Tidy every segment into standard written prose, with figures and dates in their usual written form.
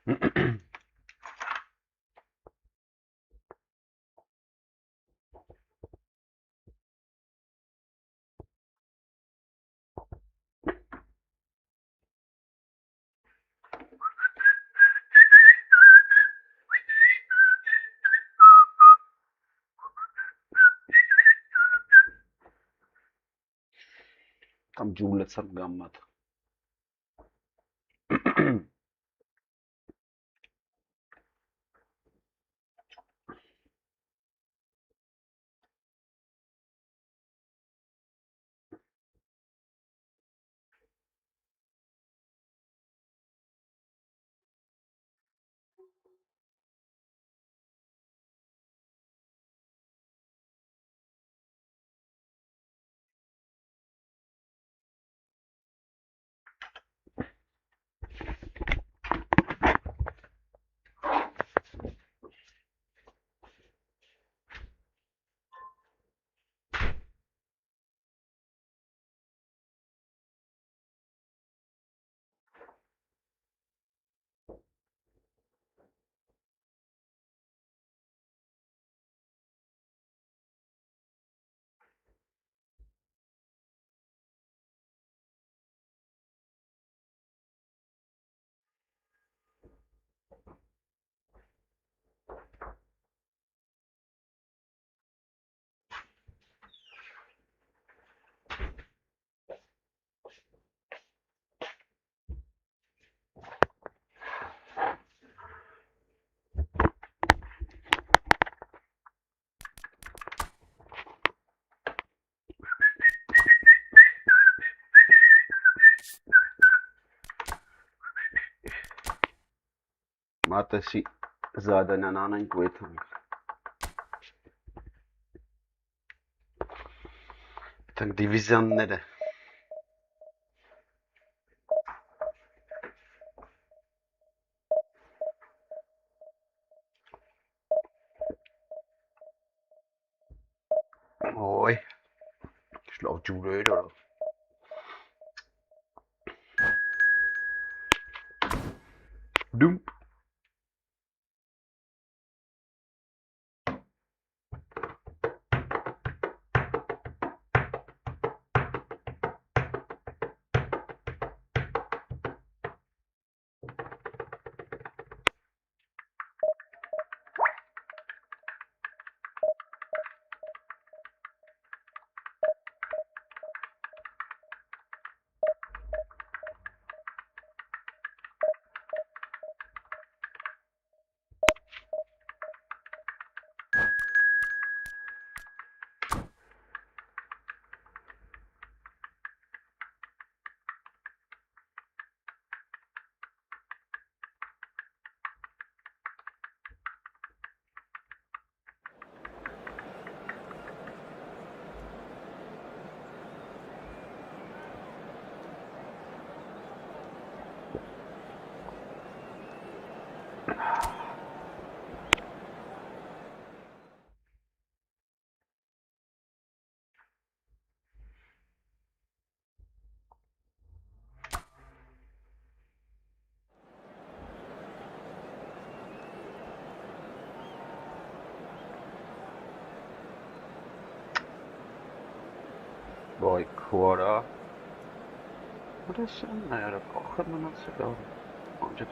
Tam ջուլեցան գամմատ։ Մատեսի զադանյան անենք ու եթանք։ Եթանք դիվիզյանները։ Ոյ, շլավ ջուրեր արա։ Դում։ Vay kuvara. Burası ne yara? Kalkın nasıl da? Ancak.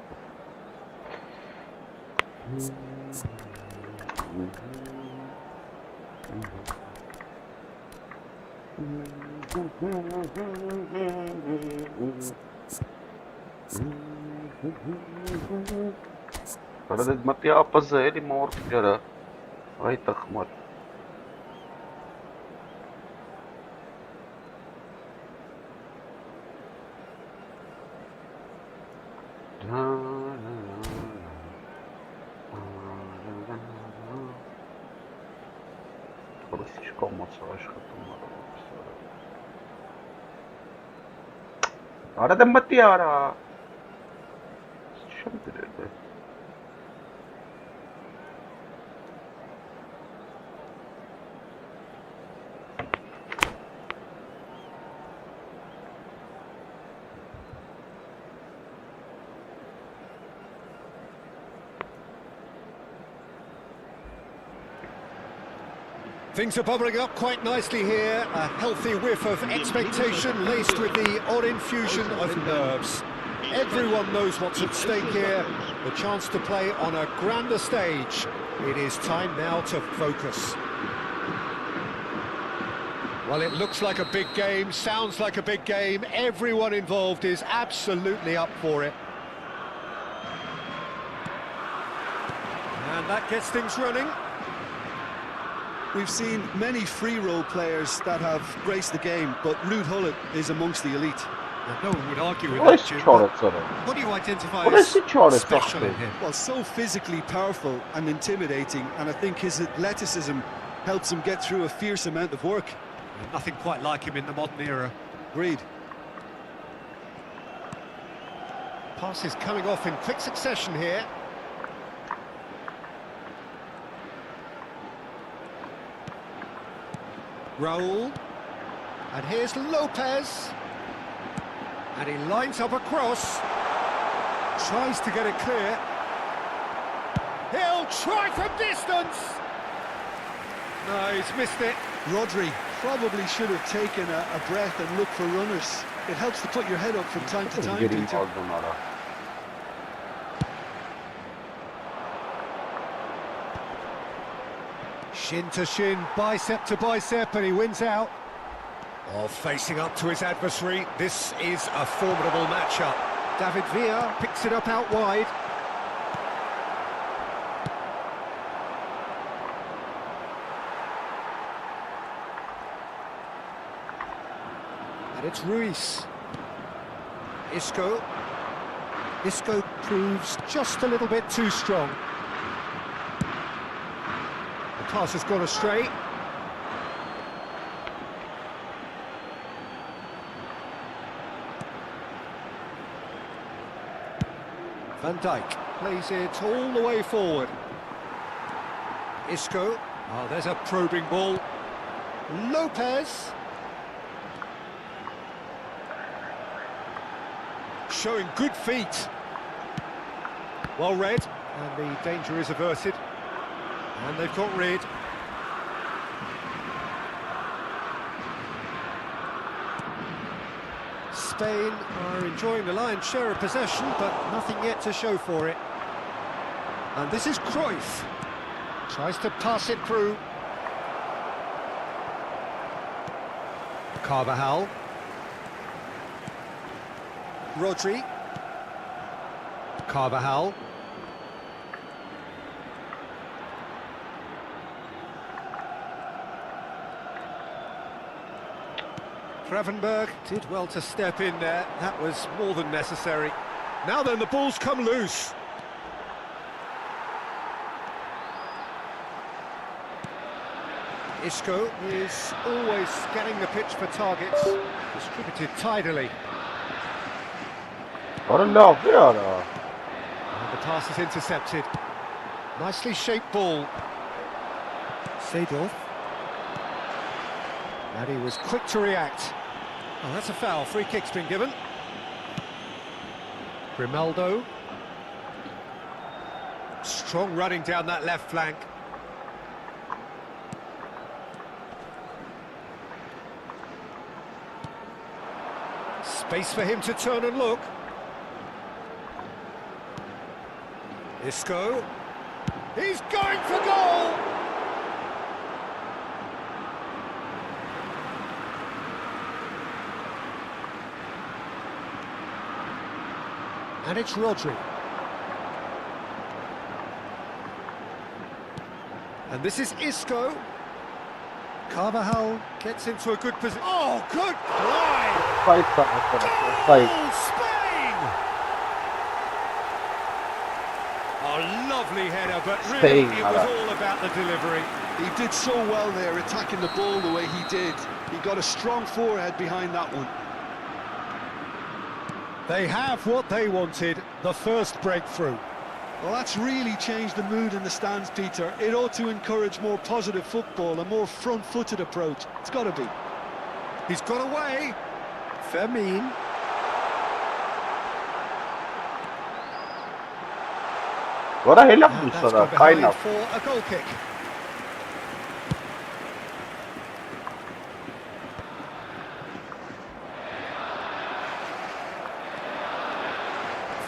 Arada mati apaz eli mor yara. Ay takmat. Arada mati ara. Şimdi dedi. Things are bubbling up quite nicely here. A healthy whiff of expectation laced with the odd infusion of nerves. Everyone knows what's at stake here. The chance to play on a grander stage. It is time now to focus. Well, it looks like a big game, sounds like a big game. Everyone involved is absolutely up for it. And that gets things running. We've seen many free role players that have graced the game, but Ruud Gullit is amongst the elite. No one would argue with that, Jim. What do you identify as special in him? Well, so physically powerful and intimidating, and I think his athleticism helps him get through a fierce amount of work. Nothing quite like him in the modern era. Agreed. Passes coming off in quick succession here. Raul. And here's Lopez. And he lines up a cross. Tries to get it clear. He'll try from distance. No, he's missed it. Rodri probably should have taken a breath and looked for runners. It helps to put your head up from time to time, Peter. Shin to shin, bicep to bicep, and he wins out. Oh, facing up to his adversary, this is a formidable matchup. David Villa picks it up out wide. And it's Ruiz. Isco. Isco proves just a little bit too strong. The pass has gone astray. Van Dijk plays it all the way forward. Isco. Oh, there's a probing ball. Lopez. Showing good feet. Well read. And the danger is averted. And they've got rid. Spain are enjoying the lion's share of possession, but nothing yet to show for it. And this is Cruyff. Tries to pass it through. Carvajal. Rodri. Carvajal. Gravenberg did well to step in there. That was more than necessary. Now then, the ball's come loose. Isco is always scanning the pitch for targets. Distributed tidily. And the pass is intercepted. Nicely shaped ball. Seedorf. And he was quick to react. Oh, that's a foul. Free kick's been given. Grimaldo. Strong running down that left flank. Space for him to turn and look. Isco. He's going for goal! And it's Rodri. And this is Isco. Carvajal gets into a good position. Oh, good drive! Goal, Spain! A lovely header, but really it was all about the delivery. He did so well there, attacking the ball the way he did. He got a strong forehead behind that one. They have what they wanted, the first breakthrough. Well, that's really changed the mood in the stands, Peter. It ought to encourage more positive football, a more front-footed approach. It's got to be. He's got away. Fermin. What a hell of That's gone behind for a goal kick.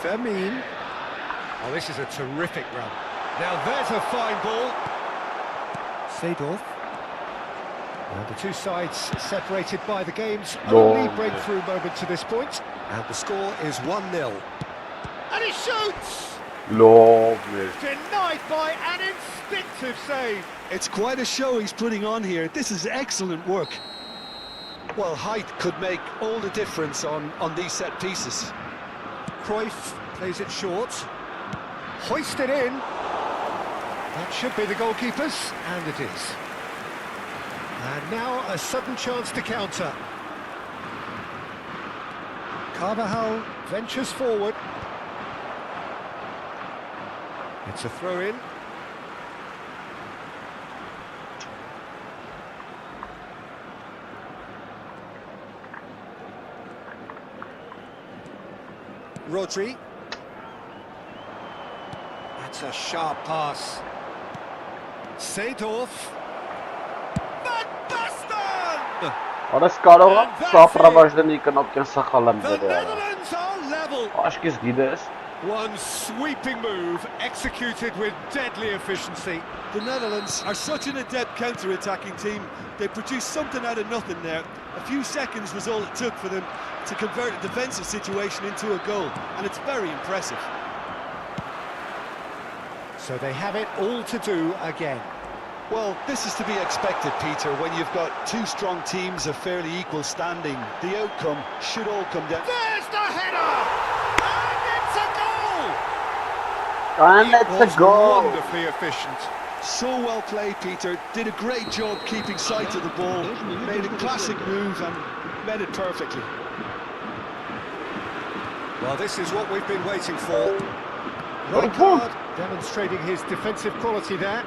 Fermin. Oh, this is a terrific run. Now there's a fine ball. Seedorf. And the two sides separated by the game's only breakthrough moment to this point. And the score is 1-0. And he shoots! Lovely. Denied by an instinctive save. It's quite a show he's putting on here. This is excellent work. Well, height could make all the difference on these set pieces. Cruyff plays it short. Hoisted in. That should be the goalkeeper's, and it is. And now a sudden chance to counter. Carvajal ventures forward. It's a throw-in. Rodri. That's a sharp pass. Seedorf. Van Basten! Արես կարող եմ սապրավաժդենի կնոպկեն սխալեմ The դերը։ Netherlands are level. Աշկիս գիտես։ One sweeping move executed with deadly efficiency. The Netherlands are such an adept counter-attacking team. They produced something out of nothing there. A few seconds was all it took for them to convert a defensive situation into a goal, and it's very impressive. So they have it all to do again. Well, this is to be expected, Peter, when you've got two strong teams of fairly equal standing. The outcome should all come down. There's the header! And it's a goal! And It it's was a goal. wonderfully efficient. So well played, Peter. Did a great job keeping sight of the ball. Made a classic move and met it perfectly. Well, this is what we've been waiting for. Rijkaard demonstrating his defensive quality there.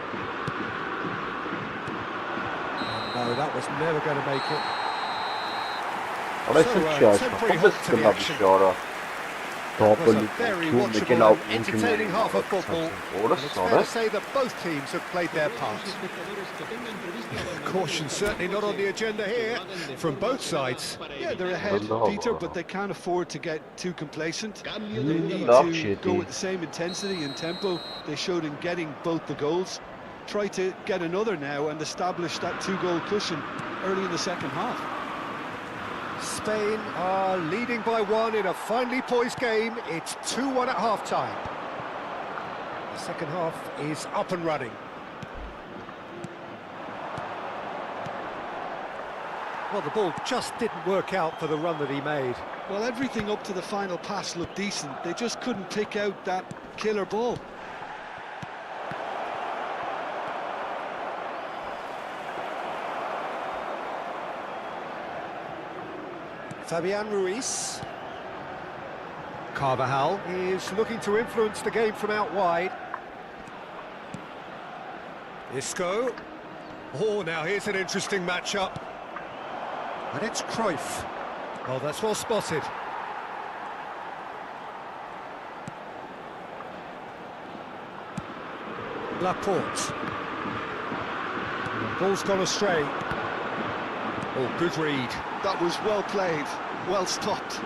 No, that was never going to make it. Արես չի այս։ Ո՞վ է գնա բիշարը։ It was a very watchable and entertaining half of football. And it's fair to say that both teams have played their part. Caution certainly not on the agenda here from both sides. Yeah, they're ahead, Peter, but they can't afford to get too complacent. They need to go with the same intensity and tempo they showed in getting both the goals. Try to get another now and establish that two-goal cushion early in the second half. Spain are leading by one in a finely poised game. It's 2-1 at half-time. The second half is up and running. Well, the ball just didn't work out for the run that he made. Well, everything up to the final pass looked decent. They just couldn't pick out that killer ball. Fabian Ruiz. Carvajal is looking to influence the game from out wide. Isco. Oh, now here's an interesting matchup. And it's Cruyff. Oh, that's well spotted. Laporte. Ball's gone astray. Oh, good read. That was well played, well stopped.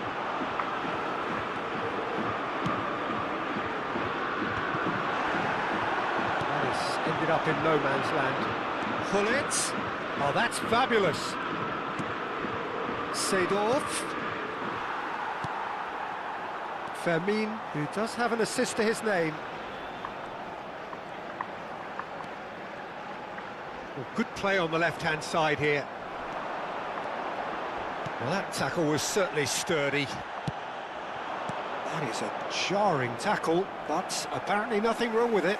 That has ended up in no man's land. Gullit. Oh, that's fabulous. Seedorf. Fermin, who does have an assist to his name. Oh, good play on the left-hand side here. Well, that tackle was certainly sturdy. That is a jarring tackle, but apparently nothing wrong with it.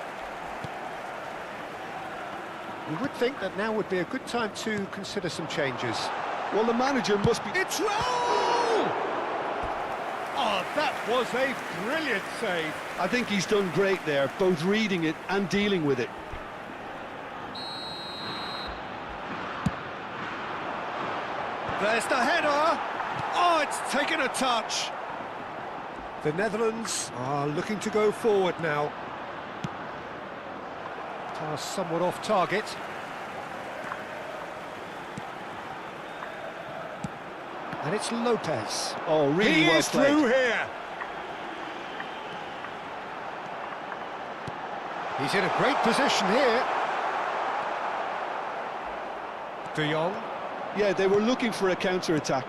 You would think that now would be a good time to consider some changes. Well, the manager must be... It's roll! Oh, that was a brilliant save. I think he's done great there, both reading it and dealing with it. There's the header. Oh, it's taken a touch. The Netherlands are looking to go forward now. Pass somewhat off target. And it's Lopez. Oh, really well played. He is through here. He's in a great position here. De Jong. Yeah, they were looking for a counter-attack.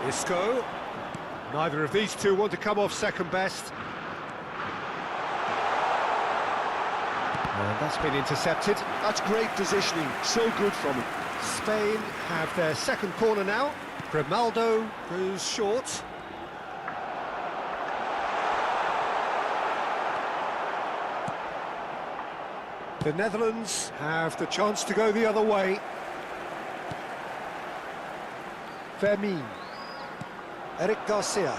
Isco. Neither of these two want to come off second best. And that's been intercepted. That's great positioning, so good from him. Spain have their second corner now. Grimaldo goes short. The Netherlands have the chance to go the other way. Fermin. Eric Garcia.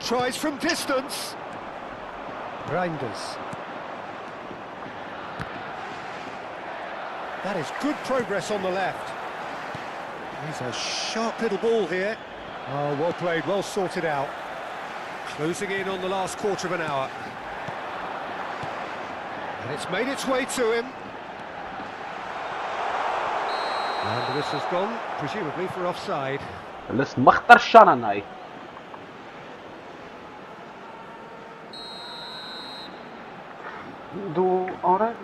Tries from distance. Reinders. That is good progress on the left. He's a sharp little ball here. Oh, well played, well sorted out. Closing in on the last quarter of an hour. And it's made its way to him. And the whistle's gone, presumably for offside. لسه ما اختارش انا هاي. دو orange.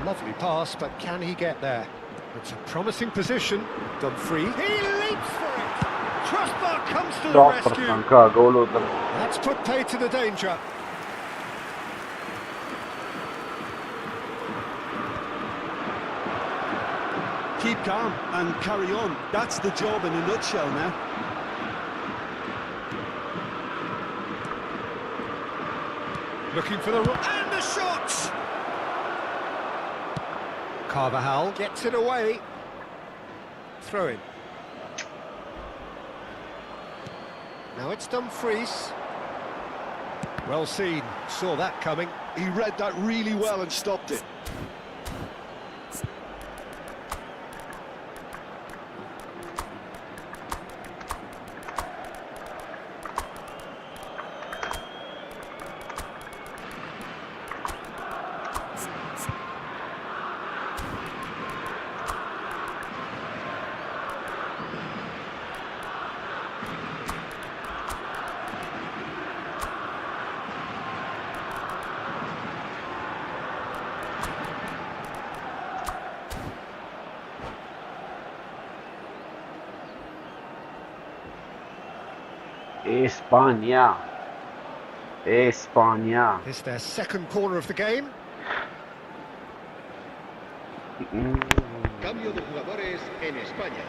Lovely pass, but can he get there? It's a promising position. Done free. He leaps for it. Crossbar comes to the rescue. That's put pay to the danger. Keep calm and carry on. That's the job in a nutshell now. Looking for the... And the shot! Carvajal gets it away. Throw in. Now it's Dumfries. Well seen, saw that coming. He read that really well and stopped it. España. España. It's their second corner of the game. Cambio de jugadores en España.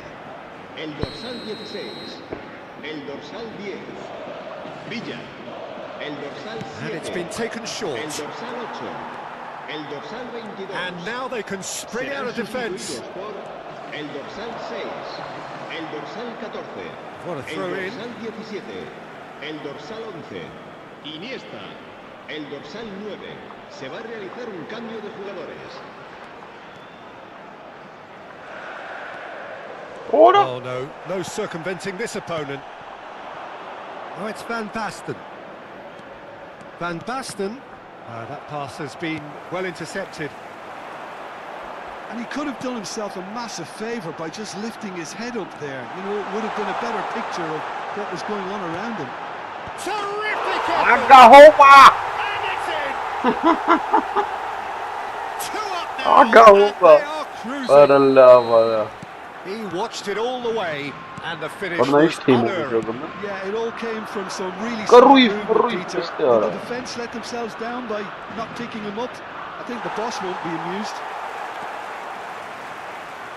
El dorsal 16. El dorsal 10. Villa. El dorsal 7. And it's been taken short. El dorsal 8. El dorsal 22. And now they can spread out a defence. El dorsal 6. El dorsal 14. What a throw in. El dorsal 17. El dorsal 11. Iniesta. El dorsal 9. Se va a realizar un cambio de jugadores. Oh no, no circumventing this opponent. Oh, it's Van Basten. Van Basten. That pass has been well intercepted. And he could have done himself a massive favour by just lifting his head up there. You know, it would have been a better picture of what was going on around him. Terrific Agahoma! And it's in! Two up now, and they are cruising. He watched it all the way, and the finish was unearned. Yeah, it all came from some really smart movement, Peter. The defence let themselves down by not picking him up. I think the boss won't be amused.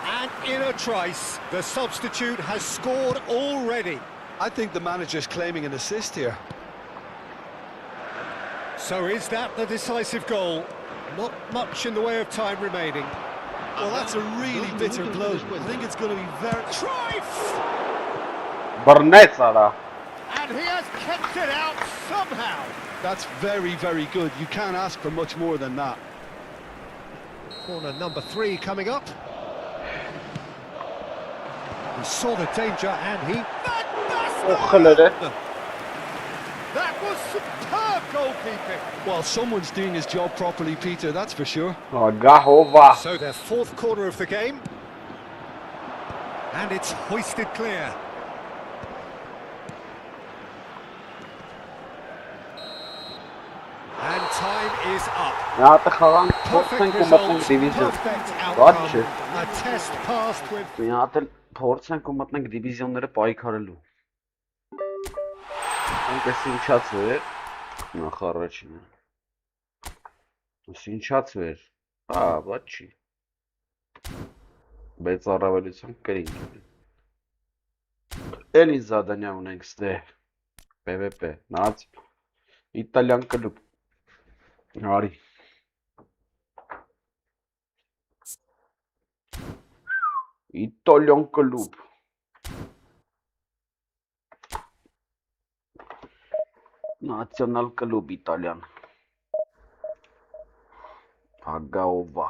And in a trice, the substitute has scored already. I think the manager's claiming an assist here. So is that the decisive goal? Not much in the way of time remaining. Well, that's a really bitter blow. I think it's going to be very... Trife! Barnetta. And he has kept it out somehow. That's very, very good. You can't ask for much more than that. Corner number 3 coming up. He saw the danger and he... That was superb goalkeeping. Well, someone's doing his job properly, Peter, that's for sure. Agahova. So their fourth corner of the game. And it's hoisted clear. And time is up. Նահատը խաղան Perfect փորձենք ու մտնենք result, դիվիզիոն։ perfect Բաց outcome. չէ։ A test passed with... Մի հատ էլ փորձենք ու մտնենք դիվիզիոնները պայքարելու։ Այնպես ինչացվեր նախ առաջինը։ Ինչացվեր։ Հա, բաց չի։ Բայց առավելություն կրինք։ Էլի զադանյա ունենք ստե։ PvP, նած իտալյան կլուբ։ Արի։ Իտալյան կլուբ։ Նացիոնալ կլուբ իտալյան։ Ագաովա։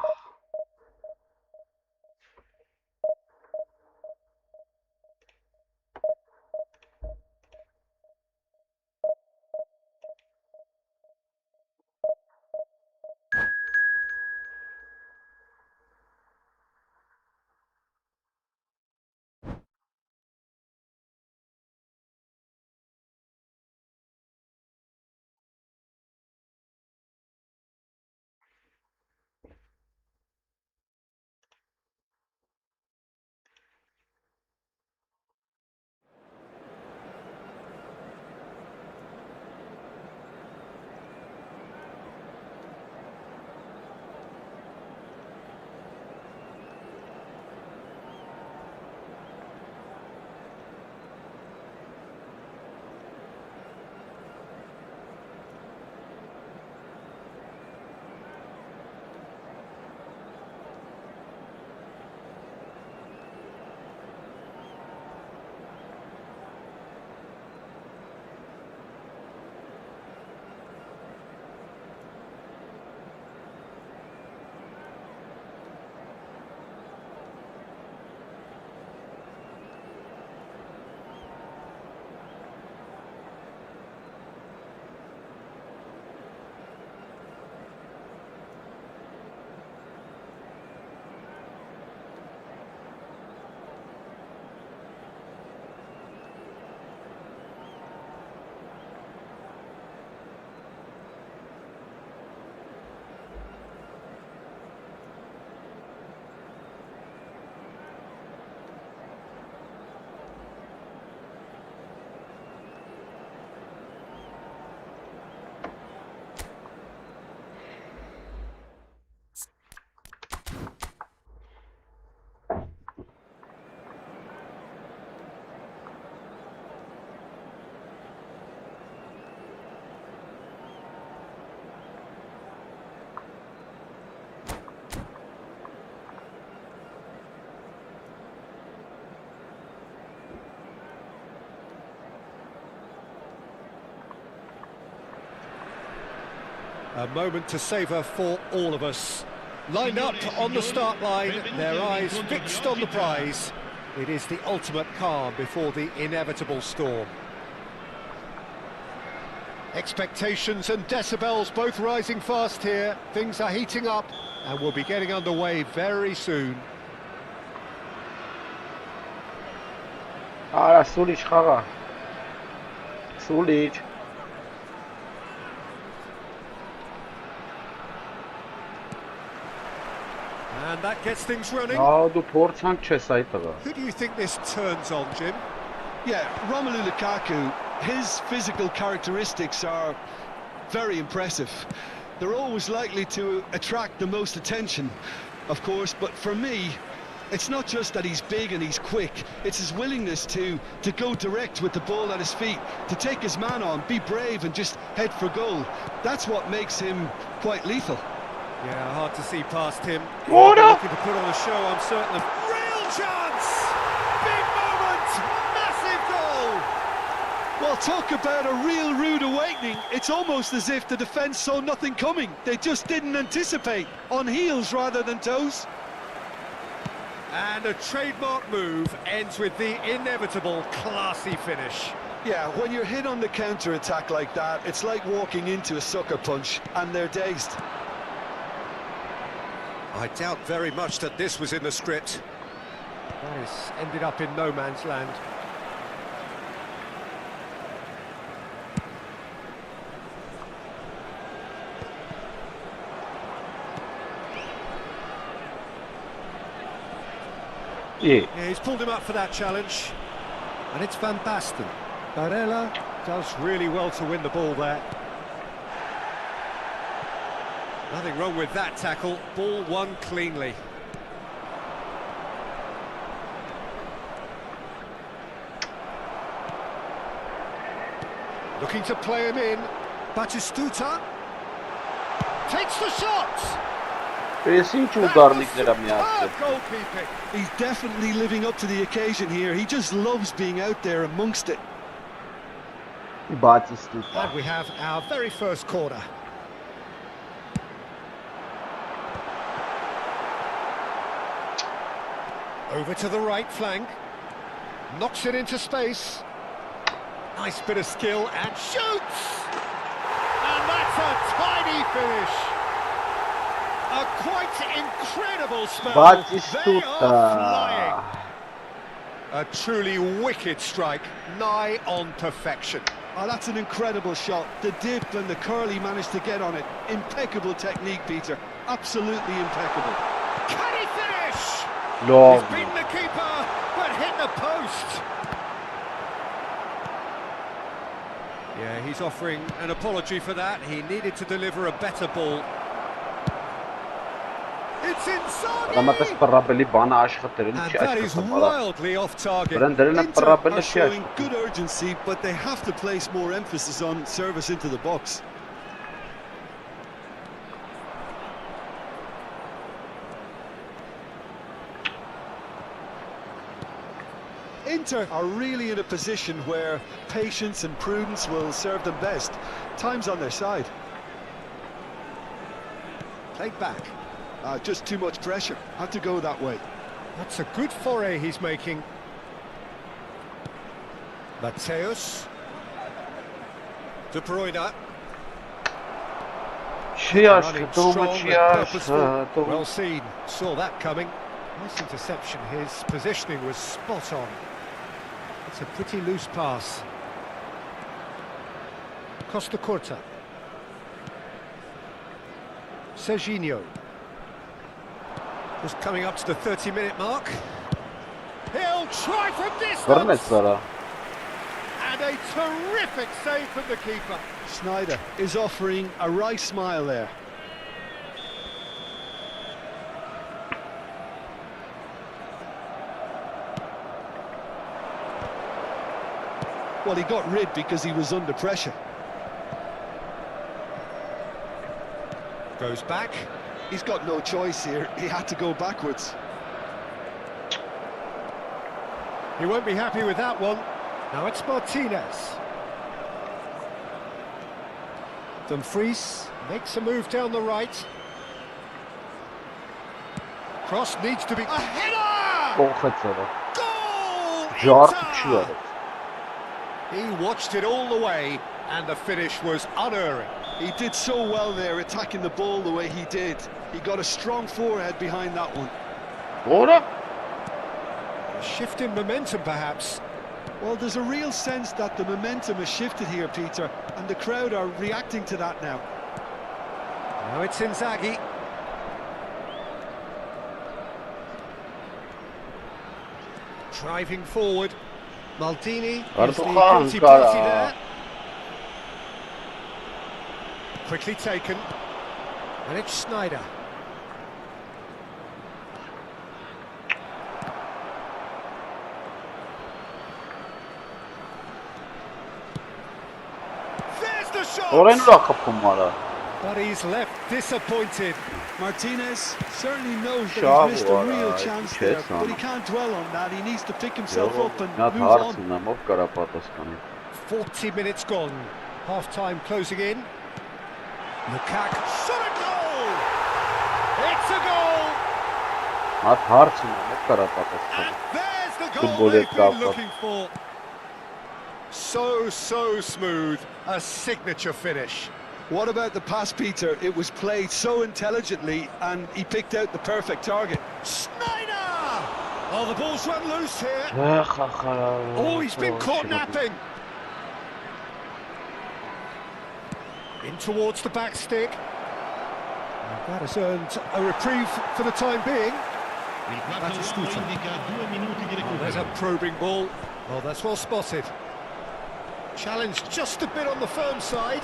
A moment to savour for all of us. Lined up on the start line, their eyes fixed on the prize. It is the ultimate calm before the inevitable storm. Expectations and decibels both rising fast here. Things are heating up and we'll be getting underway very soon. Արա սուլիչ խաղա։ Սուլիչ։ And that gets things running. Դու փորձանք չես այդ տղա։ Who do you think this turns on, Jim? Yeah, Romelu Lukaku, his physical characteristics are very impressive. They're always likely to attract the most attention, of course, but for me, it's not just that he's big and he's quick, it's his willingness to go direct with the ball at his feet, to take his man on, be brave and just head for goal. That's what makes him quite lethal. Yeah, hard to see past him. Order! Looking to put on a show, I'm certain of. Real chance! Big moment! Massive goal! Well, talk about a real rude awakening. It's almost as if the defence saw nothing coming. They just didn't anticipate, on heels rather than toes. And a trademark move ends with the inevitable classy finish. Yeah, when you're hit on the counter-attack like that, it's like walking into a sucker punch, and they're dazed. I doubt very much that this was in the script. That has ended up in no man's land. Yeah, He's pulled him up for that challenge. And it's Van Basten. Barella does really well to win the ball there. Nothing wrong with that tackle. Ball won cleanly. Looking to play him in. Batistuta takes the shot. Goalkeeping. He's definitely living up to the occasion here. He just loves being out there amongst it. And we have our very first corner. Over to the right flank. Knocks it into space. Nice bit of skill and shoots! And that's a tiny finish. A quite incredible spell. They are flying. A truly wicked strike, nigh on perfection. Oh, that's an incredible shot. The dip and the curl he managed to get on it. Impeccable technique, Peter. Absolutely impeccable. Can he finish? no. He's beaten the keeper, but hit the post. Yeah, he's offering an apology for that. He needed to deliver a better ball. It's inside. And that is wildly off target. Inter are showing good urgency, but they have to place more emphasis on service into the box. Inter are really in a position where patience and prudence will serve them best. Time's on their side. Played back. Just too much pressure. Had to go that way. That's a good foray he's making. Mateus. De Bruyne. Well seen. Saw that coming. Nice interception. His positioning was spot on. It's a pretty loose pass. Costa Curta. Serginho. Just coming up to the 30-minute mark. He'll try from distance. And a terrific save from the keeper. Sneijder is offering a right smile there. Well, he got rid because he was under pressure. Goes back. He's got no choice here. He had to go backwards. He won't be happy with that one. Now it's Martinez. Dumfries makes a move down the right. Cross needs to be... A header! Goal! He watched it all the way, and the finish was unerring. He did so well there, attacking the ball the way he did. He got a strong forehead behind that one. A shift in momentum, perhaps. Well, there's a real sense that the momentum has shifted here, Peter, and the crowd are reacting to that now. Now it's Inzaghi. Driving forward. Maldini is the guilty party there. Quickly taken. And it's Sneijder. There's the shot! But he's left disappointed. Martinez certainly knows that he's missed a real chance there, but he can't dwell on that. He needs to pick himself up and move on. 40 minutes gone. Half-time closing in. Lukaku shot a goal! It's a goal! And there's the goal they've been looking for. So smooth. A signature finish. What about the pass, Peter? It was played so intelligently and he picked out the perfect target. Snyder! Oh, the ball's run loose here. Oh, he's been caught napping. In towards the back stick. And that has earned a reprieve for the time being. Oh, there's a probing ball. Oh, that's well spotted. Challenge just a bit on the firm side.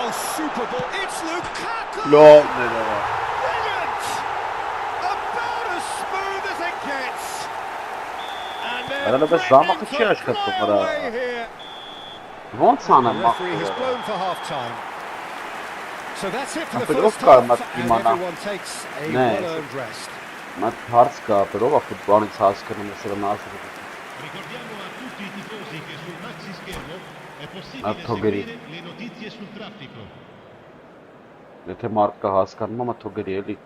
Oh, super ball. It's Lukaku! No, Brilliant! About as smooth as it gets. And Arada they're bez zamachı threatening ciężko to to fly gra. away here. Wącana The referee has blown for half-time. So that's it for the Apel first Oscar half, mat and imana. everyone takes a Ne. well-earned rest. Mat harska, però futbolin saskano mesela nasıl. Ricordiamo a tutti i tifosi che sul maxi schermo è possibile Atogeri. seguire le notizie sul traffico. Եթե մարդկա հասկանում, ամա թողերի էլի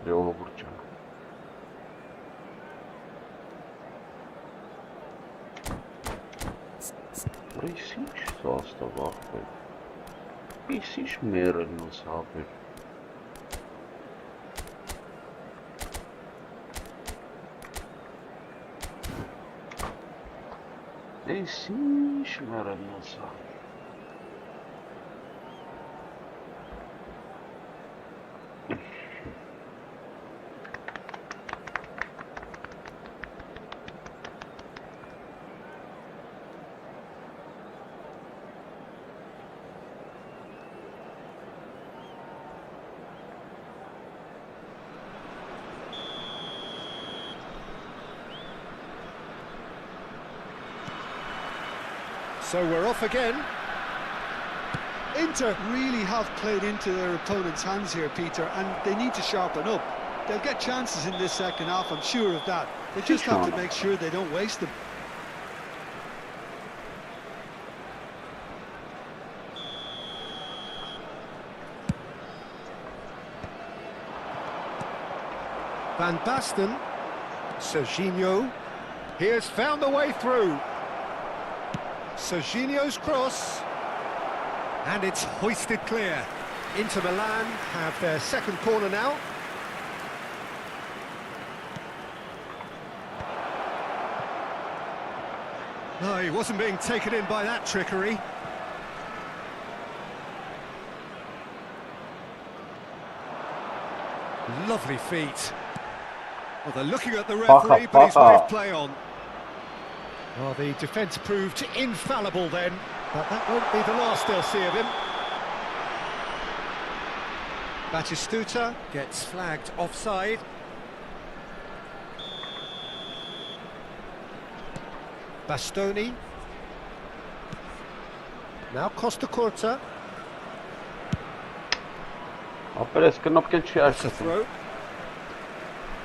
ժողովուրդ ջան։ Այս ինչ սաստավ ախպեր։ Այս ինչ մերն ու սապեր։ Այս ինչ մերն ու սապեր։ So we're off again. Inter really have played into their opponent's hands here, Peter, and they need to sharpen up. They'll get chances in this second half, I'm sure of that. They just have to make sure they don't waste them. Van Basten. Serginho. He has found the way through. Serginho's cross. And it's hoisted clear. Inter Milan have their second corner now. No, he wasn't being taken in by that trickery. Lovely feet. Well, they're looking at the referee, but he's waved play on. Well, the defence proved infallible then, but that won't be the last they'll see of him. Batistuta gets flagged offside. Bastoni. Now Costa Curta. Ապերես կնոպկեն չի That's a աշխատում։ throw.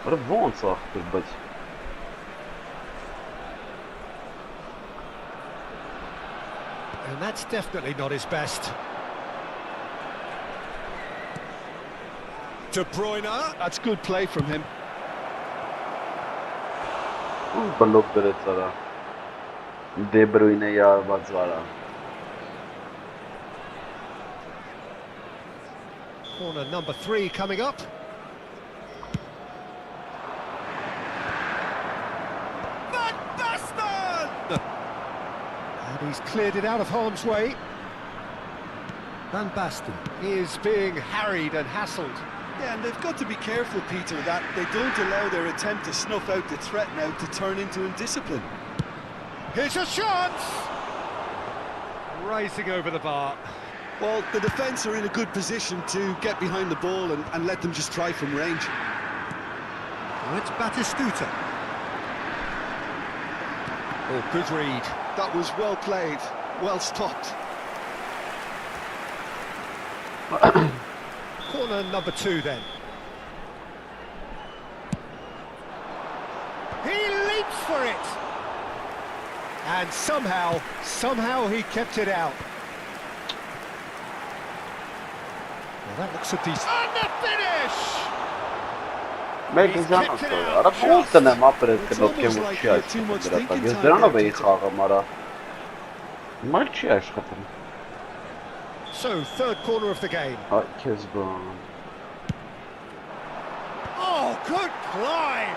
Որը ոնց ախպեր, բայց And that's definitely not his best. De Bruyne. That's good play from him. բլոկ դրեց արա։ Դե Բրույնը յարված արա։ Corner number 3 coming up. Van Basten! And he's cleared it out of harm's way. Van Basten is being harried and hassled. Yeah, and they've got to be careful, Peter, that they don't allow their attempt to snuff out the threat now to turn into indiscipline. Here's a chance! Rising over the bar. Well, the defence are in a good position to get behind the ball and let them just try from range. Well, it's Batistuta. Oh, good read. That was well played, well stopped. Corner number 2 then. He leaps for it! And somehow he kept it out. Well, that looks a decent... And the finish! Մեկ զանոց է, արա ո՞վ տնեմ ապրել կնոքեմ ու չի աշխատում, ես դրանով էի խաղում, արա, մայր չի աշխատում։ So, third corner of the game. Այ, կեզ բան։ Oh, good climb!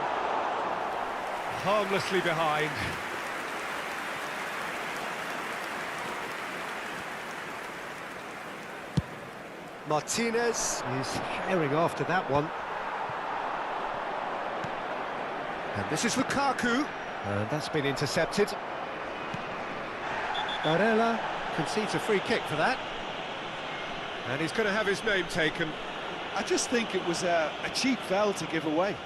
Harmlessly behind. Martinez is herring after that one. And this is Lukaku. And that's been intercepted. Barella concedes a free kick for that. And he's going to have his name taken. I just think it was a cheap foul to give away.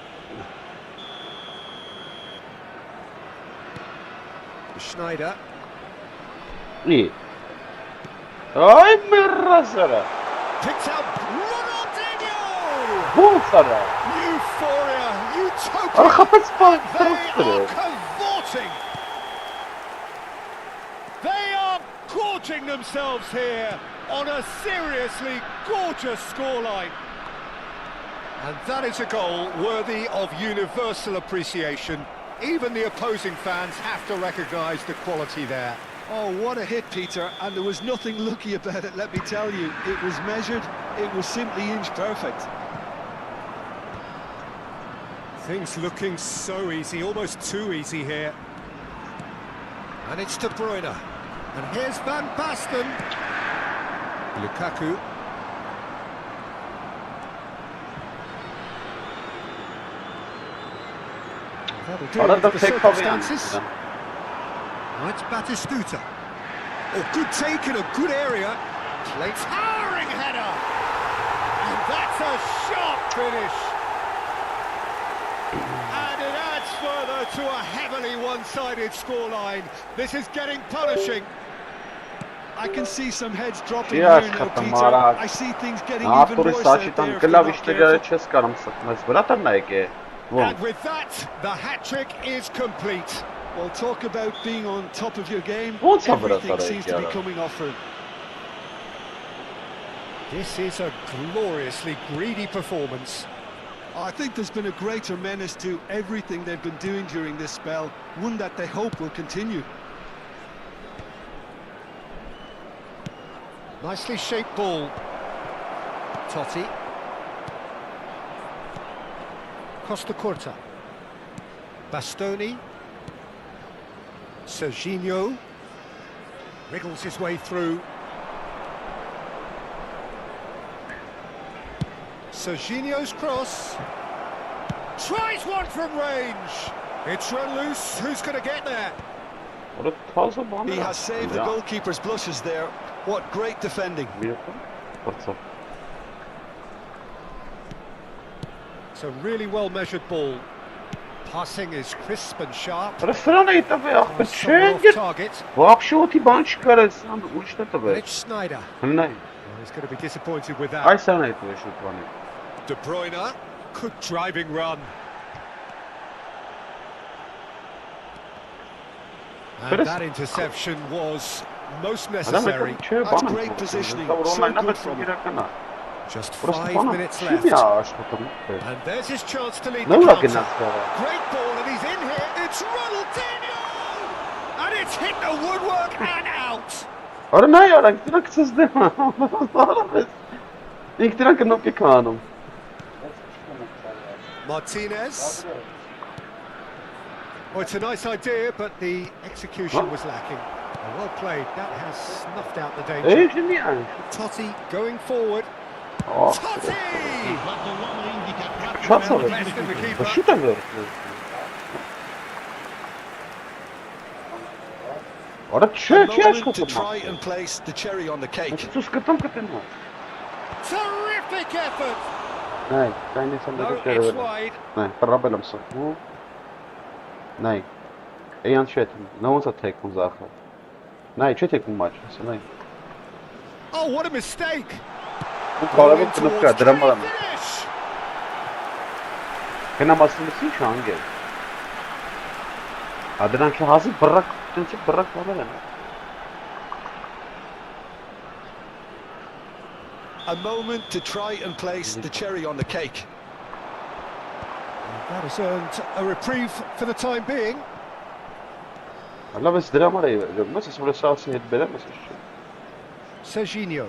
Schneider. İyi. Ay mirrasara. Picked up Ronaldinho! Bulsara. Euphoria, utopia! Arxapız They farklı. are cavorting! They are gorging themselves here on a seriously gorgeous scoreline. And that is a goal worthy of universal appreciation. Even the opposing fans have to recognise the quality there. Oh, what a hit, Peter, and there was nothing lucky about it, let me tell you. It was measured, it was simply inch perfect. Things looking so easy, almost too easy here. And it's De Bruyne. And here's Van Basten. Lukaku. That'll do Arada under the tek tabii circumstances. yani. Right, Batistuta. Oh, good take in a good area. Play towering header. And that's a sharp finish. And it adds further to a heavily one-sided scoreline. This is getting punishing. I can see some heads dropping Yes, here now, Peter. Katamara. I see things getting even Արտուրի worse out սաչիտան there if they're գլավ not իշտերերը careful. չես կարամ սխմես, վրա տնայք է։ And with that, the hat-trick is complete. Well, talk about being on top of your game. What's up with Everything that, seems to be Yara? coming off for him. This is a gloriously greedy performance. I think there's been a greater menace to everything they've been doing during this spell, one that they hope will continue. Nicely shaped ball. Totti. Costa Curta. Bastoni. Serginho. Wriggles his way through. Serginho's cross. Tries one from range. It's run loose. Who's going to get there? Որը թազը բան է։ He has saved the goalkeeper's blushes there. What great defending. Բրծով։ It's a really well-measured ball. Passing is crisp and sharp. Որը սրան էի տվե ախպը Somewhere չեն off target. Вообще ոթի բան չկար էս ուրիշ է տվե։ It's Schneider. Հննայ։ He's going to be disappointed with that. Այս սրան էի տվե շուտ բանի։ De Bruyne, good driving run. And that interception was most necessary. That's great positioning. So good from him. Just 5 minutes left. And there's his chance to lead the No, counter. Great ball, and he's in here. It's Ronaldinho! And it's hit the woodwork and out. Արա նայ արանք, դրանք ցես դեմ։ Ինք դրանք նոք է կանում։ Martinez. Well, it's a nice idea, but the execution was lacking. Well played. That has snuffed out the danger. Էй ջնիան։ Totti going forward. Ահ, Totti! շացավ է։ Best in the keeper. Շուտ է վերցնել։ Արա չէ, A չի moment to աշխատում։ try and place the cherry on the cake. Ցույց կտամ կտենա։ Terrific effort! Նայ, կայնես No, ամենը it's դերևը։ wide. Նայ, պրաբել եմ սա։ Նայ։ Էյան չէ, նա ոնց է թեքում զախը։ Նայ, չէ թեքում մաչ, ասա նայ։ Oh, what a mistake! Ու կարևոր Going կնոպ կա, towards դրա համար եմ։ finish. Գնամ ասում ես ինչ անգել։ Ադրանք հազի բռակ, տենց բռակ բաներ են։ A moment to try and place the cherry on the cake. That has earned a reprieve for the time being. Alla بس دراما ليه بس اسمه الأساسي هتبدأ بس إيش Serginho.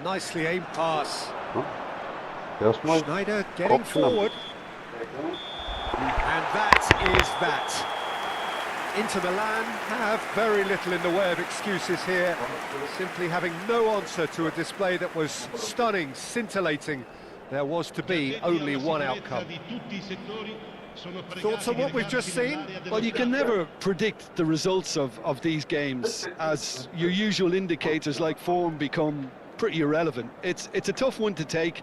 Nicely aimed pass. يا اسمه Schneider getting forward. And that is that. Inter Milan have very little in the way of excuses here, simply having no answer to a display that was stunning, scintillating. There was to be only one outcome. Thoughts on what we've just seen? Well, you can never predict the results of these games, as your usual indicators like form become pretty irrelevant. It's a tough one to take,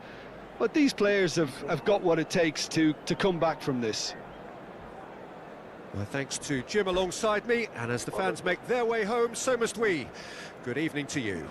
but these players have got what it takes to come back from this. Well, thanks to Jim alongside me, and as the fans make their way home, so must we. Good evening to you.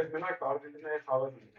Ես մենակ Արգենտինայի խաղեր ունեմ։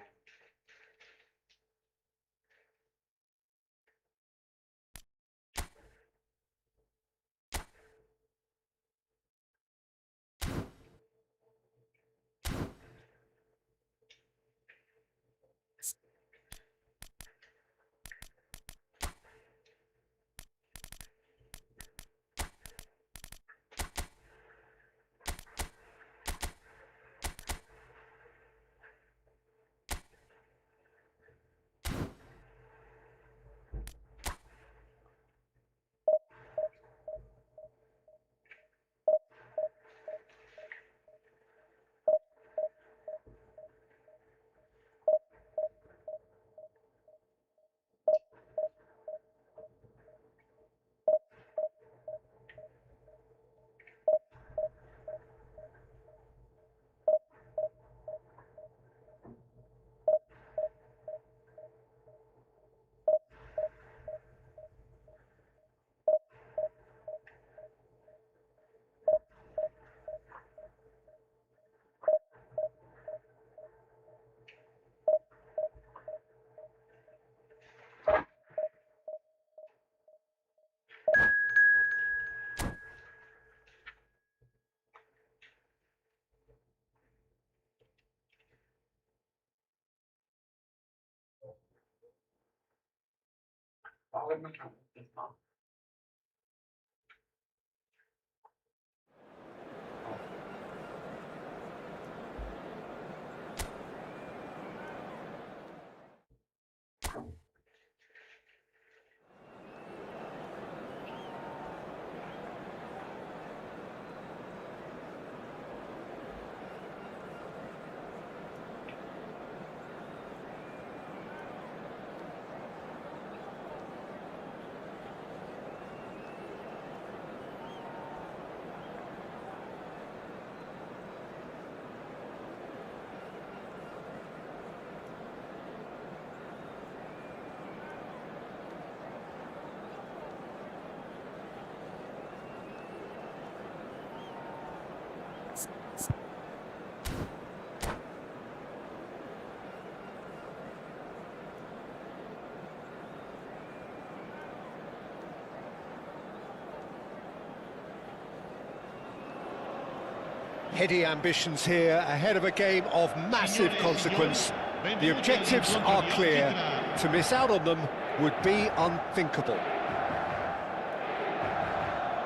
Heady ambitions here, ahead of a game of massive consequence. The objectives are clear. To miss out on them would be unthinkable.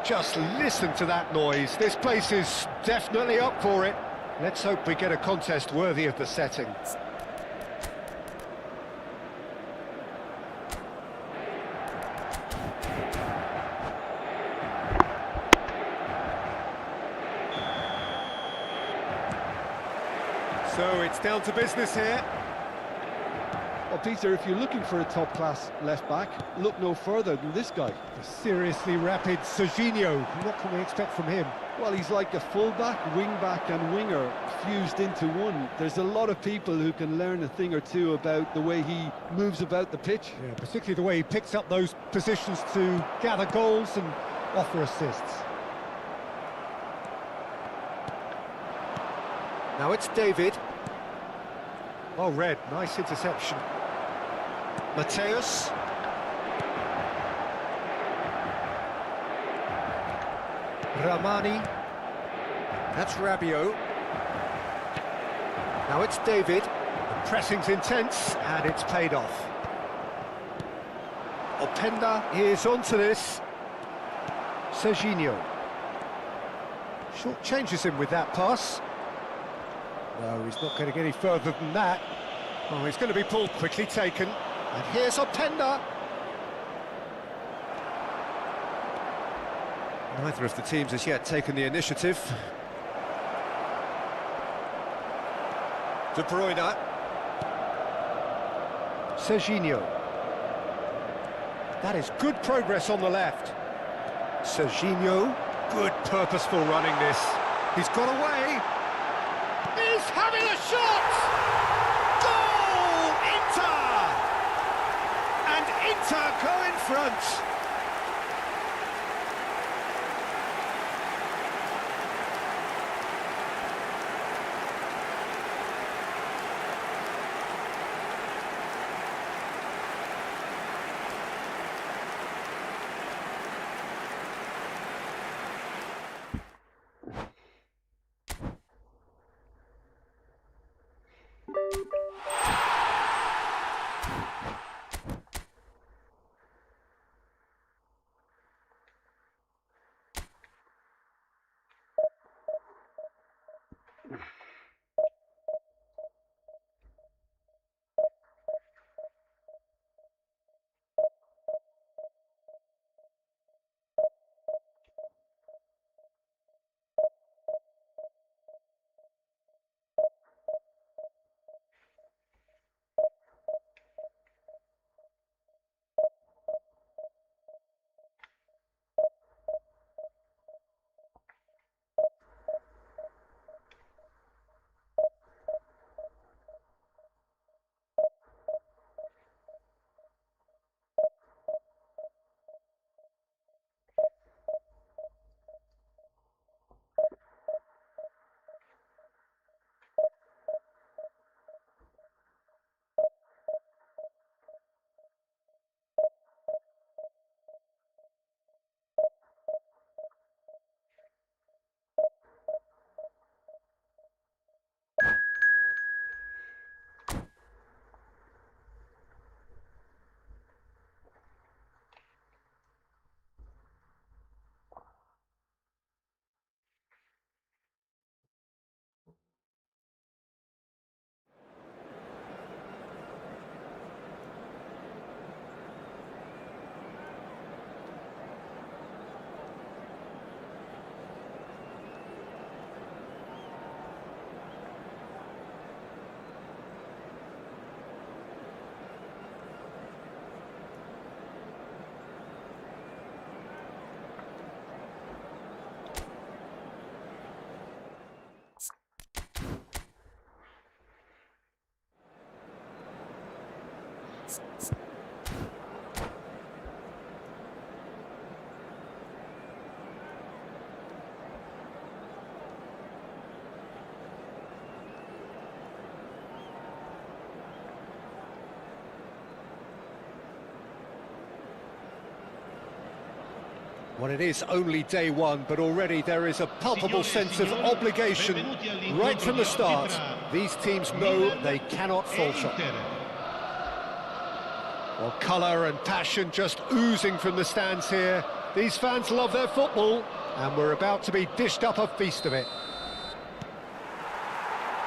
Just listen to that noise. This place is definitely up for it. Let's hope we get a contest worthy of the setting. So it's down to business here. Well, Peter, if you're looking for a top-class left-back, look no further than this guy. The seriously rapid Serginho. What can we expect from him? Well, he's like a full-back, wing-back and winger fused into one. There's a lot of people who can learn a thing or two about the way he moves about the pitch. Yeah, particularly the way he picks up those positions to gather goals and offer assists. Now it's David. Oh, Red, nice interception. Mateus. Ramani. That's Rabiot. Now it's David. The pressing's intense, and it's paid off. Openda is onto this. Serginho. Short changes him with that pass. No, he's not going to get any further than that. Oh, he's going to be pulled, quickly taken. And here's Openda. Neither of the teams has yet taken the initiative. De Bruyne. Serginho. That is good progress on the left. Serginho. Good purposeful running this. He's got away. He's having a shot! Goal! Inter! And Inter go in front. Well, it is only day one, but already there is a palpable sense of obligation right from the start. These teams know they cannot falter. Well, colour and passion just oozing from the stands here. These fans love their football, and we're about to be dished up a feast of it.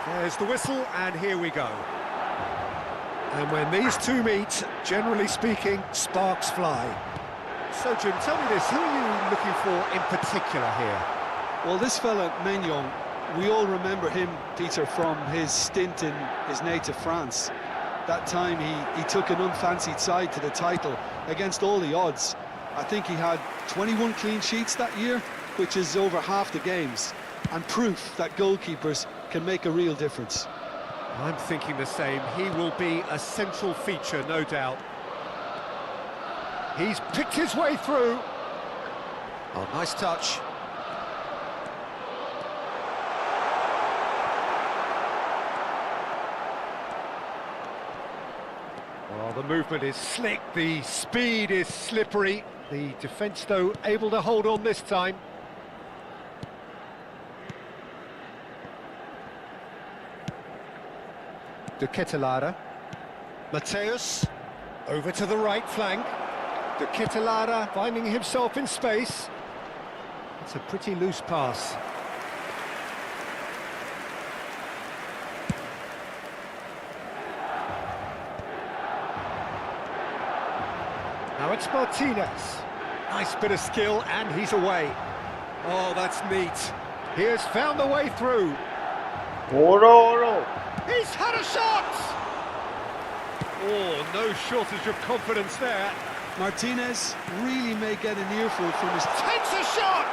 There's the whistle, and here we go. And when these two meet, generally speaking, sparks fly. So, Jim, tell me this, who are you looking for in particular here? Well, this fella, Maignan, we all remember him, Peter, from his stint in his native France. That time he took an unfancied side to the title against all the odds. I think he had 21 clean sheets that year, which is over half the games, and proof that goalkeepers can make a real difference. I'm thinking the same. He will be a central feature, no doubt. He's picked his way through. Oh, nice touch. Well, the movement is slick, the speed is slippery. The defence, though, able to hold on this time. De Ketelaere. Mateus, over to the right flank. De Ketelaere finding himself in space. It's a pretty loose pass. Now it's Martinez. Nice bit of skill, and he's away. Oh, that's neat. He has found the way through. Oro. He's had a shot! Oh, no shortage of confidence there. Martinez really may get an earful from his... Takes a shot!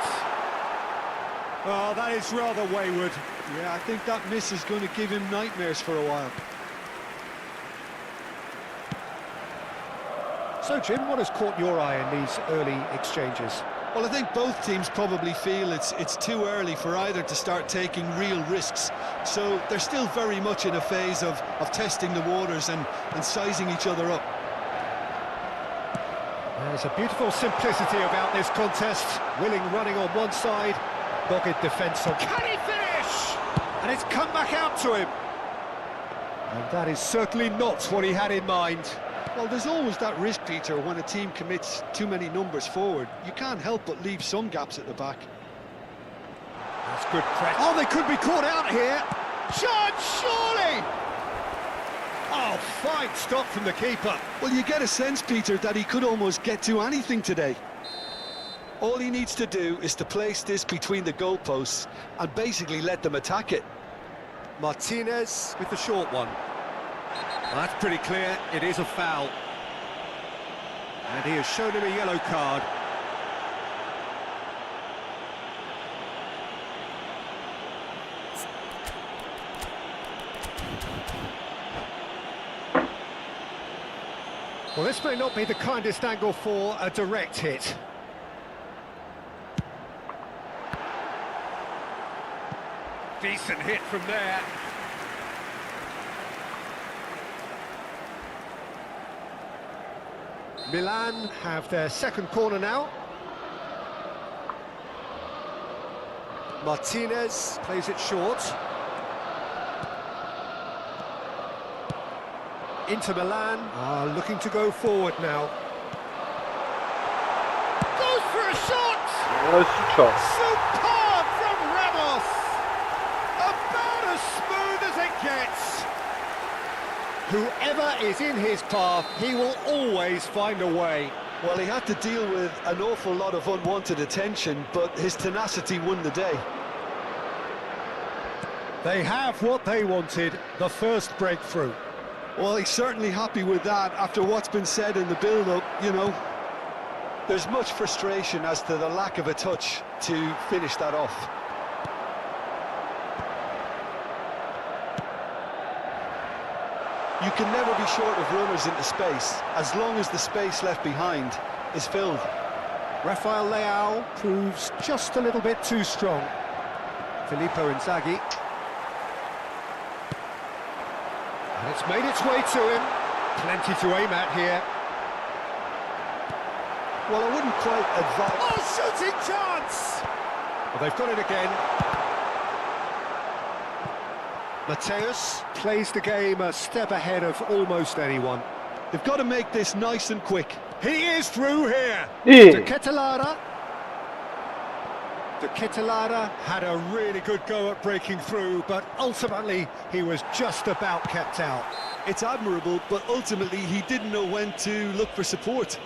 Oh, that is rather wayward. Yeah, I think that miss is going to give him nightmares for a while. So, Jim, what has caught your eye in these early exchanges? Well, I think both teams probably feel it's too early for either to start taking real risks. So they're still very much in a phase of testing the waters and sizing each other up. There's a beautiful simplicity about this contest. Willing running on one side, dogged defence on... Can he finish? And it's come back out to him. And that is certainly not what he had in mind. Well, there's always that risk, Peter, when a team commits too many numbers forward. You can't help but leave some gaps at the back. That's good press. Oh, they could be caught out here. Shot, surely! Oh, fine stop from the keeper. Well, you get a sense, Peter, that he could almost get to anything today. All he needs to do is to place this between the goalposts and basically let them attack it. Martinez with the short one. Well, that's pretty clear, it is a foul. And he has shown him a yellow card. Well, this may not be the kindest angle for a direct hit. Decent hit from there. Milan have their second corner now. Martinez plays it short. Inter Milan are looking to go forward now. Goes for a shot! Superb from Ramos! About as smooth as it gets. Whoever is in his path, he will always find a way. Well, he had to deal with an awful lot of unwanted attention, but his tenacity won the day. They have what they wanted, the first breakthrough. Well, he's certainly happy with that after what's been said in the build-up, you know. There's much frustration as to the lack of a touch to finish that off. You can never be short of runners into space, as long as the space left behind is filled. Rafael Leao proves just a little bit too strong. Filippo Inzaghi. And it's made its way to him. Plenty to aim at here. Well, I wouldn't quite advise... Oh, shooting chance! Well, they've got it again. Mateus plays the game a step ahead of almost anyone. They've got to make this nice and quick. He is through here. Yeah. De Ketelaere had a really good go at breaking through, but ultimately he was just about kept out. It's admirable, but ultimately he didn't know when to look for support.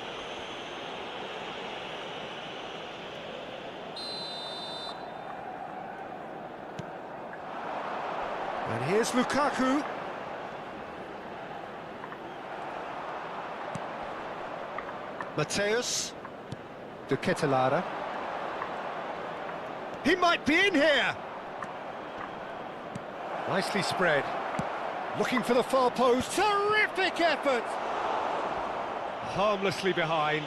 And here's Lukaku. Mateus. De Ketelaere. He might be in here! Nicely spread. Looking for the far post. Terrific effort! Harmlessly behind.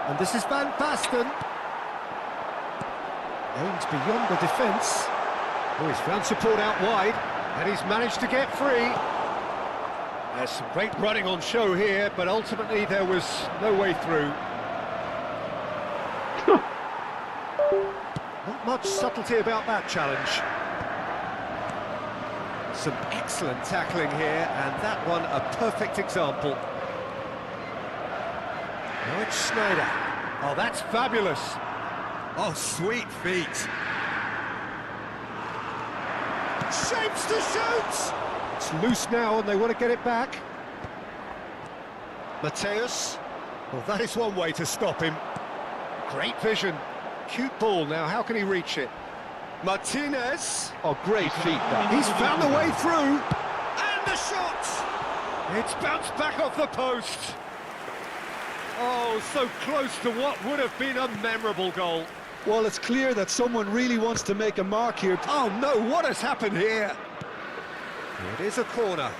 And this is Van Basten. Aimed beyond the defence. Oh, he's found support out wide, and he's managed to get free. There's some great running on show here, but ultimately there was no way through. Not much subtlety about that challenge. Some excellent tackling here, and that one a perfect example. Now it's Schneider. Oh, that's fabulous. Oh, sweet feet. Shapes to shoot! It's loose now and they want to get it back. Mateus. Well, that is one way to stop him. Great vision. Cute ball now, how can he reach it? Martinez. Oh, great feet that. He's found the way through. And the shot! It's bounced back off the post. Oh, so close to what would have been a memorable goal. Well, it's clear that someone really wants to make a mark here. Oh no, what has happened here? It is a corner.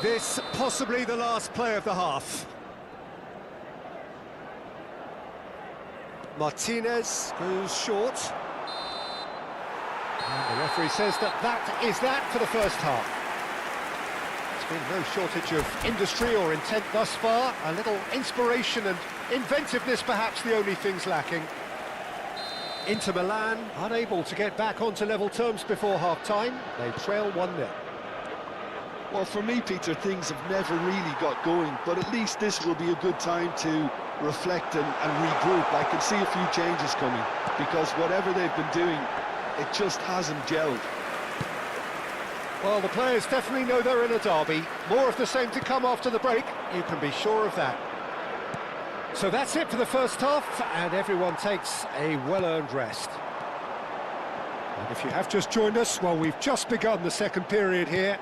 This possibly the last play of the half. Martinez goes short. And the referee says that is that for the first half. There's been no shortage of industry or intent thus far. A little inspiration and inventiveness perhaps the only things lacking. Inter Milan unable to get back onto level terms before half-time. They trail 1-0. Well, for me, Peter, things have never really got going, but at least this will be a good time to reflect and regroup. I can see a few changes coming, because whatever they've been doing, it just hasn't gelled. Well, the players definitely know they're in a derby. More of the same to come after the break, you can be sure of that. So that's it for the first half, and everyone takes a well-earned rest. And if you have just joined us, well, we've just begun the second period here.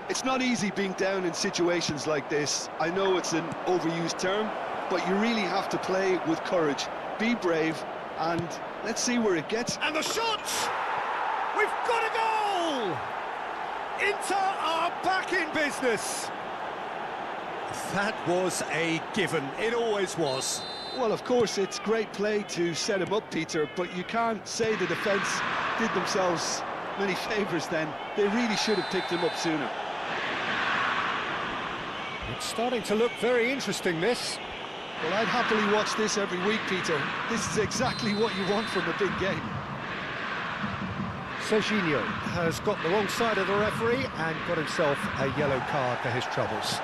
It's not easy being down in situations like this. I know it's an overused term, but you really have to play with courage. Be brave, and let's see where it gets. And the shot! We've got a goal! Inter are back in business. That was a given. It always was. Well, of course, it's great play to set him up, Peter, but you can't say the defence did themselves many favours then. They really should have picked him up sooner. It's starting to look very interesting, this. Well, I'd happily watch this every week, Peter. This is exactly what you want from a big game. Serginho has got the wrong side of the referee and got himself a yellow card for his troubles.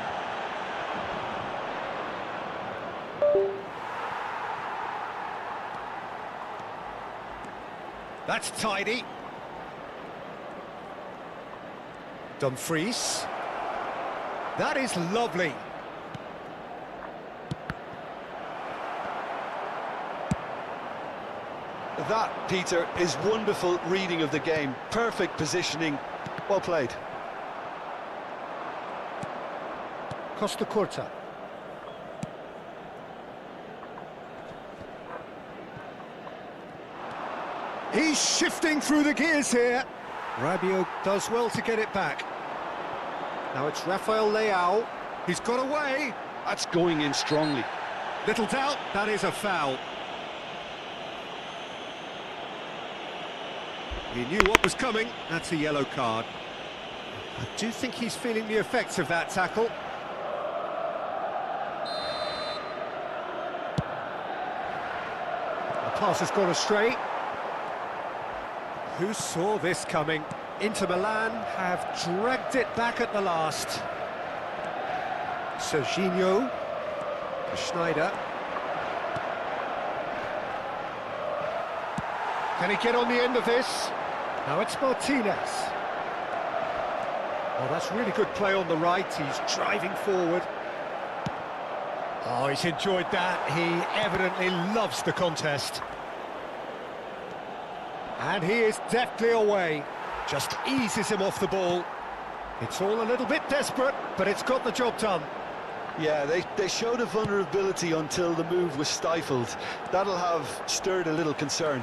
That's tidy. Dumfries. That is lovely. That, Peter, is wonderful reading of the game. Perfect positioning. Well played. Costa Curta. He's shifting through the gears here. Rabiot does well to get it back. Now it's Rafael Leao. He's got away. That's going in strongly. Little doubt, that is a foul. He knew what was coming. That's a yellow card. I do think he's feeling the effects of that tackle. The pass has gone astray. Who saw this coming? Inter Milan have dragged it back at the last. Serginho. Schneider. Can he get on the end of this? Now it's Martinez. Oh, that's really good play on the right. He's driving forward. Oh, he's enjoyed that. He evidently loves the contest. And he is deftly away. Just eases him off the ball. It's all a little bit desperate, but it's got the job done. Yeah, they showed a vulnerability until the move was stifled. That'll have stirred a little concern.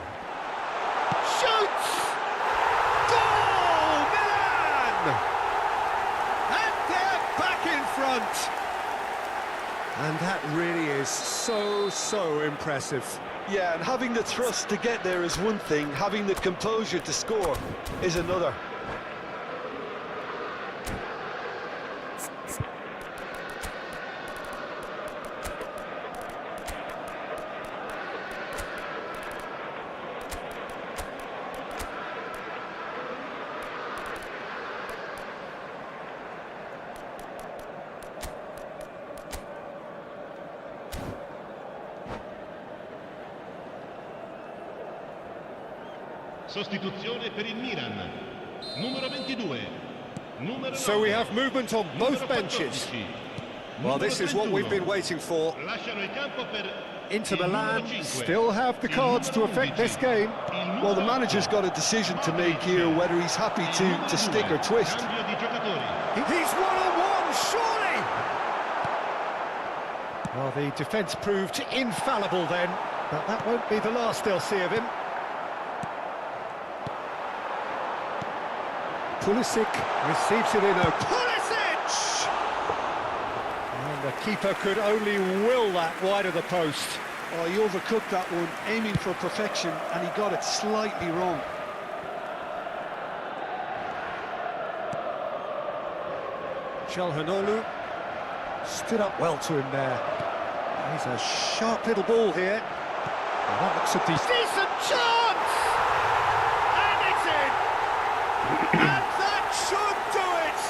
Shoots! Goal! Milan! And they're back in front. And that really is so impressive. Yeah, and having the thrust to get there is one thing, having the composure to score is another. Sostituzione per il Milan. Numero 22. Numero So we have movement on both benches. Well, this is what we've been waiting for. Lasciano il campo per Inter Milan still have the cards to affect this game. Well, the manager's got a decision to make here, whether he's happy to stick or twist. Cambio di giocatori. He's one-on-one, surely! Well, the defence proved infallible then, but that won't be the last they'll see of him. Pulisic receives it in a... Pulisic! And the keeper could only will that wide of the post. Oh, he overcooked that one, aiming for perfection, and he got it slightly wrong. Çalhanoğlu stood up well to him there. He's a sharp little ball here. Well, that looks a decent chance! And it's in! And that should do it!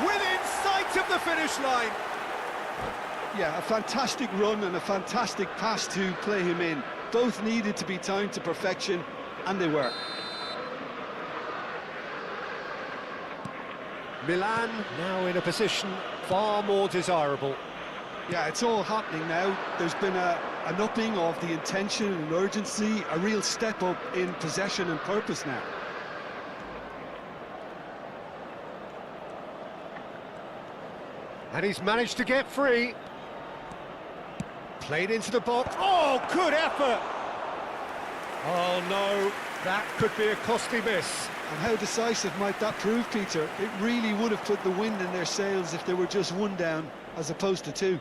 Within sight of the finish line. Yeah, a fantastic run and a fantastic pass to play him in. Both needed to be timed to perfection, and they were. Milan now in a position far more desirable. Yeah, it's all happening now. There's been an upping of the intention and urgency, a real step up in possession and purpose now. And he's managed to get free. Played into the box. Oh, good effort! Oh no, that could be a costly miss. And how decisive might that prove, Peter? It really would have put the wind in their sails if they were just one down, as opposed to two.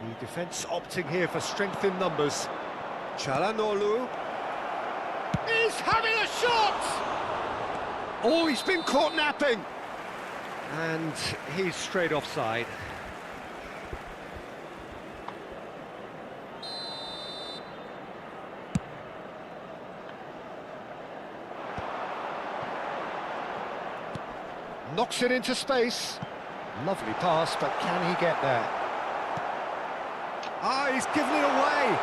The defence opting here for strength in numbers. Çalhanoğlu is having a shot! Oh, he's been caught napping! And he's straight offside. Knocks it into space. Lovely pass, but can he get there? Ah, he's given it away.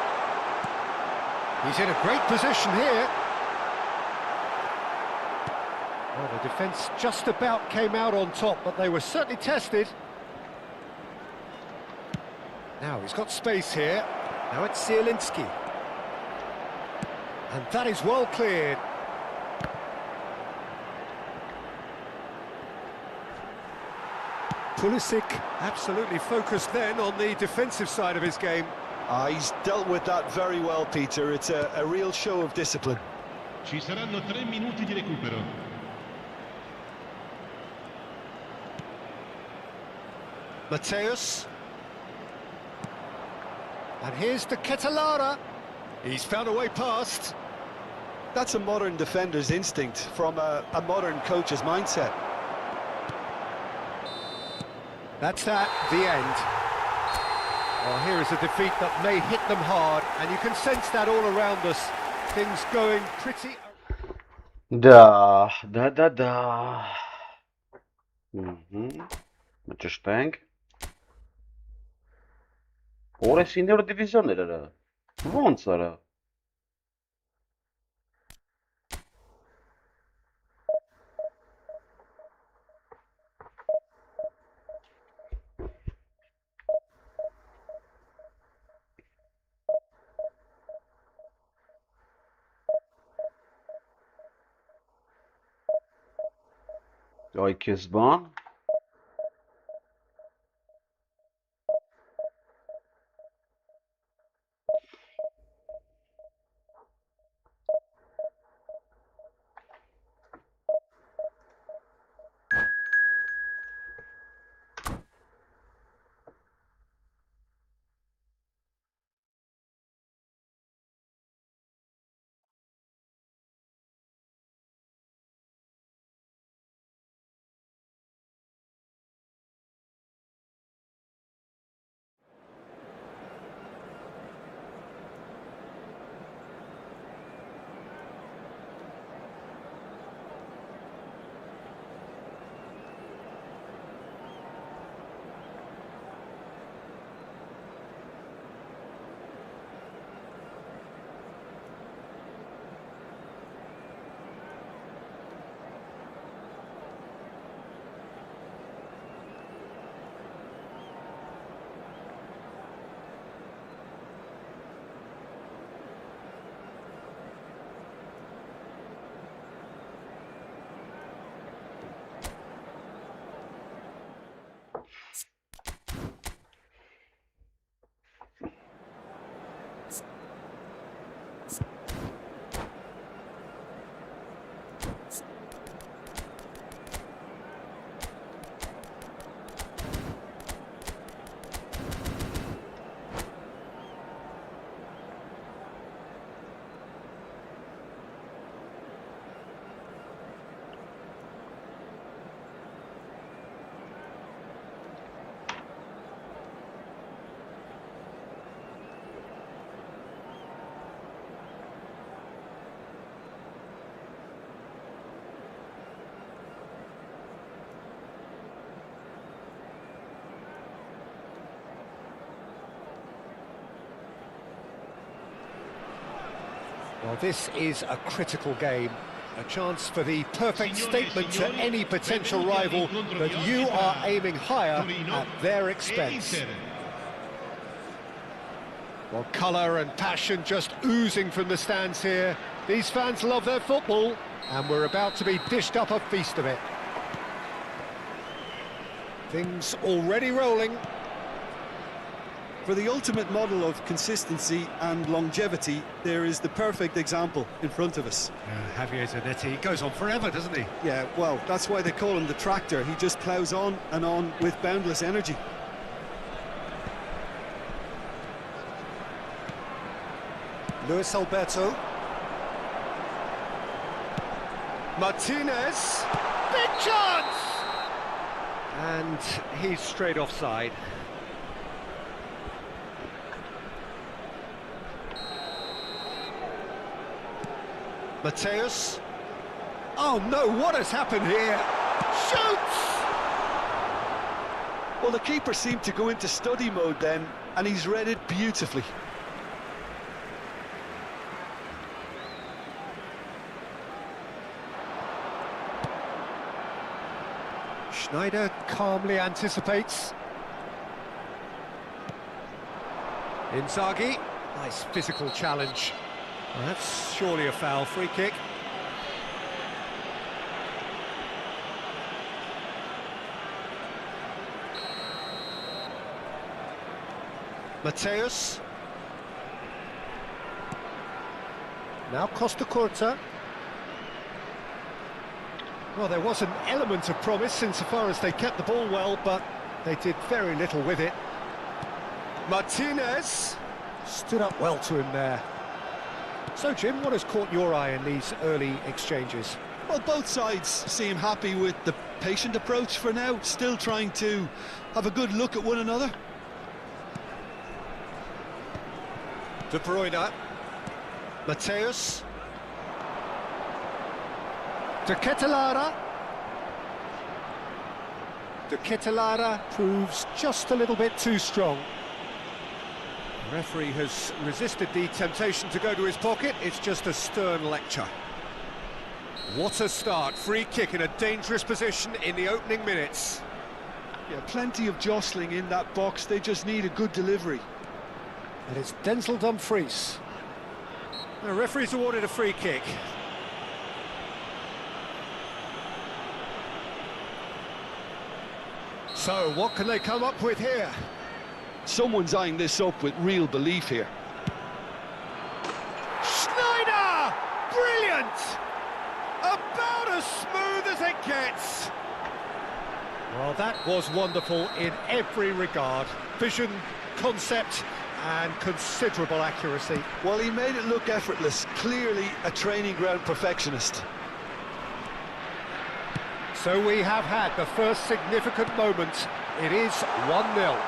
He's in a great position here. Well, the defence just about came out on top, but they were certainly tested. Now he's got space here. Now it's Zielinski. And that is well cleared. Pulisic absolutely focused then on the defensive side of his game. He's dealt with that very well, Peter. It's a real show of discipline. Ci saranno 3 minuti di recupero. Mateus. And here's the Catalara. He's found a way past. That's a modern defender's instinct from a modern coach's mindset. That's that, the end. Well, here is a defeat that may hit them hard, and you can sense that all around us. Things going pretty... Да. Մճշտենք։ Օրես 9-րդ դիվիզիոն էր արա։ Ոնց արա։ Այ քեզ բան։ Well, this is a critical game, a chance for the perfect statement to any potential rival that you are aiming higher at their expense. Well, colour and passion just oozing from the stands here. These fans love their football, and we're about to be dished up a feast of it. Things already rolling. For the ultimate model of consistency and longevity, there is the perfect example in front of us. Javier Zanetti goes on forever, doesn't he? Yeah, well, that's why they call him the tractor. He just ploughs on and on with boundless energy. Luis Alberto. Martinez. Big chance! And he's straight offside. Mateus. Oh no, what has happened here? Shoots! Well, the keeper seemed to go into study mode then, and he's read it beautifully. Schneider calmly anticipates. Inzaghi. Nice physical challenge. Well, that's surely a foul. Free kick. Mateus. Now Costa Curta. Well, there was an element of promise insofar as they kept the ball well, but they did very little with it. Martinez stood up well to him there. So, Jim, what has caught your eye in these early exchanges? Well, both sides seem happy with the patient approach for now, still trying to have a good look at one another. De Bruyne. Mateus. De Ketelaere. De Ketelaere proves just a little bit too strong. The referee has resisted the temptation to go to his pocket. It's just a stern lecture. What a start. Free kick in a dangerous position in the opening minutes. Yeah, plenty of jostling in that box. They just need a good delivery. And it's Denzel Dumfries. The referee's awarded a free kick. So, what can they come up with here? Someone's eyeing this up with real belief here. Schneider! Brilliant! About as smooth as it gets. Well, that was wonderful in every regard. Vision, concept, and considerable accuracy. Well, he made it look effortless. Clearly a training ground perfectionist. So we have had the first significant moment. It is 1-0.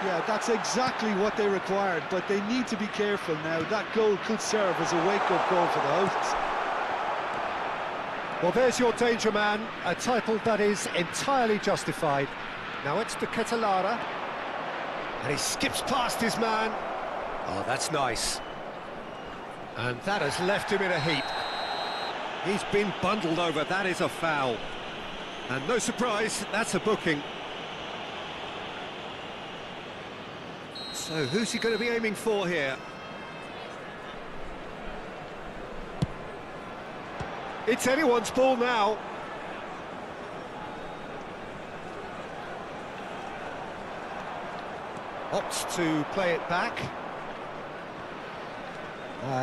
Yeah, that's exactly what they required, but they need to be careful now. That goal could serve as a wake-up call for the hosts. Well, there's your danger man, a title that is entirely justified. Now it's De Ketelaere, and he skips past his man. Oh, that's nice. And that has left him in a heap. He's been bundled over, that is a foul. And no surprise, that's a booking. So who's he going to be aiming for here? It's anyone's ball now. Opts to play it back.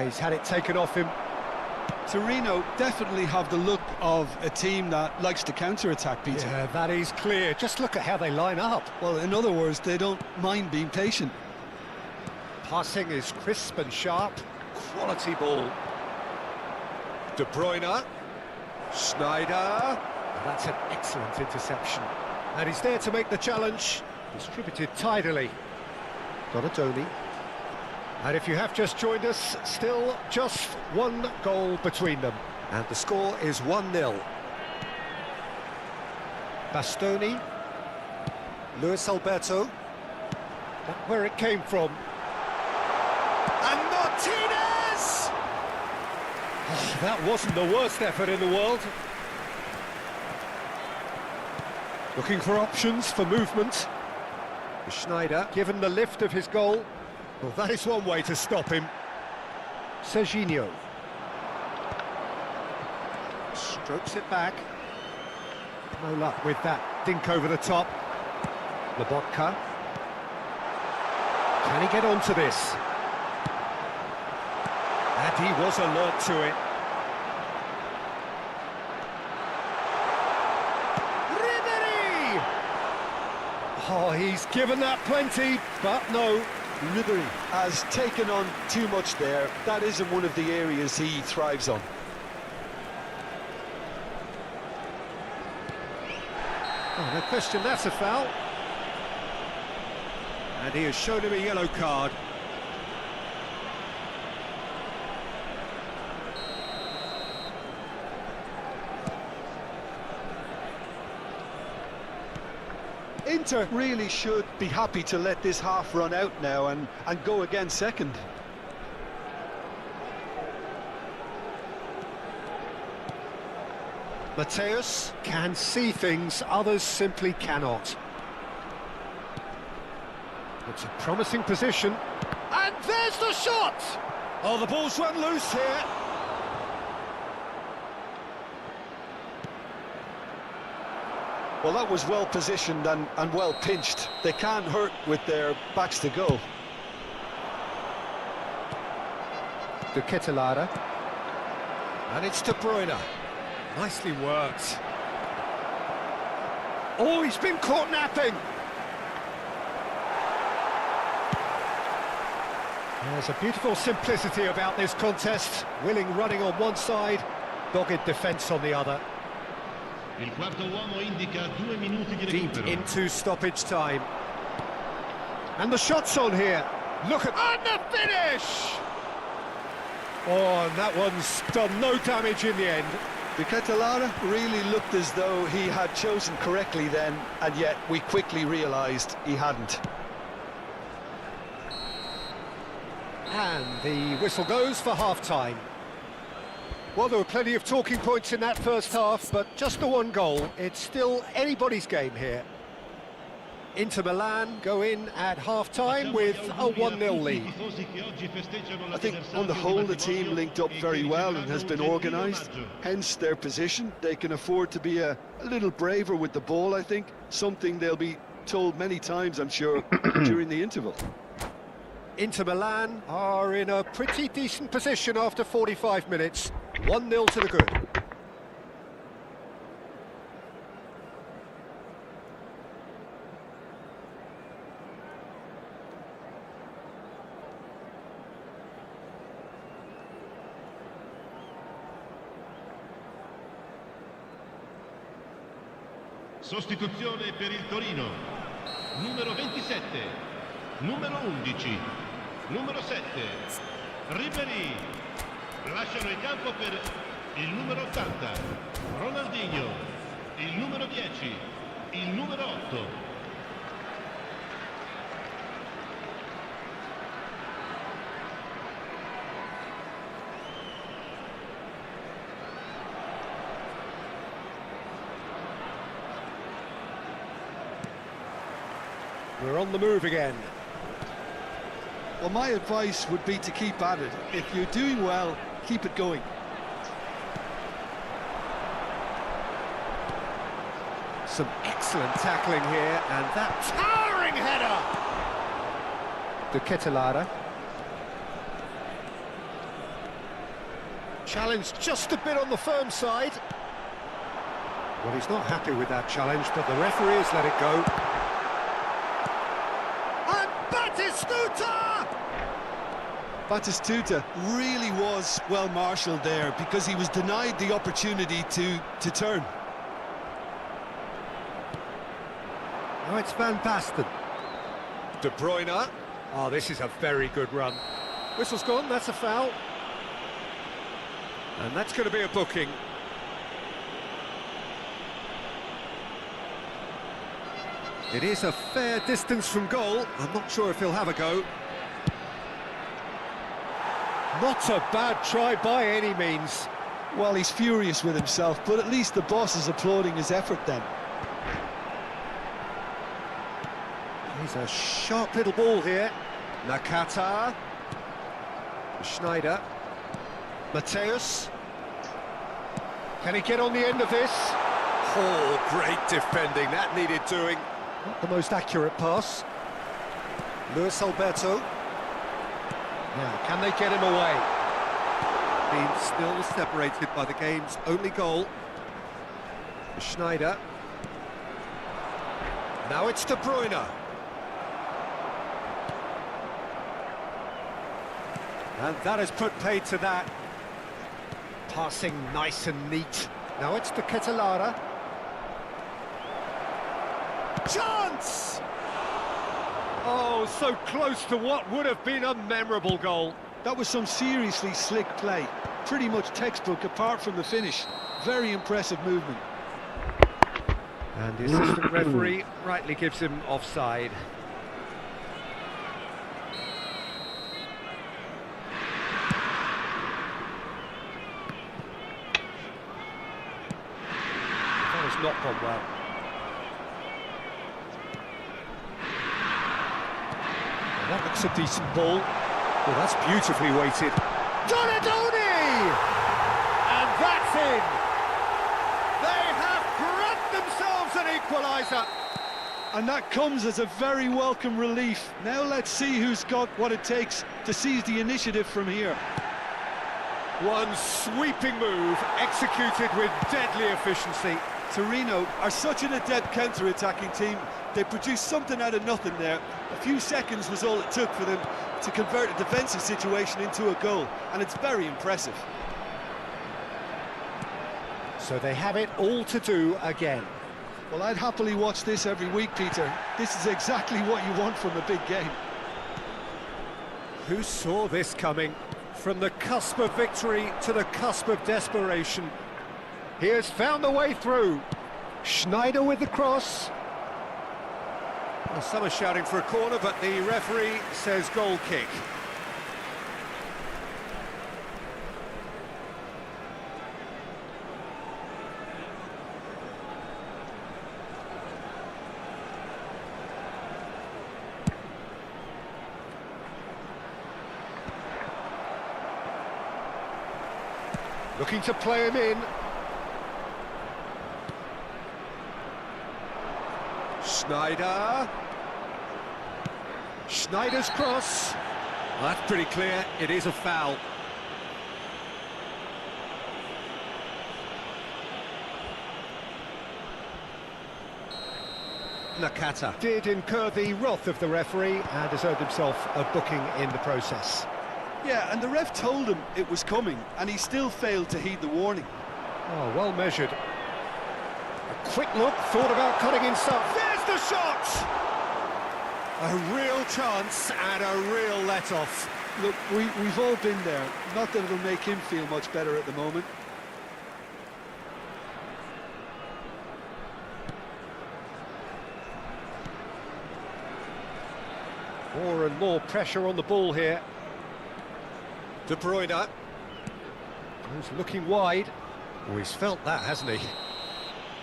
He's had it taken off him. Torino definitely have the look of a team that likes to counter-attack, Peter. Yeah, that is clear. Just look at how they line up. Well, in other words, they don't mind being patient. Passing is crisp and sharp. Quality ball. De Bruyne. Schneider. That's an excellent interception. And he's there to make the challenge. Distributed tidily. Donadoni. And if you have just joined us, still just one goal between them. And the score is 1-0. Bastoni. Luis Alberto. That's where it came from. And Martinez! Oh, that wasn't the worst effort in the world. Looking for options for movement. Schneider, given the lift of his goal. Well, that is one way to stop him. Serginho. Strokes it back. No luck with that dink over the top. Lobotka. Can he get onto this? And he was alert to it. Ribery! Oh, he's given that plenty, but no. Ribery has taken on too much there. That isn't one of the areas he thrives on. Oh, no question, that's a foul. And he has shown him a yellow card. Inter really should be happy to let this half run out now and go again second. Mateus can see things others simply cannot. It's a promising position. And there's the shot! Oh, the ball's run loose here. Well, that was well positioned and well pinched. They can't hurt with their backs to goal. De Ketelaere. And it's De Bruyne. Nicely worked. Oh, he's been caught napping. There's a beautiful simplicity about this contest. Willing running on one side, dogged defence on the other. Il quarto uomo indica 2 minuti di Deep recupero. into stoppage time. And the shot's on here. Look at... And the finish! Oh, and that one's done no damage in the end. The Catalara really looked as though he had chosen correctly then, and yet we quickly realised he hadn't. And the whistle goes for half-time. Well, there were plenty of talking points in that first half, but just the one goal. It's still anybody's game here. Inter Milan go in at half-time with a 1-0 lead. I think on the whole the team linked up very well and has been organised, hence their position. They can afford to be a little braver with the ball, I think, something they'll be told many times, I'm sure, during the interval. Inter Milan are in a pretty decent position after 45 minutes. 1-0 to the good. Sostituzione per il Torino. Numero 27, numero 11, numero 7, Ribéry. Lasciano il campo per il numero 80, Ronaldinho, il numero 10, il numero 8. We're on the move again. Well, my advice would be to keep at it. If you're doing well, keep it going. Some excellent tackling here, and that towering header! De Ketelara. Challenge just a bit on the firm side. Well, he's not happy with that challenge, but the referee has let it go. And Batistuta! Batistuta really was well marshalled there because he was denied the opportunity to turn. Now it's Van Basten. De Bruyne. Oh, this is a very good run. Whistle's gone, that's a foul. And that's going to be a booking. It is a fair distance from goal. I'm not sure if he'll have a go. Not a bad try by any means. Well, he's furious with himself, but at least the boss is applauding his effort then. He's a sharp little ball here. Nakata. Schneider. Mateus. Can he get on the end of this? Oh, great defending. That needed doing. Not the most accurate pass. Luis Alberto. Now, can they get him away? Being still separated by the game's only goal. Schneider. Now it's De Bruyne. And that has put paid to that. Passing nice and neat. Now it's De Ketelara. Chance! Oh, so close to what would have been a memorable goal. That was some seriously slick play. Pretty much textbook apart from the finish. Very impressive movement. And the assistant referee rightly gives him offside. That has not gone well. That looks a decent ball. Well, that's beautifully weighted. Donadoni! And that's in! They have grabbed themselves an equaliser! And that comes as a very welcome relief. Now let's see who's got what it takes to seize the initiative from here. One sweeping move, executed with deadly efficiency. Torino are such an adept counter-attacking team. They produced something out of nothing there. A few seconds was all it took for them to convert a defensive situation into a goal, and it's very impressive. So they have it all to do again. Well, I'd happily watch this every week, Peter. This is exactly what you want from a big game. Who saw this coming? From the cusp of victory to the cusp of desperation. He has found the way through. Schneider with the cross. Well, some are shouting for a corner, but the referee says goal kick. Looking to play him in. Schneider. Schneider's cross. Well, that's pretty clear. It is a foul. Nakata did incur the wrath of the referee and has earned himself a booking in the process. Yeah, and the ref told him it was coming, and he still failed to heed the warning. Oh, well measured. A quick look, thought about cutting inside. There's the shot! A real chance and a real let-off. Look, we've all been there. Not that it'll make him feel much better at the moment. More and more pressure on the ball here. De Bruyne. He's looking wide. Oh, he's felt that, hasn't he?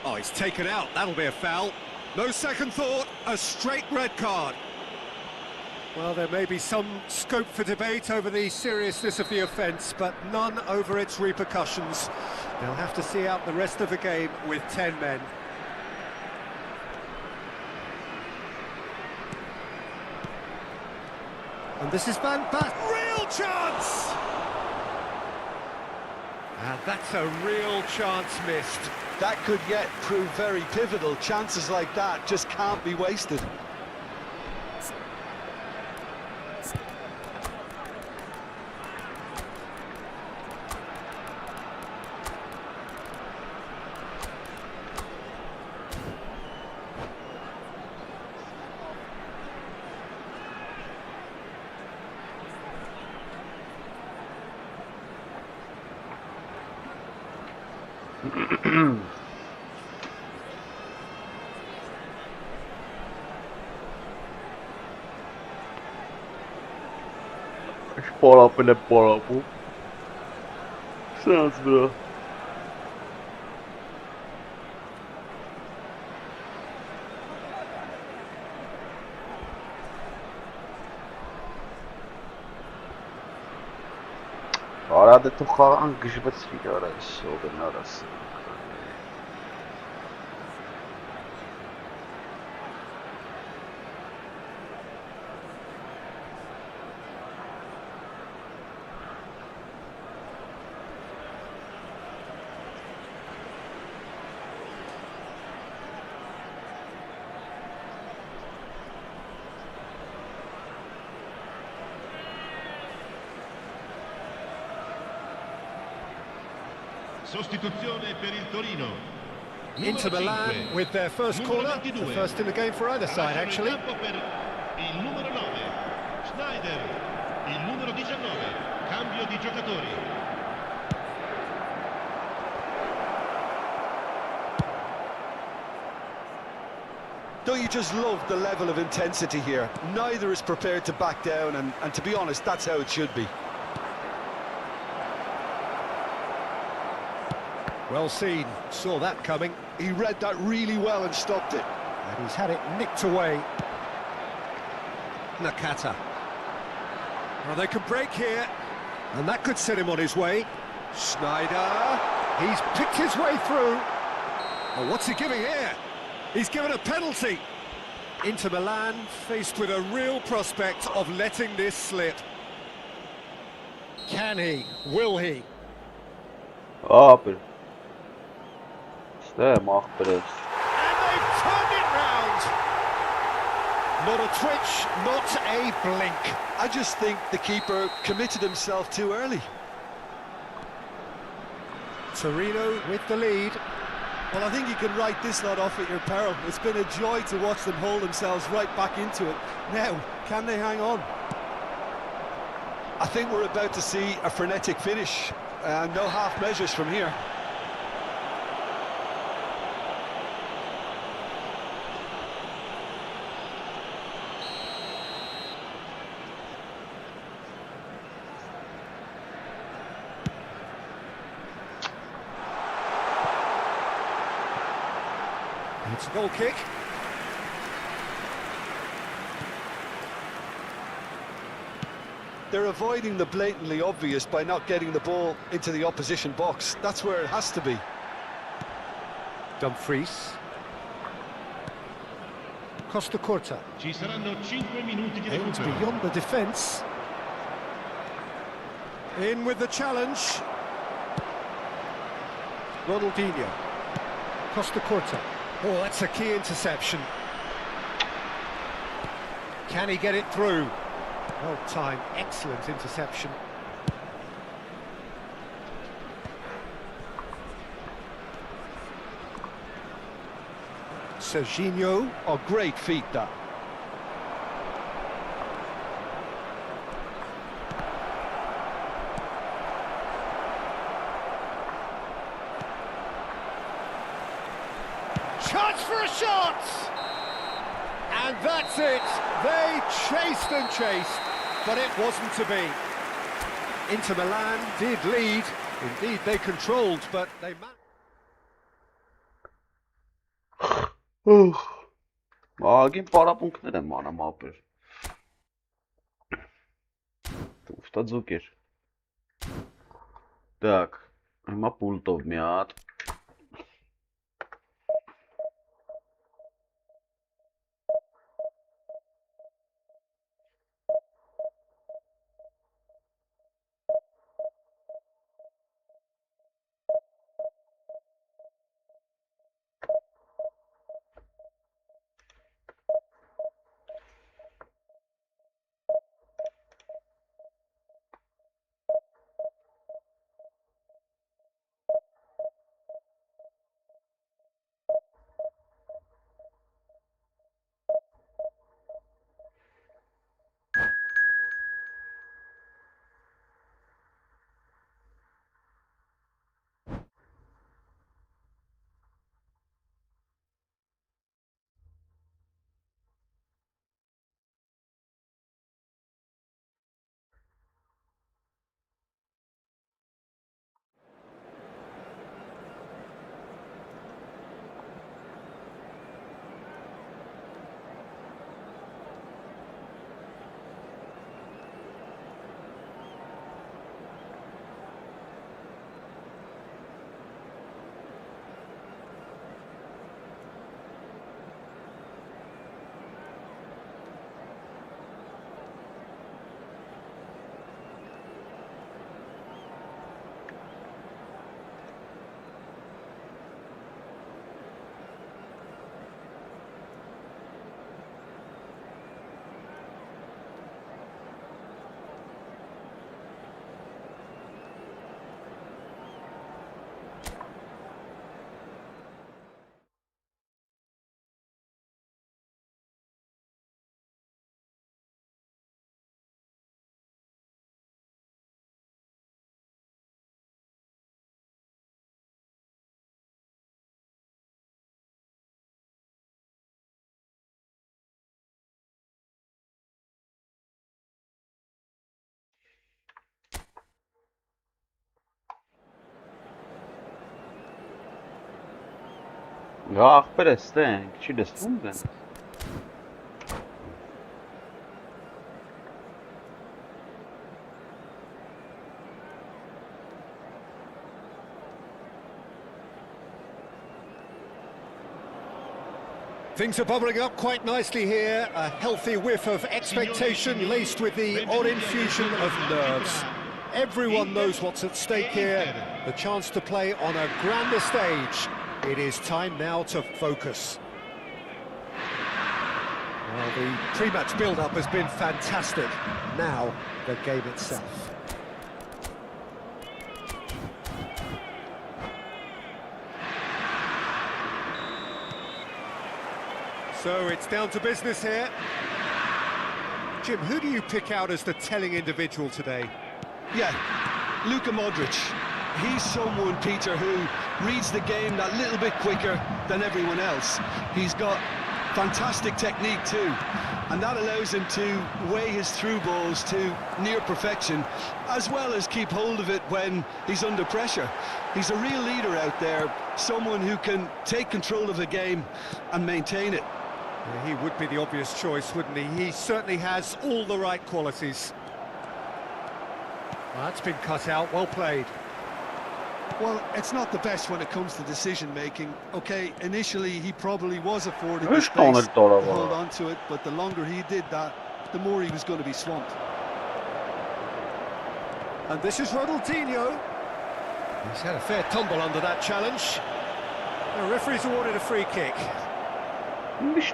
Oh, he's taken out. That'll be a foul. No second thought, a straight red card. Well, there may be some scope for debate over the seriousness of the offence, but none over its repercussions. They'll have to see out the rest of the game with 10 men. And this is Van Basten. Real chance! And that's a real chance missed. That could yet prove very pivotal. Chances like that just can't be wasted. Pull up in the pull up. Sounds good. Arada tu xağan qışbət sigara soğudun arası. Sostituzione per il Torino. Inter Milan with their first corner, the first in the game for either side actually. Il numero 9, Schneider. Il numero 19, cambio di giocatori. Don't you just love the level of intensity here? Neither is prepared to back down, and to be honest, that's how it should be. Well seen, saw that coming. He read that really well and stopped it. And he's had it nicked away. Nakata. Well, they can break here, and that could set him on his way. Schneider, he's picked his way through. Oh, what's he giving here? He's given a penalty. Inter Milan faced with a real prospect of letting this slip. Can he? Will he? Ապեր։ Ստեմ ախպերս։ And they've turned it round. Not a twitch, not a blink. I just think the keeper committed himself too early. Torino with the lead. Well, I think you can write this lot off at your peril. It's been a joy to watch them hold themselves right back into it. Now, can they hang on? I think we're about to see a frenetic finish. No half measures from here. It's a goal kick. They're avoiding the blatantly obvious by not getting the ball into the opposition box. That's where it has to be. Dumfries. Costa Corta. Ci saranno 5 minuti di Aimed recupero. beyond the defence. In with the challenge. Ronaldinho. Costa Corta. Oh, that's a key interception. Can he get it through? Well timed, excellent interception. Serginho. Oh, great feat, that. Chance for a shot! And that's it. They chased and chased, but it wasn't to be. Inter Milan did lead. Indeed, they controlled, but they managed. Ագին պարապունքներ եմ անում ապեր։ Ուստաձուկ էր։ Так, հիմա պուլտով մի հատ։ Ախպեր է ստենք, չի դստում դեն։ Things are bubbling up quite nicely here. A healthy whiff of expectation laced with the odd infusion of nerves. Everyone knows what's at stake here. The chance to play on a grander stage. It is time now to focus. Well, the pre-match build-up has been fantastic. Now, the game itself. So it's down to business here. Jim, who do you pick out as the telling individual today? Yeah, Luka Modric. He's someone, Peter, who reads the game that little bit quicker than everyone else. He's got fantastic technique too, and that allows him to weigh his through balls to near perfection, as well as keep hold of it when he's under pressure. He's a real leader out there, someone who can take control of the game and maintain it. Yeah, he would be the obvious choice, wouldn't he? He certainly has all the right qualities. Well, that's been cut out, well played. Well, it's not the best when it comes to decision-making. Okay, initially he probably was afforded the space to hold on to it, but the longer he did that, the more he was going to be swamped. And this is Ronaldinho. He's had a fair tumble under that challenge. The referee's awarded a free kick. And he's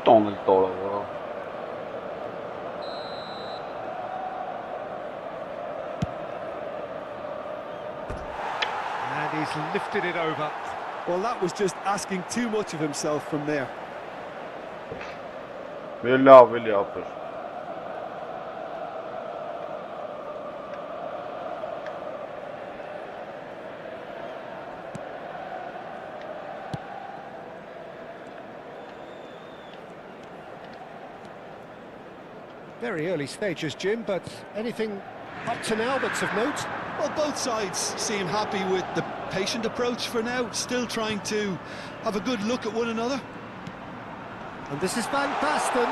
lifted it over. Well, that was just asking too much of himself from there. Very early stages, Jim, but anything up to now that's of note? Well, both sides seem happy with the patient approach for now, still trying to have a good look at one another. And this is Van Basten.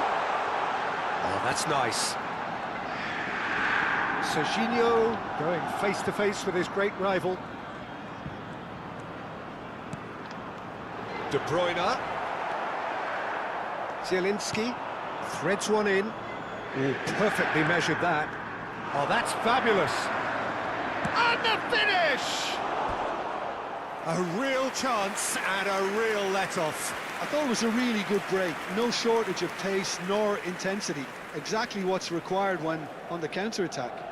Oh, that's nice. Serginho going face-to-face with his great rival. De Bruyne. Zielinski threads one in. Oh, perfectly measured that. Oh, that's fabulous. And the finish! A real chance and a real let-off. I thought it was a really good break. No shortage of pace nor intensity. Exactly what's required when on the counter-attack.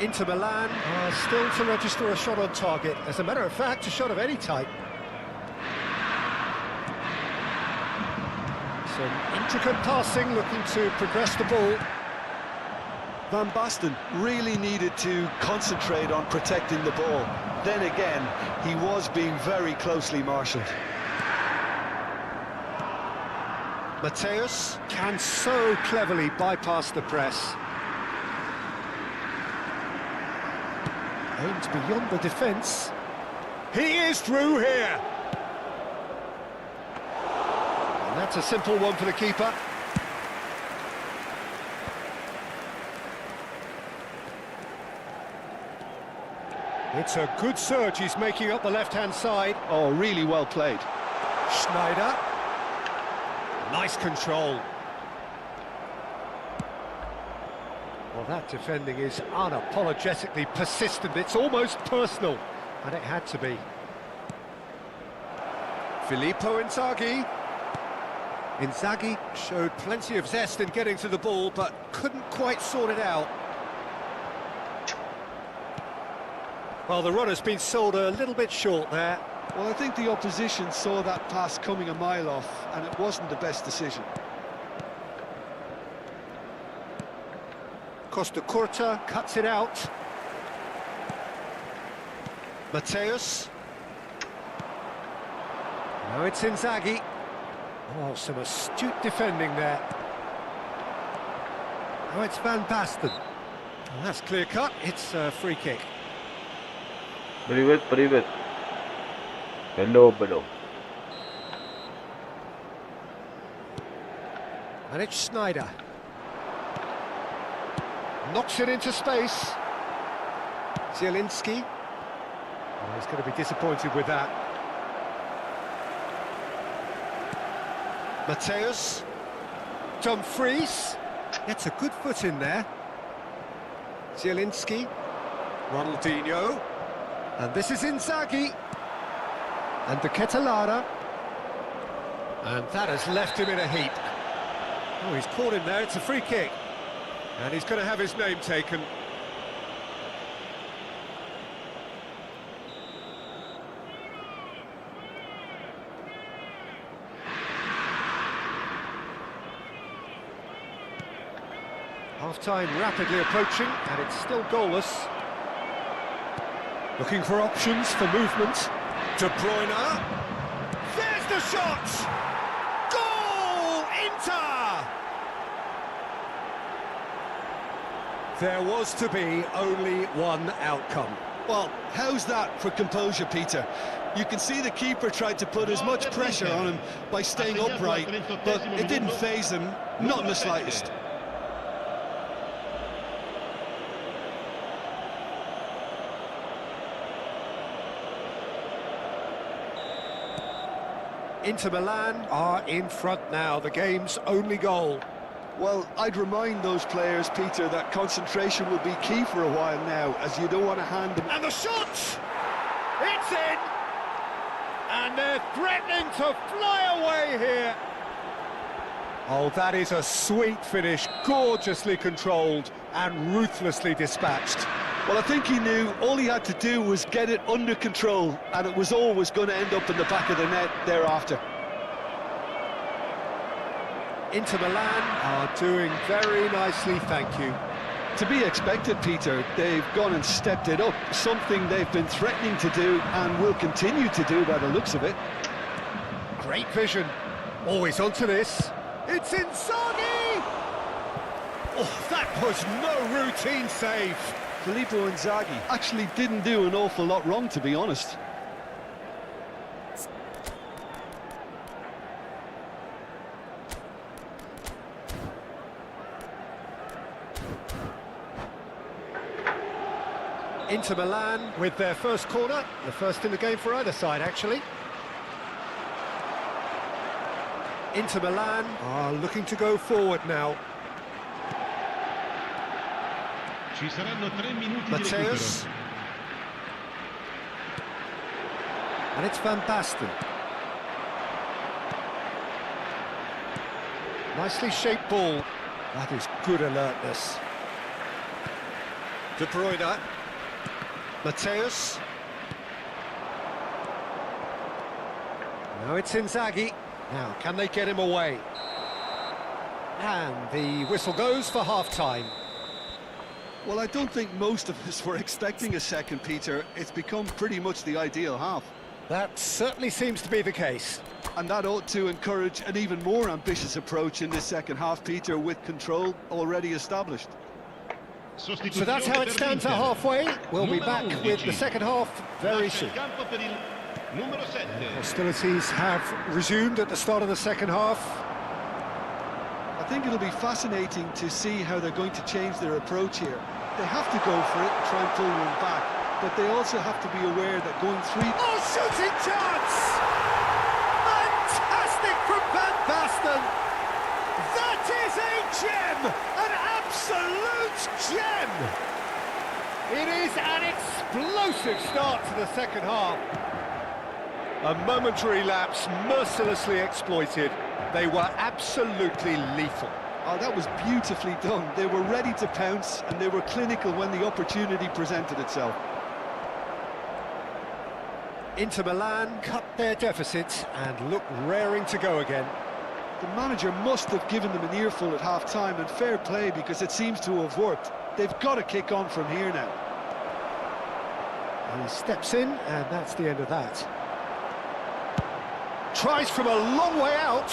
Inter Milan are still to register a shot on target. As a matter of fact, a shot of any type. Some intricate passing, looking to progress the ball. Van Basten really needed to concentrate on protecting the ball. Then again, he was being very closely marshalled. Mateus can so cleverly bypass the press. Aimed beyond the defence. He is through here. And that's a simple one for the keeper. It's a good surge he's making up the left-hand side. Oh, really well played. Schneider. Nice control. Well, that defending is unapologetically persistent. It's almost personal, and it had to be. Filippo Inzaghi. Inzaghi showed plenty of zest in getting to the ball, but couldn't quite sort it out. Well, the runner's been sold a little bit short there. Well, I think the opposition saw that pass coming a mile off, and it wasn't the best decision. Costa Curta cuts it out. Mateus. Now it's Inzaghi. Oh, some astute defending there. Now it's Van Basten. Well, that's clear cut. It's a free kick. Привет. Hello. And it's Schneider. Knocks it into space. Zielinski. Oh, he's going to be disappointed with that. Mateus. Dumfries. Gets a good foot in there. Zielinski. Ronaldinho. And this is Inzaghi. And De Ketelada. And that has left him in a heap. Oh, he's caught him there, it's a free kick. And he's going to have his name taken. Half-time rapidly approaching, and it's still goalless. Looking for options for movement. De Bruyne. There's the shot! Goal! Inter! There was to be only one outcome. Well, how's that for composure, Peter? You can see the keeper tried to put as much pressure on him by staying upright, but it didn't faze him, not in the slightest. Inter Milan are in front now, the game's only goal. Well, I'd remind those players, Peter, that concentration will be key for a while now, as you don't want to hand them... And the shot! It's in! And they're threatening to fly away here. Oh, that is a sweet finish, gorgeously controlled and ruthlessly dispatched. Well, I think he knew all he had to do was get it under control, and it was always going to end up in the back of the net thereafter. Inter Milan are doing very nicely, thank you. To be expected, Peter. They've gone and stepped it up, something they've been threatening to do and will continue to do by the looks of it. Great vision. Always onto this. It's Inzaghi! Oh, that was no routine save. Filippo Inzaghi actually didn't do an awful lot wrong, to be honest. Inter Milan with their first corner, the first in the game for either side, actually. Inter Milan are looking to go forward now. Ci saranno 3 minuti di Mateus. recupero. And it's Van Basten. Nicely shaped ball. That is good alertness. De Bruyne. Mateus. Now it's Inzaghi. Now, can they get him away? And the whistle goes for half-time. Well, I don't think most of us were expecting a second, Peter. It's become pretty much the ideal half. That certainly seems to be the case. And that ought to encourage an even more ambitious approach in this second half, Peter, with control already established. So that's how it stands at halfway. We'll be back with the second half very soon. Hostilities have resumed at the start of the second half. I think it'll be fascinating to see how they're going to change their approach here. They have to go for it and try and pull one back, but they also have to be aware that going three... Oh, shooting chance! Fantastic from Van Basten! That is a gem! An absolute gem! It is an explosive start to the second half. A momentary lapse mercilessly exploited. They were absolutely lethal. Oh, that was beautifully done. They were ready to pounce, and they were clinical when the opportunity presented itself. Inter Milan cut their deficit and look raring to go again. The manager must have given them an earful at half-time, and fair play, because it seems to have worked. They've got to kick on from here now. He steps in, and that's the end of that. Tries from a long way out.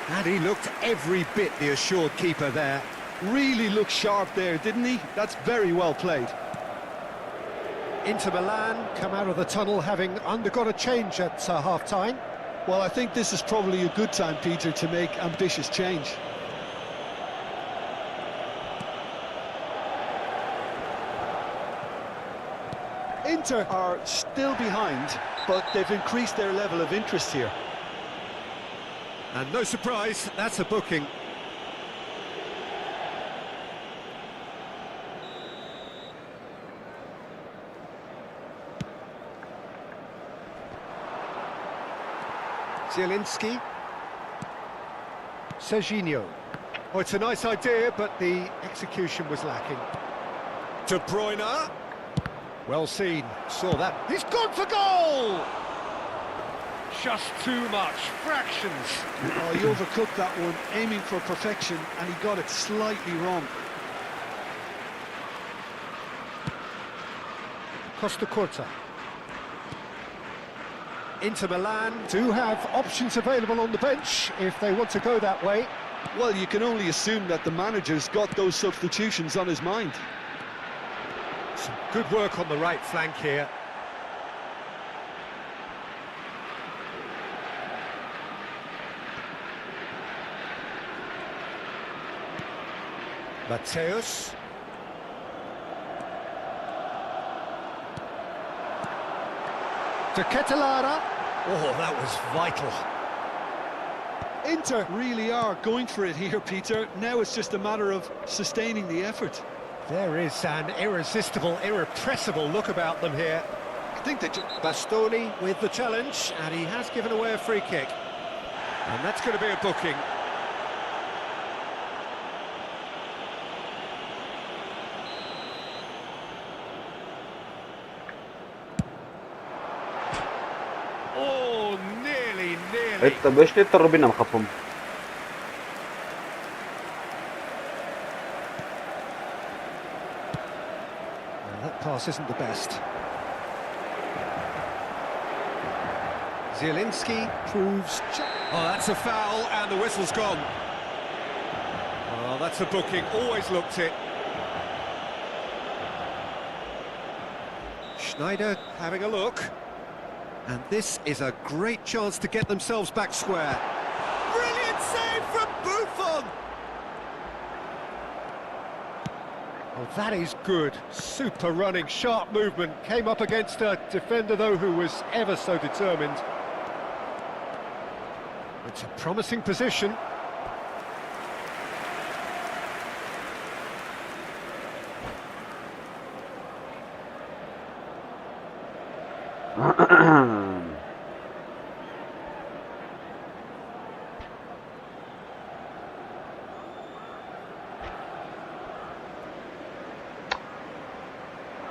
And he looked every bit the assured keeper there. Really looked sharp there, didn't he? That's very well played. Inter Milan come out of the tunnel having undergone a change at half-time. Well, I think this is probably a good time, Peter, to make ambitious change. Inter are still behind, but they've increased their level of interest here. And no surprise, that's a booking. Zielinski. Serginho. Oh, it's a nice idea, but the execution was lacking. De Bruyne. Well seen. Saw that. He's gone for goal! Just too much. Fractions. Oh, he overcooked that one, aiming for perfection, and he got it slightly wrong. Costa Curta. Inter Milan do have options available on the bench if they want to go that way. Well, you can only assume that the manager's got those substitutions on his mind. Some good work on the right flank here. Mateus. To Ketelara. Oh, that was vital. Inter really are going for it here, Peter. Now it's just a matter of sustaining the effort. There is an irresistible, irrepressible look about them here. I think that Bastoni with the challenge, and he has given away a free kick. And that's going to be a booking. Oh, nearly. Это вышли Рубином хапом. That pass isn't the best. Zielinski proves... Oh, that's a foul, and the whistle's gone. Oh, that's a booking. Always looked it. Schneider having a look. And this is a great chance to get themselves back square. Brilliant save from Buffon! Oh, that is good. Super running, sharp movement. Came up against a defender, though, who was ever so determined. It's a promising position.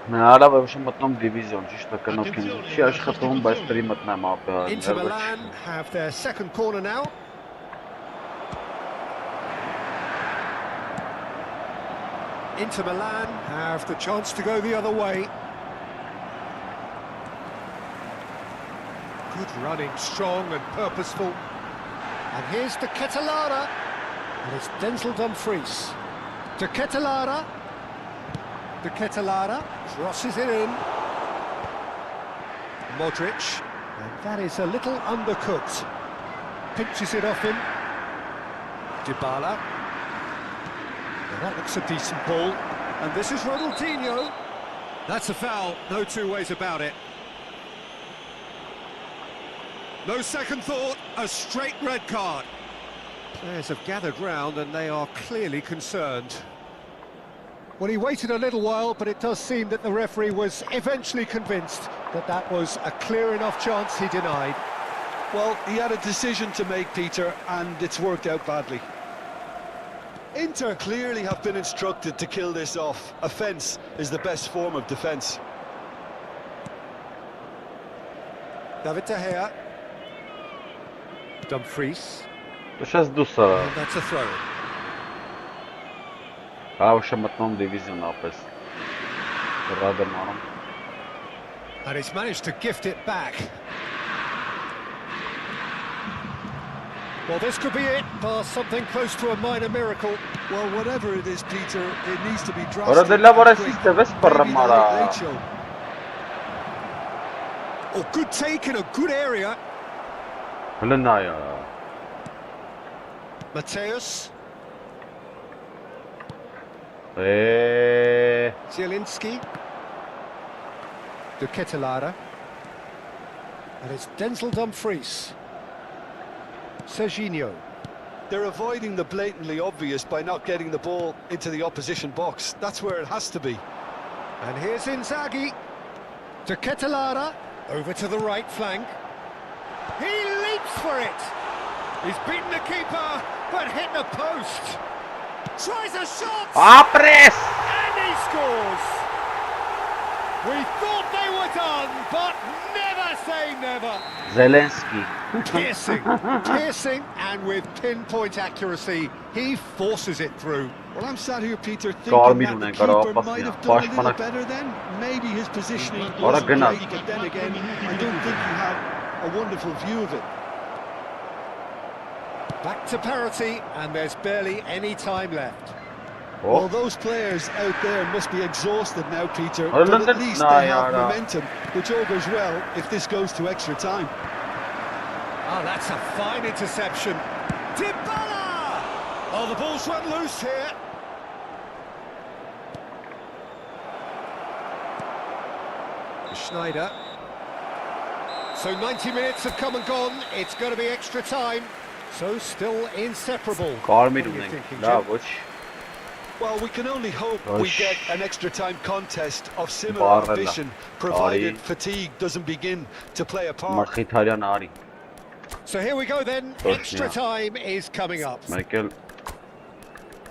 Նարավ եմ մտնում դիվիզիոն, ճիշտ է կնոքին չի աշխատում, բայց դրի մտնեմ ապա։ Inter Milan have their second corner now. Inter Milan have the chance to go the other way. Good running, strong and purposeful. And here's De Ketelara. And it's Denzel Dumfries. De Ketelara. De Ketelara crosses it in. Modric. And that is a little undercooked. Pinches it off him. Dybala. Now that looks a decent ball. And this is Ronaldinho. That's a foul, no two ways about it. No second thought, a straight red card. Players have gathered round and they are clearly concerned. Well, he waited a little while, but it does seem that the referee was eventually convinced that that was a clear enough chance he denied. Well, he had a decision to make, Peter, and it's worked out badly. Inter clearly have been instructed to kill this off. Offence is the best form of defence. David De Gea. Dumfries. Сейчас дуса. And that's a throw. Už եմ մտնում դիվիզիոն ապես։ Ռադեմ անում։ And he's managed to gift it back. Well, this could be it, for something close to a minor miracle. Well, whatever it is, Peter, it needs to be drastic. Ora della vorresti vest per mara. Oh, good take in a good area. Lenaya. Mateus. Zielinski. De Ketelara. And it's Denzel Dumfries. Serginho. They're avoiding the blatantly obvious by not getting the ball into the opposition box. That's where it has to be. And here's Inzaghi. To Ketelara. Over to the right flank. He leaps for it. He's beaten the keeper, but hit the post. Tries a shot. Press! And he scores. We thought they were done, but never say never. Zelensky. Piercing, and with pinpoint accuracy, he forces it through. Well, I'm sat here, Peter, Garmin thinking that the on keeper might have done a little better then. Maybe his positioning wasn't great, but then again, I don't think you have a wonderful view of it. Back to parity, and there's barely any time left. Well, those players out there must be exhausted now, Peter, but at least they have momentum, which all goes well if this goes to extra time. Oh, that's a fine interception. Dybala! Oh, the ball's run loose here. Schneider. So 90 minutes have come and gone. It's going to be extra time. So still inseparable. Well, we can only hope we get an extra time contest of similar ambition, provided fatigue doesn't begin to play a part. So here we go then, extra time is coming up. Michael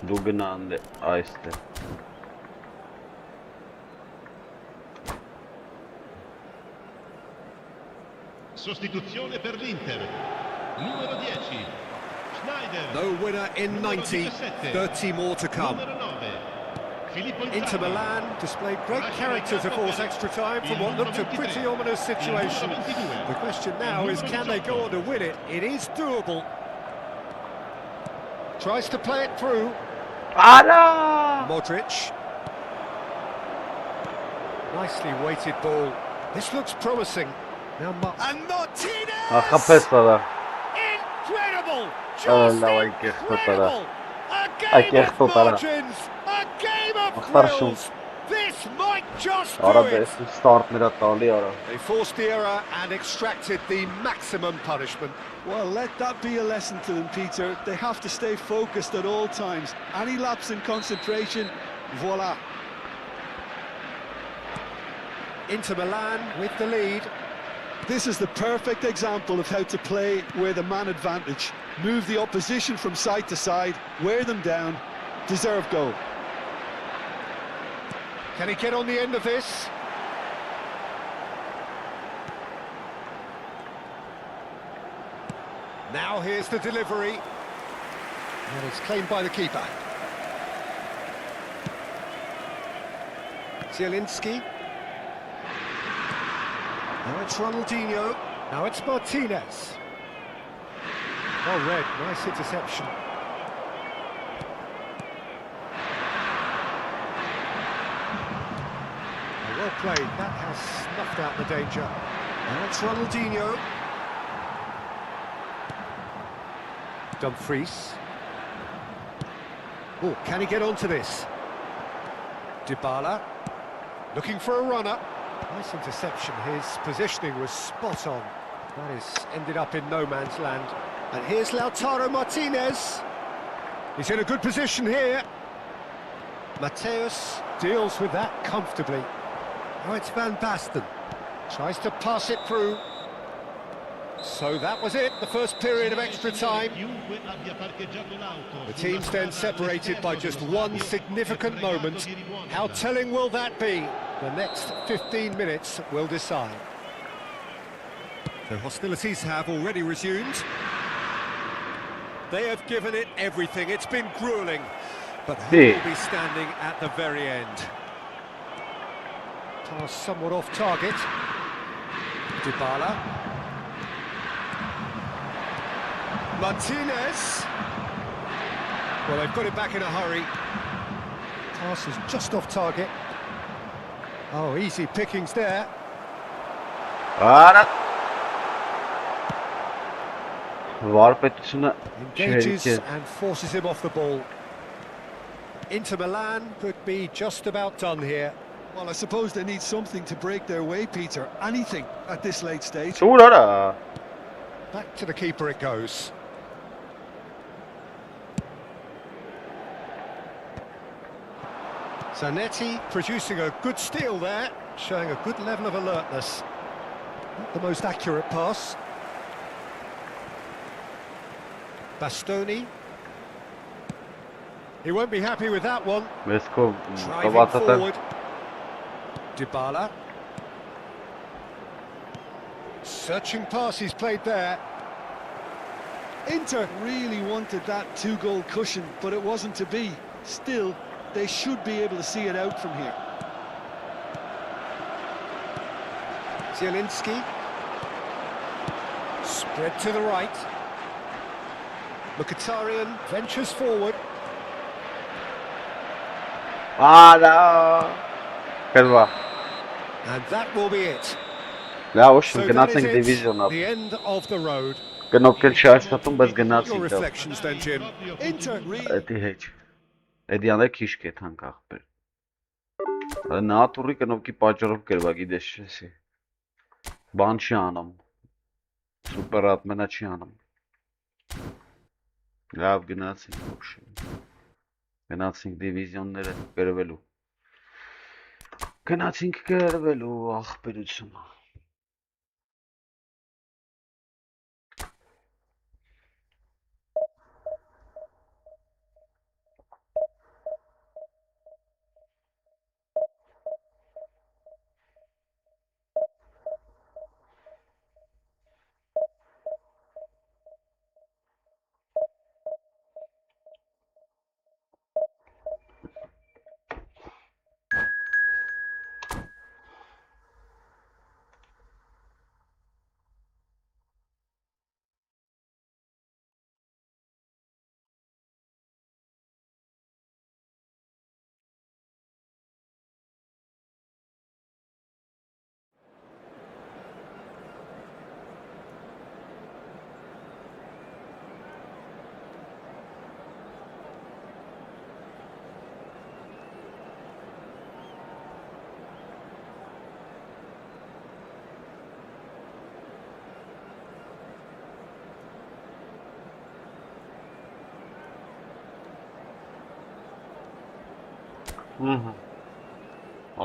Dugnande Aiste. Sostituzione per l'Inter. Numero 10. Schneider. No winner in 90, 30 more to come. Inter Milan displayed great character to force extra time from what looked a pretty ominous situation. The question now is, can they go on to win it? It is doable. Tries to play it through. Modric. Nicely weighted ball. This looks promising. Now and Martinez! Incredible! Just incredible! A game of margins! A game of thrills! This might just do it! They forced the error and extracted the maximum punishment. Well, let that be a lesson to them, Peter. They have to stay focused at all times. Any lapse in concentration, voila. Inter Milan with the lead. This is the perfect example of how to play with a man advantage. Move the opposition from side to side, wear them down, deserve goal. Can he get on the end of this? Now here's the delivery. And it's claimed by the keeper. Zielinski. Now it's Ronaldinho. Now it's Martinez. Oh, Red, nice interception. Well played, that has snuffed out the danger. Now it's Ronaldinho. Dumfries. Oh, can he get onto this? Dybala. Looking for a runner. Nice interception, his positioning was spot on. That has ended up in no man's land. And here's Lautaro Martinez. He's in a good position here. Mateus deals with that comfortably. Now it's Van Basten. Tries to pass it through. So that was it, the first period of extra time. The teams then separated by just one significant moment. How telling will that be? The next 15 minutes will decide. The hostilities have already resumed. They have given it everything. It's been gruelling. But who will be standing at the very end? Pass somewhat off target. Dybala. Martinez. Well, they've got it back in a hurry. Pass is just off target. Oh, easy pickings there. Engages and forces him off the ball. Inter Milan could be just about done here. Well, I suppose they need something to break their way, Peter. Anything at this late stage. Back to the keeper it goes. Zanetti producing a good steal there, showing a good level of alertness. Not the most accurate pass. Bastoni. He won't be happy with that one. Vesco Driving forward. Dybala. Searching pass he's played there. Inter really wanted that 2-goal cushion, but it wasn't to be. Still, they should be able to see it out from here. Zielinski. Spread to the right. Mkhitaryan ventures forward. Ալա Կրվա And that will be it. Լավ ուշ So that is գնացենք it, դիվիզիոնա the end of the road. Կնոպկել չի աշխատում, բայց Your գնացինք դա reflections then, Jim. Inter really... Էդի հեչ Էդի անը քիչ կեթանք աղբեր Նատուրի կնոպկի պատճառով կրվա գիտես չեսի Բան չի անում Սուպեր ատմենա չի անում Լավ գնացինք ուշ Գնացինք դիվիզիոնները կրվելու Գնացինք կրվելու աղբերությունը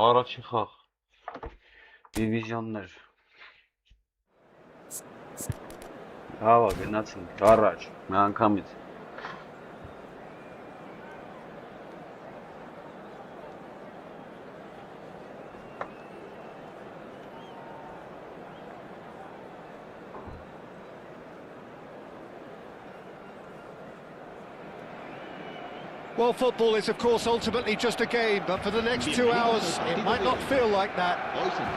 Առաջի խաղ Դիվիզիոններ Հավա գնացինք առաջ մի անգամից Well, football is, of course, ultimately just a game, but for the next 2 hours, it might not feel like that.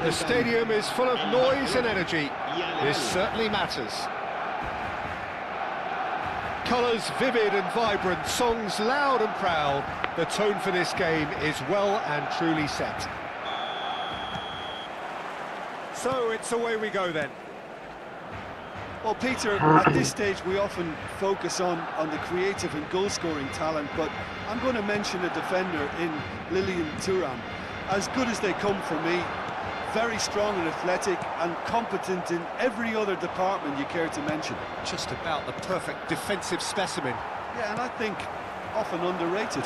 The stadium is full of noise and energy. This certainly matters. Colours vivid and vibrant, songs loud and proud. The tone for this game is well and truly set. So it's away we go then. Well, Peter, at this stage we often focus on the creative and goal-scoring talent, but I'm going to mention a defender in Lilian Thuram. As good as they come for me, very strong and athletic and competent in every other department you care to mention. Just about the perfect defensive specimen. Yeah, and I think often underrated.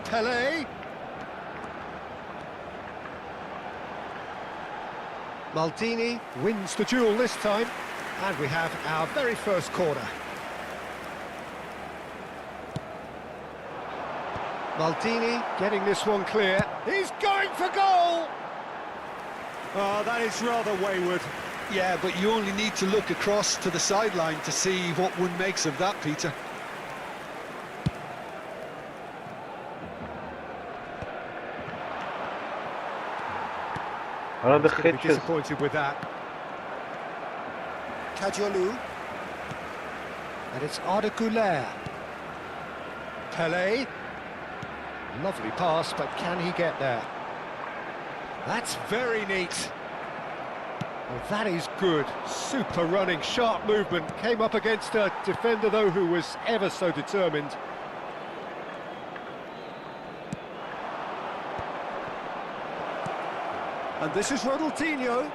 Pelé. Maldini wins the duel this time, and we have our very first corner. Maldini getting this one clear. He's going for goal! Oh, that is rather wayward. Yeah, but you only need to look across to the sideline to see what one makes of that, Peter. He's going to be disappointed with that. Kajolu. And it's Arda Güler. Pelé. Lovely pass, but can he get there? That's very neat. Well, that is good. Super running, sharp movement. Came up against a defender, though, who was ever so determined. And this is Ronaldinho.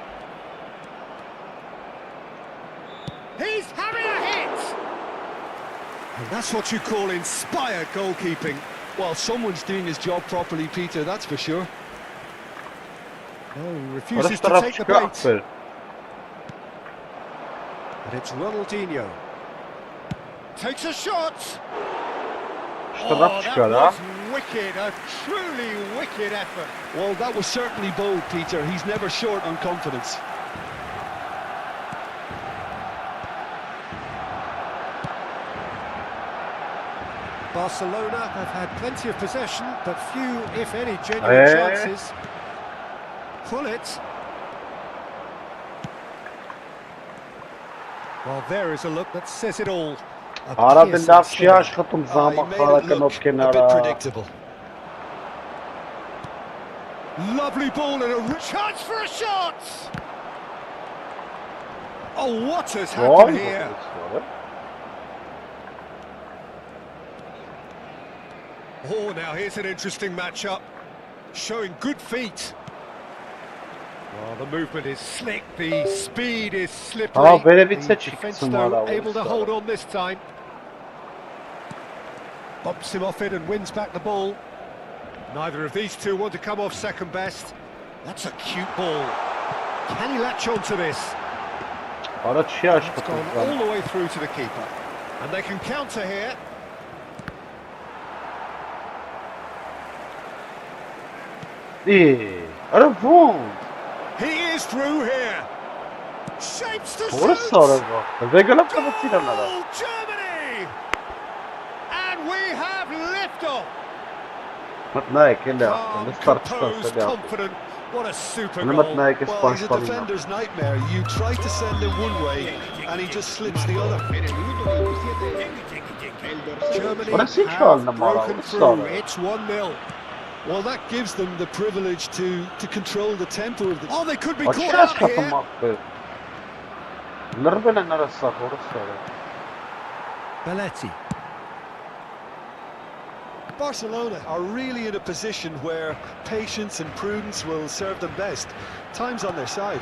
He's having a hit! And that's what you call inspired goalkeeping. Well, someone's doing his job properly, Peter, that's for sure. Oh, refuses to take the bait. And it's Ronaldinho. Takes a shot. Oh, that was wicked, a truly wicked effort. Well, that was certainly bold, Peter. He's never short on confidence. Barcelona have had plenty of possession, but few, if any, genuine chances. Pull it. Well, there is a look that says it all. Արա դե լավ չի աշխատում He զամախարակը made it look նոպկեն a bit արա predictable. Lovely ball and a chance for a shot. Oh, what has happened here? Oh, now here's an interesting matchup, showing good feet. Oh, the movement is slick, the speed is slippery. The defence, though, able to hold on this time. Bumps him off it and wins back the ball. Neither of these two want to come off second best. That's a cute ball. Can he latch on to this? It's gone all the way through to the keeper. And they can counter here. He is through here. Shapes to shoot. Goal, Germany! And we have liftoff. Composed, confident. What a super goal. Well, he's a defender's nightmare. You try to send him one way, and he just slips the other. Germany have broken through. It's 1-0. Well, that gives them the privilege to control the tempo of the... Oh, they could be caught out here. Belletti. Barcelona are really in a position where patience and prudence will serve them best. Time's on their side.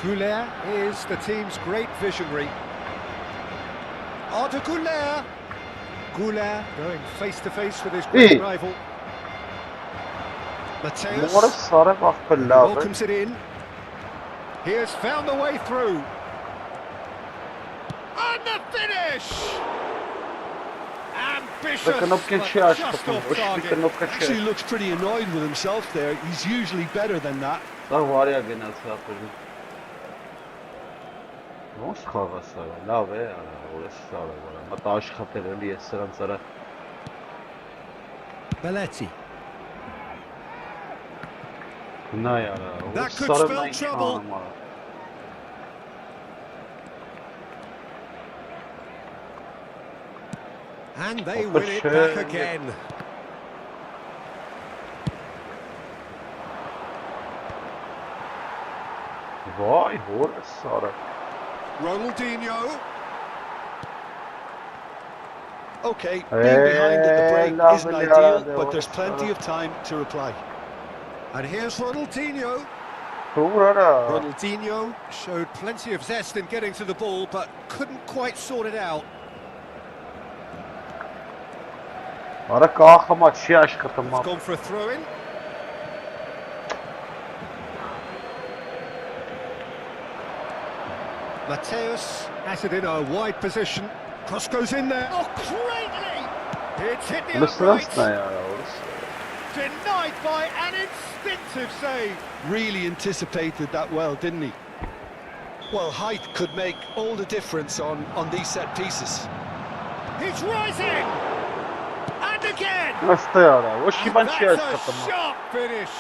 Goulet is the team's great visionary. Arda Goulet. Goulet going face-to-face with his great rival. Mateus welcomes it in. He has found the way through. And the finish! Ambitious, but just off target. Actually looks pretty annoyed with himself there. He's usually better than that. Belletti. That could spell trouble. And they win it back again. Ronaldinho. Okay, being behind at the break isn't ideal, but there's plenty of time to reply. And here's Ronaldinho. Ronaldinho showed plenty of zest in getting to the ball, but couldn't quite sort it out. It's gone for a throw-in. Mateus has it in a wide position. Cross goes in there. Oh, greatly! It's hit the upright. Denied by an instinctive save. Really anticipated that well, didn't he? Well, height could make all the difference on these set pieces. He's rising! And again! That's a sharp finish.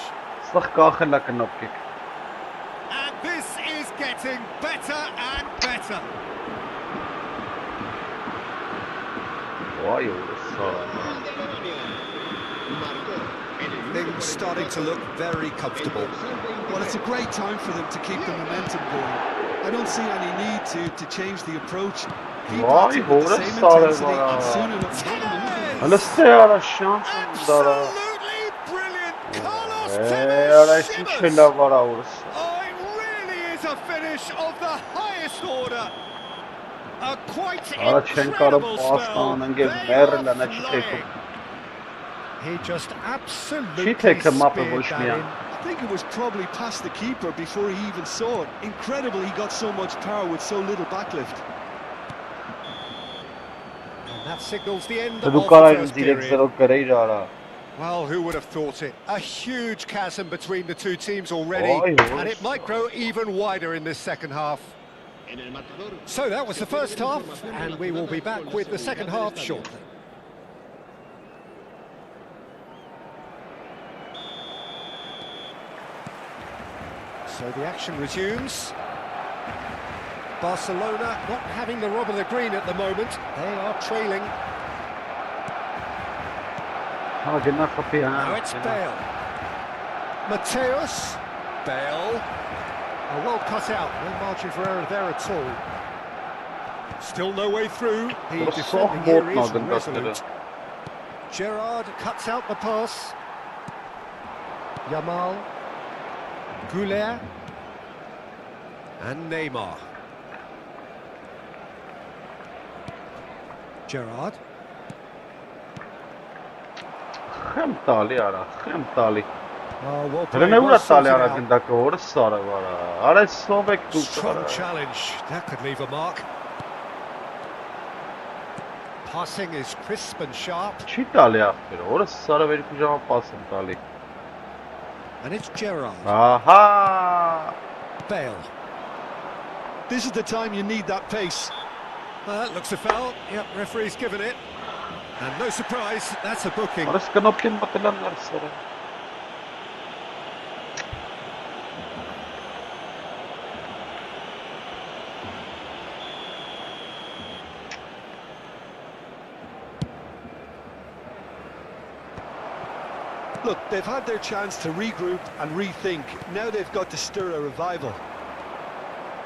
And this is getting better and better. Things starting to look very comfortable. Well, it's a great time for them to keep the momentum going. I don't see any need to change the approach. Keep acting with the same intensity and soon enough. Absolutely brilliant. Carlos Tevez shimmers. Oh, it really is a finish of the highest order. A quite Չեն կարող incredible պասն spell. անենք They մերը are լանա չի flying. թեքում։ He just absolutely Չի թեքը մապը ոչ speared that միան։ in. I think it was probably past the keeper before he even saw it. Incredible he got so much power with so little backlift. And that signals the end Դու of the կարայ first 3-0 period. գրեիր արա։ Well, who would have thought it? A huge chasm between the two teams already, Oi, and it might grow even wider in this second half. En el marcador. So that was the first half, and we will be back with the second half shortly. So the action resumes. Barcelona not having the rub of the green at the moment. They are trailing. Հա գնա խփի հա։ Now it's Bale. Mateus. Bale. A well cut out. No margin for error there at all. Still no way through. The What a soft defending here ball is now, then, that's resolute. Gerrard cuts out the pass. Yamal. Goulet. And Neymar. Gerrard. Խեմ տալի արա, խեմ տալի։ Oh, well played, Դրնե ուրա well տալի sorted արա out. գնդակը օրը սարը վարա։ Արա սովեք դու Strong արա։ challenge. That could leave a mark. Passing is crisp and sharp. Չի տալի ախպերը, օրը սարը վերիկու ժամը պաս եմ տալի։ And it's Gerrard. Ահա։ Bale. This is the time you need that pace. That looks a foul. Yep, referee's given it. And no surprise, that's a booking. Արս կնոպքին մտելան նարսերը։ Look, they've had their chance to regroup and rethink. Now they've got to stir a revival.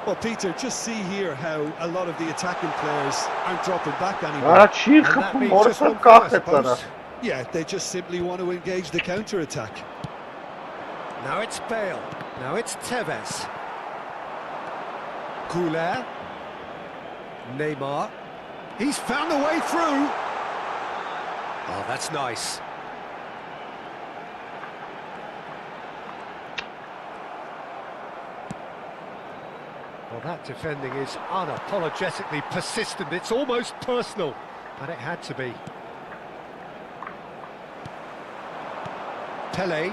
Well, Peter, just see here how a lot of the attacking players aren't dropping back anymore. Արա չի And that խփում, means օրը just սա one thing, I կախեց արա։ suppose. Yeah, they just simply want to engage the counter-attack. Now it's Bale. Now it's Tevez. Goulet. Neymar. He's found a way through. Oh, that's nice. Well, that defending is unapologetically persistent. It's almost personal, and it had to be. Pele.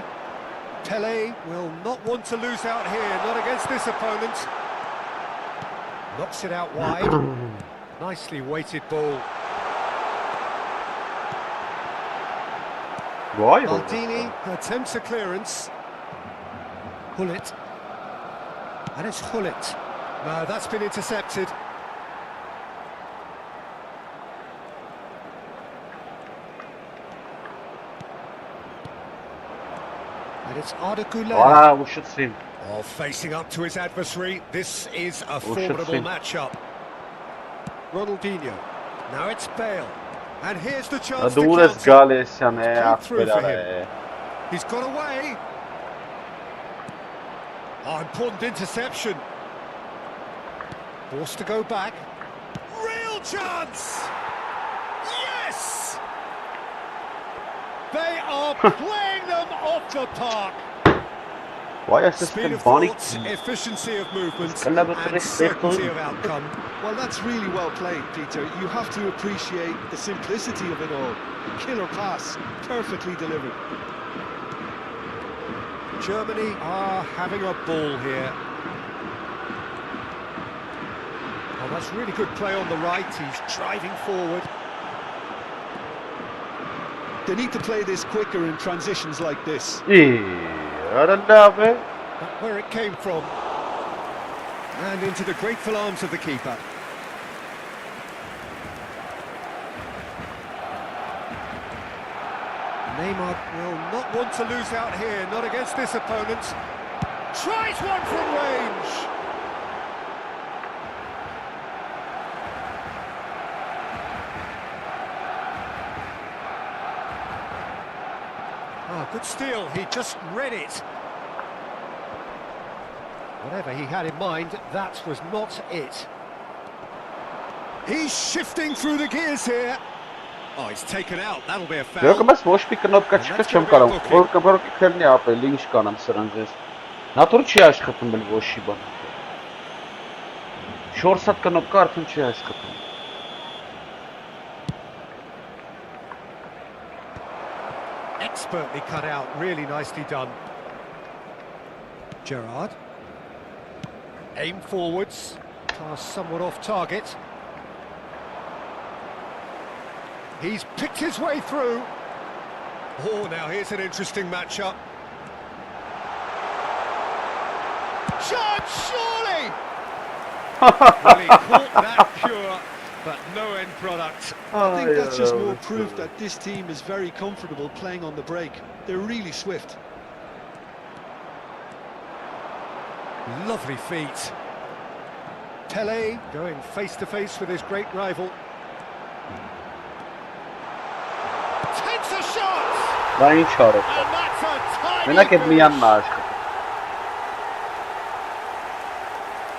Pele will not want to lose out here, not against this opponent. Knocks it out wide. Nicely weighted ball. Վայ։ Maldini attempts a clearance. Hullet. And it's Hullet. No, that's been intercepted. And it's Arda Goulet. Արա ուշեցին։ Oh, facing up to his adversary. This is a formidable matchup. Ronaldinho. Now it's Bale. And here's the chance to Դուրս counter. գալեսյան է Played through for ախպեր him. արա։ He's got away. Oh, important interception. Forced to go back. Real chance! Yes! They are playing them off the park. Why is this Speed of body? thought, efficiency of movement, It's and certainty of outcome. Well, that's really well played, Peter. You have to appreciate the simplicity of it all. Killer pass, perfectly delivered. Germany are having a ball here. Oh, that's really good play on the right. He's driving forward. They need to play this quicker in transitions like this. Արա լավ է։ That's where it came from. And into the grateful arms of the keeper. Neymar will not want to lose out here, not against this opponent. Tries one from range. Oh, good steal, he just read it. Whatever he had in mind, that was not it. He's shifting through the gears here. Oh, he's taken out. That'll be a foul. Դեռ կմես ոչ մի կնոպկա չկա չեմ կարող։ Որ կբարոք քերնի ապել, ինչ կանամ սրանց ես։ Նատուր չի աշխատում բել ոչի բան։ 4 հատ կնոպկա արդեն չի աշխատում։ Expertly cut out, really nicely done. Gerrard. Aim forwards. Pass somewhat off target. He's picked his way through. Oh, now here's an interesting matchup. Shot, surely! Well, he caught that pure, but no end product. I think that's just more proof that this team is very comfortable playing on the break. They're really swift. Lovely feet. Pele going face to face with his great rival. Takes a shot! Դա ինչ արել։ And that's a tiny Մենակ այդ finish. միանն է աշխատում։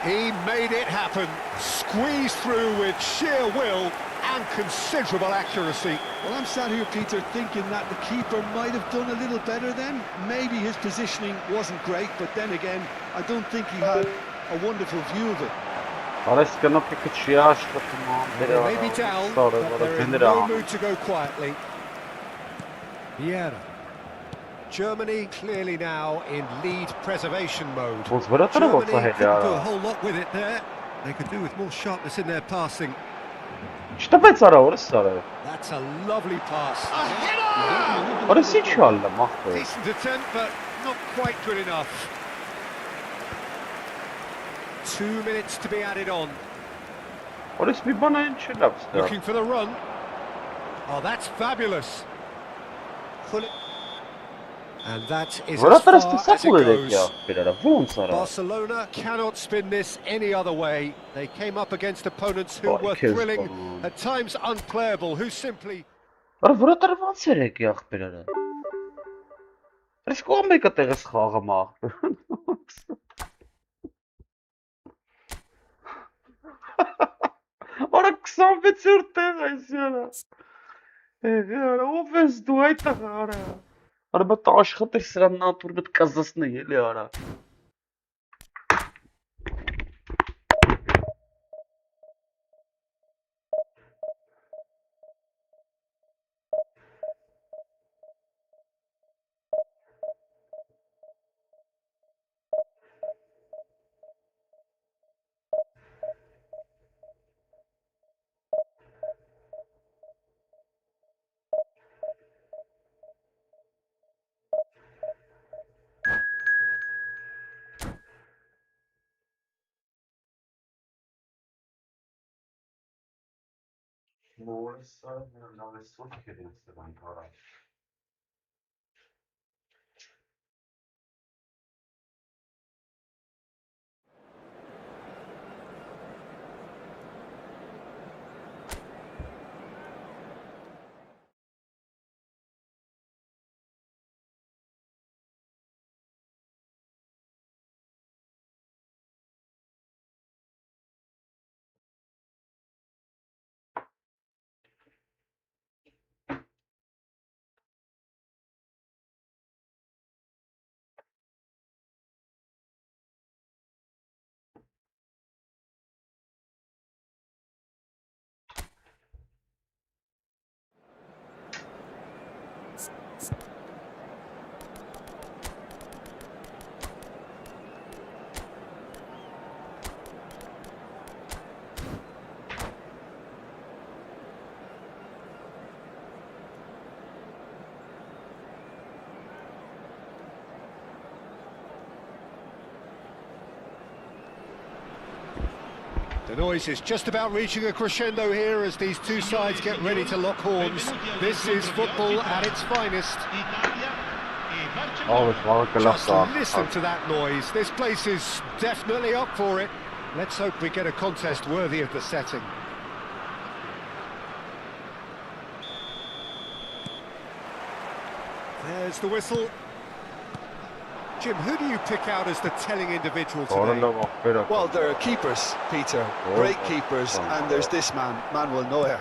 He made it happen. Squeezed through with sheer will and considerable accuracy. Well, I'm sat here, Peter, thinking that the keeper might have done a little better then. Maybe his positioning wasn't great, but then again, I don't think he had a wonderful view of it. Արես կնոպկը չի աշխատում։ They may be down, but they're in no mood to go quietly. Vieira. Germany clearly now in lead preservation mode. Germany couldn't do a whole lot with it there. They could do with more sharpness in their passing. Չտպեց արա, որս արա։ That's a lovely pass. A header! Որս ինչ ալը մախտը։ Decent attempt, but not quite good enough. 2 minutes to be added on. Որս մի բան այն չի լավ ստա։ Looking for the run. Oh, that's fabulous. And that is as far as it goes. Barcelona cannot spin this any other way. They came up against opponents who were thrilling, at times unplayable, who simply... Արա որտեղ ոնց էր եկի ախպերերը։ Այս կողմ եկա տեղս խաղում ախպեր։ Արա 26-րդ տեղ այս яра։ Արա ով ես դու այդտեղ արա։ Արա մտ աշխատեր սրան նատուր մտ կազասնի էլի արա։ Morisa nove sutki Instagram para. The noise is just about reaching a crescendo here as these two sides get ready to lock horns. This is football at its finest. Just listen to that noise. This place is definitely up for it. Let's hope we get a contest worthy of the setting. There's the whistle. Jim, who do you pick out as the telling individual today? Well, there are keepers, Peter, great keepers, and there's this man, Manuel Neuer.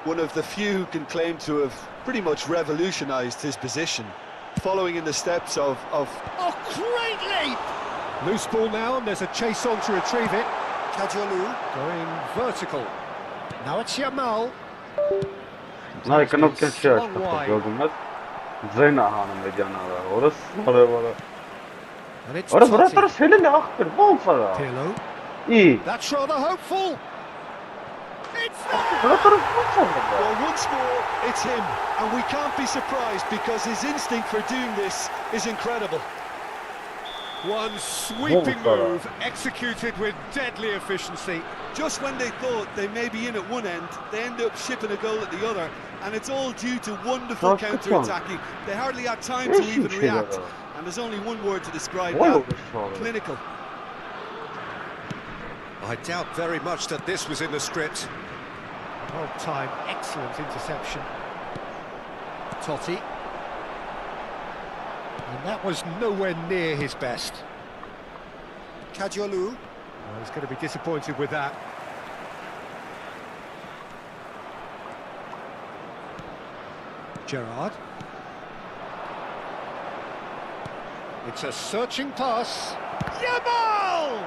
One of the few who can claim to have pretty much revolutionised his position, following in the steps of... Oh, great leap! Loose ball now, and there's a chase on to retrieve it. Kajolu going vertical. Now it's Yamal. No, I cannot catch it. Zena hanım medianada. Orası var. And it's Orası Totti. burası senin aktır. Bol sana. Pirlo. İyi. That's rather hopeful. It's Burası bol sana. Well, once more, it's him, and we can't be surprised because his instinct for doing this is incredible. one sweeping move executed with deadly efficiency. Just when they thought they may be in at one end, they end up shipping a goal at the other, and it's all due to wonderful counter-attacking. They hardly had time to even react, and there's only one word to describe that: clinical. I doubt very much that this was in the script. Well timed, excellent interception. Totti. And that was nowhere near his best. Kajolu. Well, he's going to be disappointed with that. Gerrard. It's a searching pass. Yamal!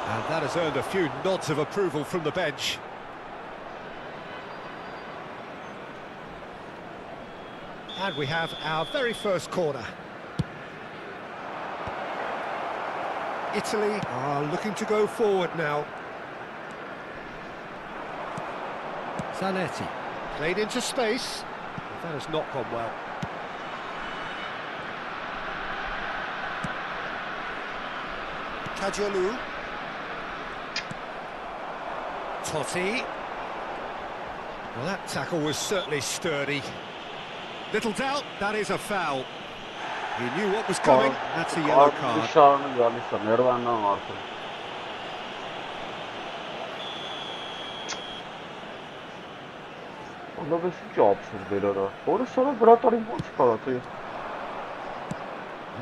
And that has earned a few nods of approval from the bench. And we have our very first corner. Italy are looking to go forward now. Zanetti played into space. That has not gone well. Kajolu. Totti. Well, that tackle was certainly sturdy. Little doubt, that is a foul. He knew what was coming, that's a yellow card.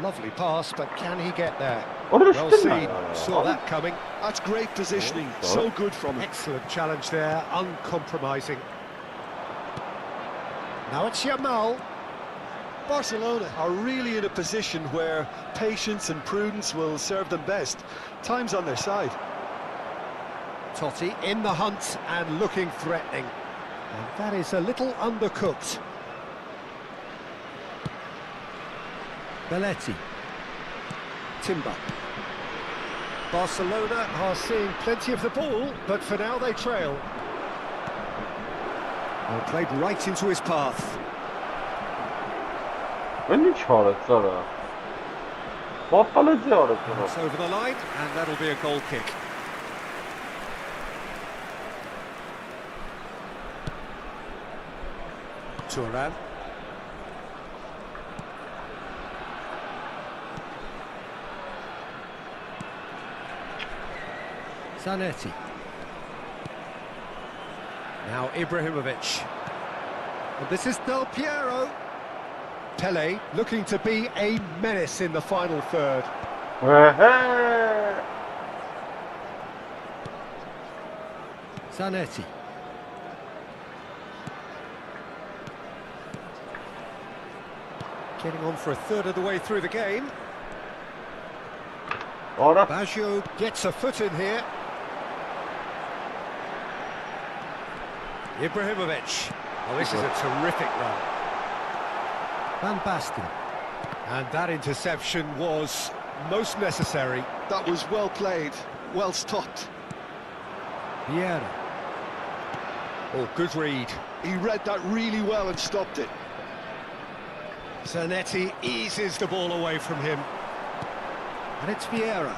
Lovely pass, but can he get there? Well seen, saw that coming. That's great positioning, so good from him. Excellent challenge there, uncompromising. Now it's Yamal. Barcelona are really in a position where patience and prudence will serve them best. Time's on their side. Totti in the hunt and looking threatening. And that is a little undercooked. Belletti. Timber. Barcelona are seeing plenty of the ball, but for now they trail. Well, played right into his path. It's over the line, and that'll be a goal kick. Turan. Zanetti. Now Ibrahimovic. And this is Del Piero. Pele looking to be a menace in the final third. Zanetti. Getting on for a third of the way through the game. Baggio gets a foot in here. Ibrahimovic. Oh, this is a terrific run. Van Basten. And that interception was most necessary. That was well played, well stopped. Vieira. Oh, good read. He read that really well and stopped it. Zanetti eases the ball away from him. And it's Vieira.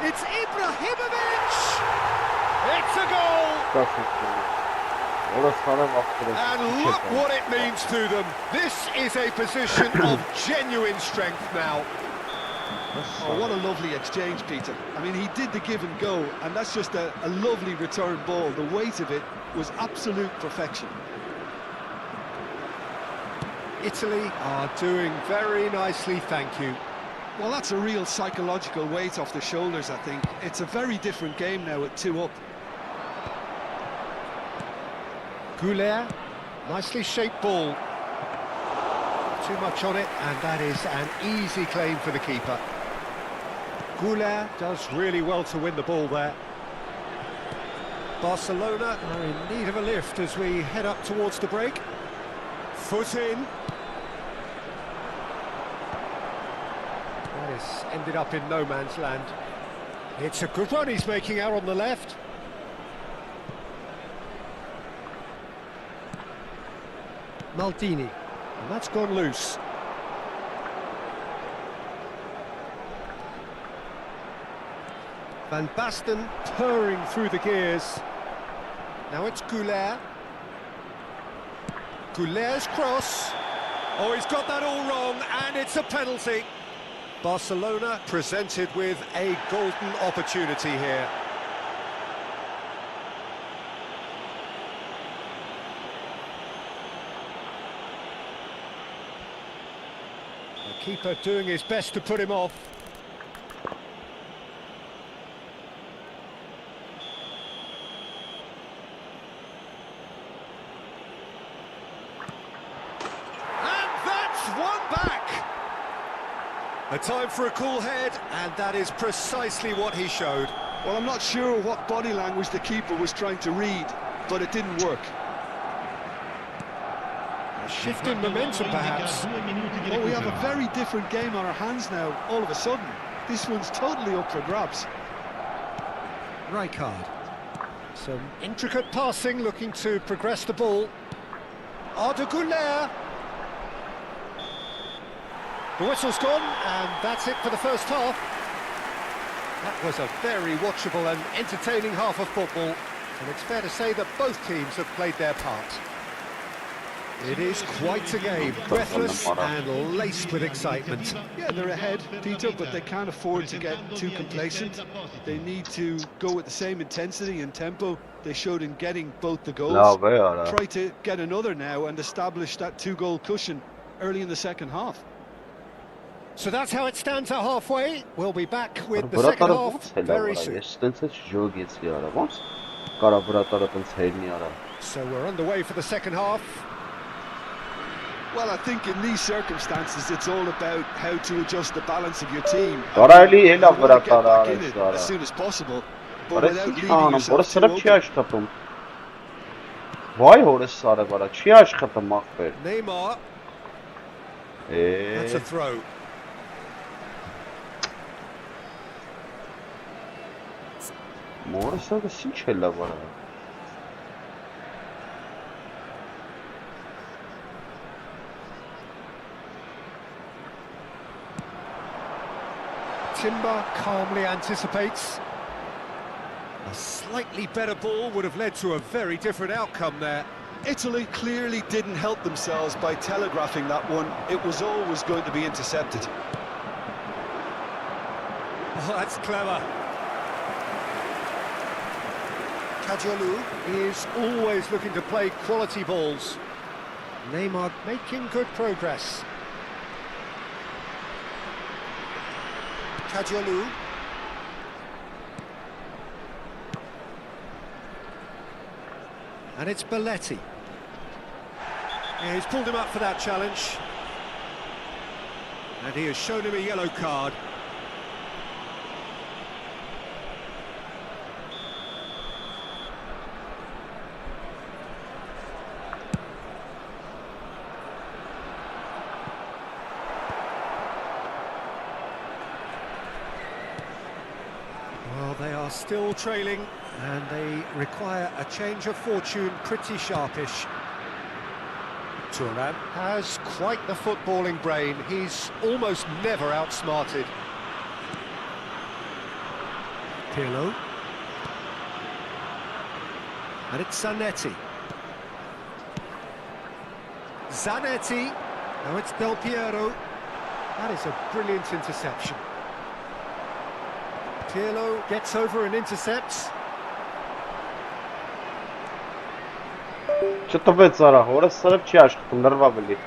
It's Ibrahimovic! It's a goal! And look what it means to them. This is a position of genuine strength now. Oh, what a lovely exchange, Peter. I mean, he did the give and go, and that's just a lovely return ball. The weight of it was absolute perfection. Italy are doing very nicely, thank you. Well, that's a real psychological weight off the shoulders, I think. It's a very different game now at 2 up. Goulet, nicely shaped ball. Too much on it, and that is an easy claim for the keeper. Goulet does really well to win the ball there. Barcelona are in need of a lift as we head up towards the break. Foot in. That has ended up in no man's land. It's a good run he's making out on the left. Maldini, and that's gone loose. Van Basten purring through the gears. Now it's Goulet. Goulet's cross. Oh, he's got that all wrong, and it's a penalty. Barcelona presented with a golden opportunity here. The keeper doing his best to put him off. A time for a cool head, and that is precisely what he showed. Well, I'm not sure what body language the keeper was trying to read, but it didn't work. A shift in momentum, perhaps. Well, we have a very different game on our hands now, all of a sudden. This one's totally up for grabs. Rijkaard. Some intricate passing, looking to progress the ball. Arda Güler. The whistle's gone, and that's it for the first half. That was a very watchable and entertaining half of football, and it's fair to say that both teams have played their part. It is quite a game, breathless and laced with excitement. Yeah, they're ahead, Tito, but they can't afford to get too complacent. They need to go with the same intensity and tempo they showed in getting both the goals. Try to get another now and establish that 2-goal cushion early in the second half. So that's how it stands at halfway. We'll be back with the second half very soon. So we're underway for the second half. Well, I think in these circumstances, it's all about how to adjust the balance of your team. You want to get back in it as soon as possible, but without leaving yourself too open. Neymar. That's a throw. Timber calmly anticipates. A slightly better ball would have led to a very different outcome there. Italy clearly didn't help themselves by telegraphing that one. It was always going to be intercepted. Oh, that's clever. Kajolu is always looking to play quality balls. Neymar making good progress. Kajolu. And it's Belletti. Yeah, he's pulled him up for that challenge. And he has shown him a yellow card. Well, they are still trailing, and they require a change of fortune pretty sharpish. Thuram has quite the footballing brain. He's almost never outsmarted. Pirlo. And it's Zanetti. Zanetti. Now it's Del Piero. That is a brilliant interception. Pirlo gets over and intercepts.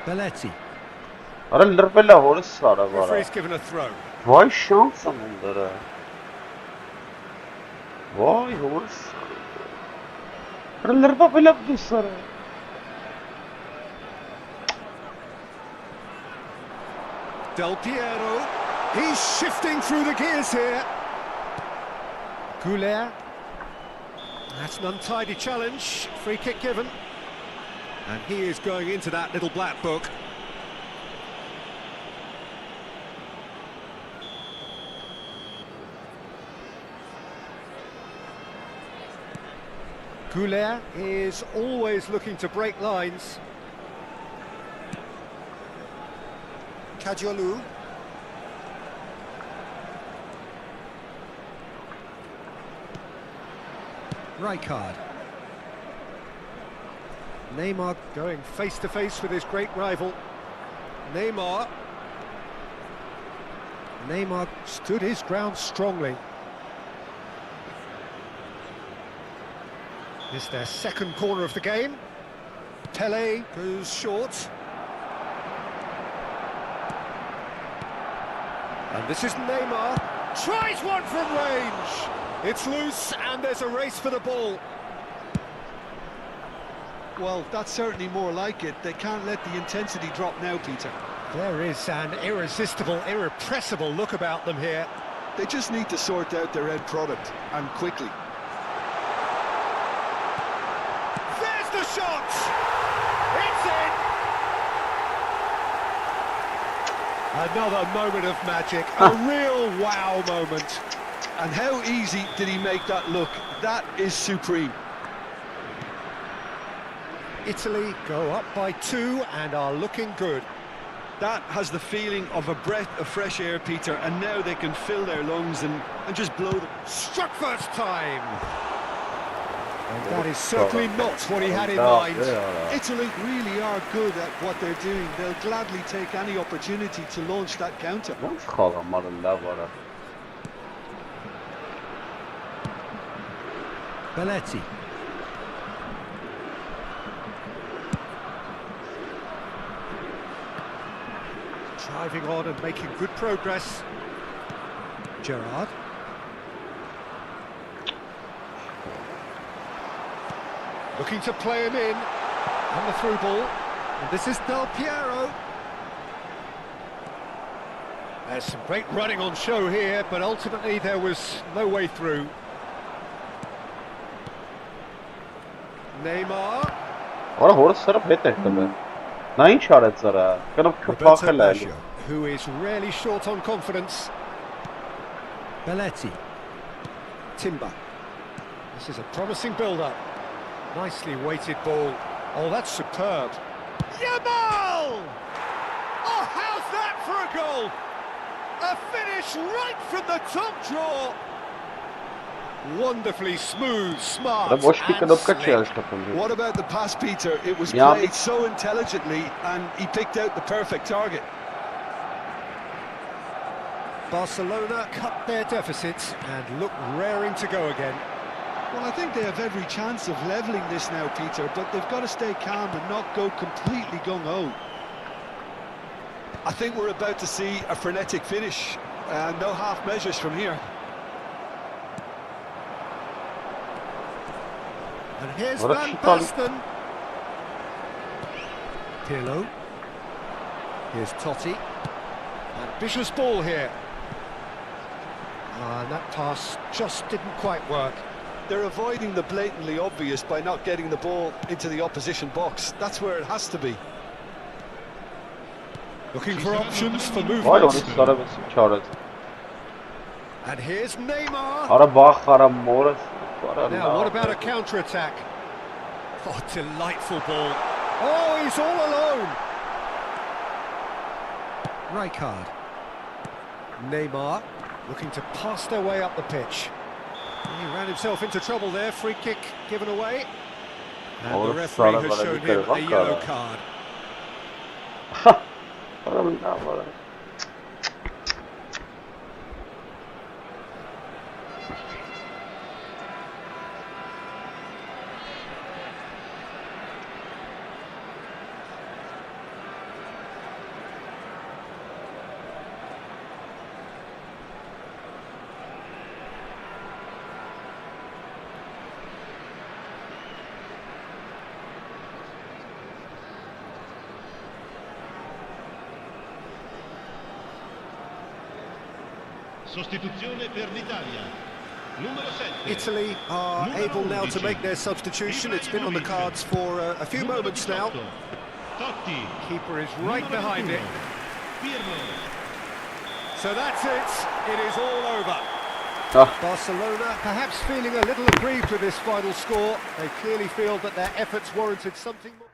Belletti. Արա լրվել է հորս սարը վարա։ Referee's given a throw. Վայ շանս եմ ունդերը։ Վայ հորս սարը։ Արա լրվել է դու սարը։ Del Piero, he's shifting through the gears here. Goulet, that's an untidy challenge, free kick given. And he is going into that little black book. Goulet is always looking to break lines. Kajolu. Rijkaard. Neymar going face to face with his great rival. Neymar stood his ground strongly. This is their second corner of the game. Pele goes short. And this is Neymar. Tries one from range. It's loose and there's a race for the ball. Well, that's certainly more like it. They can't let the intensity drop now, Peter. There is an irresistible, irrepressible look about them here. They just need to sort out their end product, and quickly. There's the shot! It's in! Another moment of magic, a real wow moment. And how easy did he make that look? That is supreme. Italy go up by 2 and are looking good. That has the feeling of a breath of fresh air, Peter, and now they can fill their lungs and just blow them. Struck first time! And that is certainly not what he had in mind. Italy really are good at what they're doing. They'll gladly take any opportunity to launch that counter. Belletti. Driving on and making good progress. Gerrard. Looking to play him in. And the through ball. And this is Del Piero. There's some great running on show here, but ultimately there was no way through. Neymar. Ora horse sarap hete kale. Na ինչ արեց արա։ Կնով քփախել է։ Who is really short on confidence. Belletti. Timber. This is a promising build-up. Nicely weighted ball. Oh, that's superb. Yamal! Oh, how's that for a goal? A finish right from the top draw. Wonderfully smooth, smart and slick. What about the pass, Peter? It was played so intelligently and he picked out the perfect target. Barcelona cut their deficit and look raring to go again. Well, I think they have every chance of levelling this now, Peter, but they've got to stay calm and not go completely gung-ho. I think we're about to see a frenetic finish, and no half measures from here. And here's Van Basten. Pirlo. Here's Totti. Ambitious ball here. And that pass just didn't quite work. They're avoiding the blatantly obvious by not getting the ball into the opposition box. That's where it has to be. Looking for options for movement. And here's Neymar. Now, what about a counter-attack? Oh, delightful ball. Oh, he's all alone. Rijkaard. Neymar looking to pass their way up the pitch. He ran himself into trouble there. Free kick given away. And the referee has shown him a yellow card. Sostituzione per l'Italia. Numero 7. Italy are able now to make their substitution. It's been on the cards for a few moments now. Totti. Keeper is right behind it. Pirlo. So that's it. It is all over. Barcelona perhaps feeling a little aggrieved with this final score. They clearly feel that their efforts warranted something more.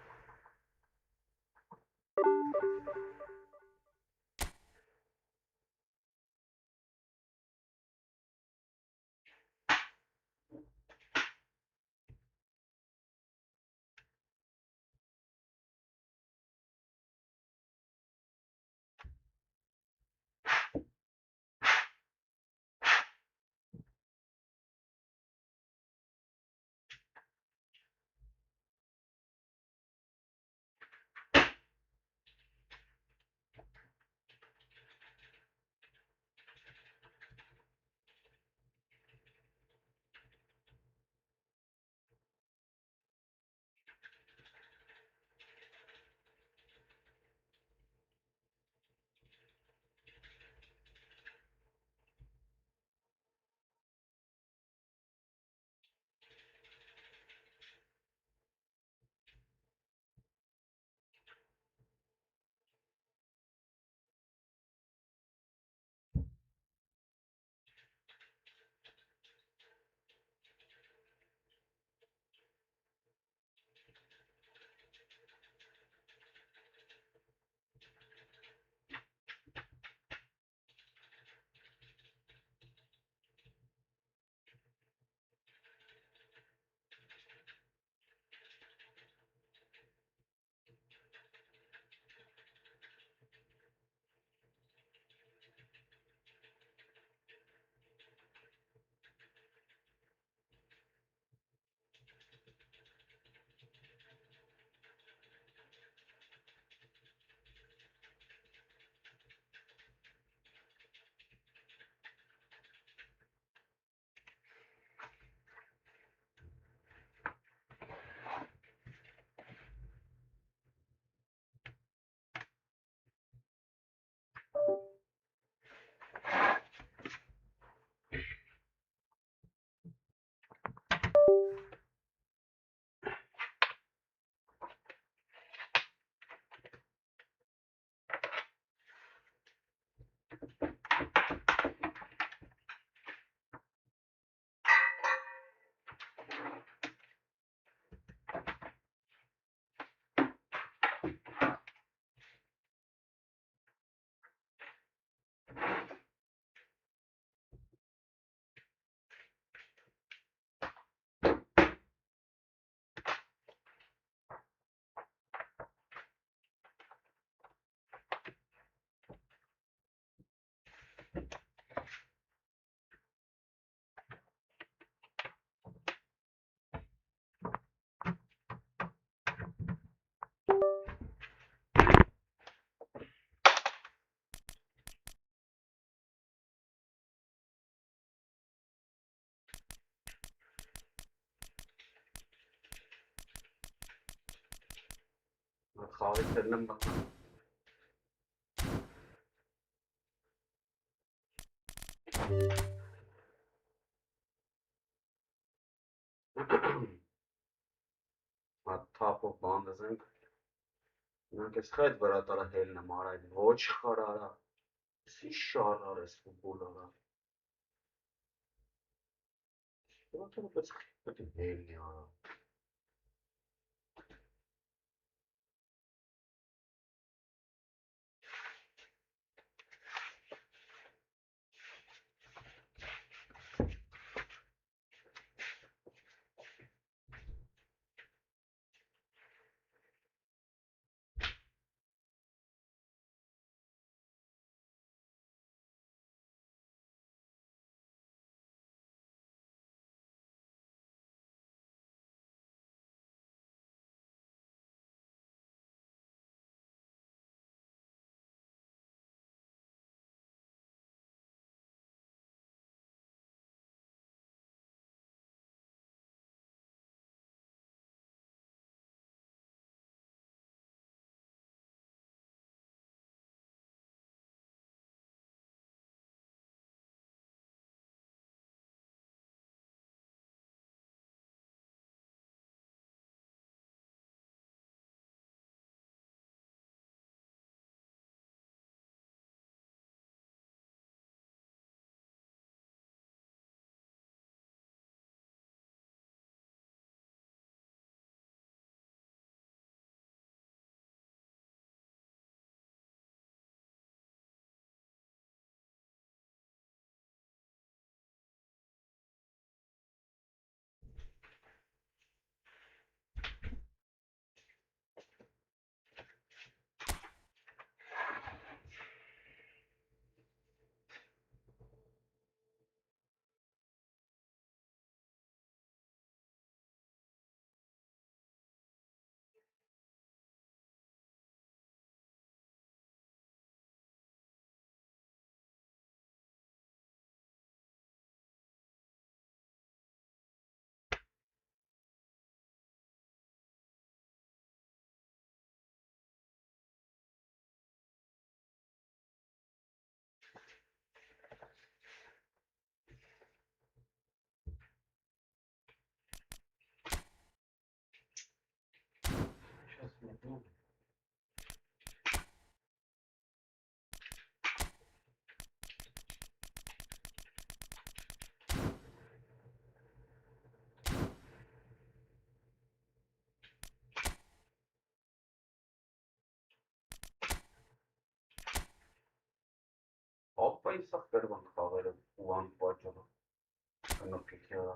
خواهی سلم بکنم top of bandızın Նանկես խայտ վրա տարա հելն եմ արայդ ոչ խարարա Սի շար արես ֆուտբոլ արա Ոտը պես խիպտի հելնի արա սա կրվան խաղերը ու անպաճառը կնոպիքի արա։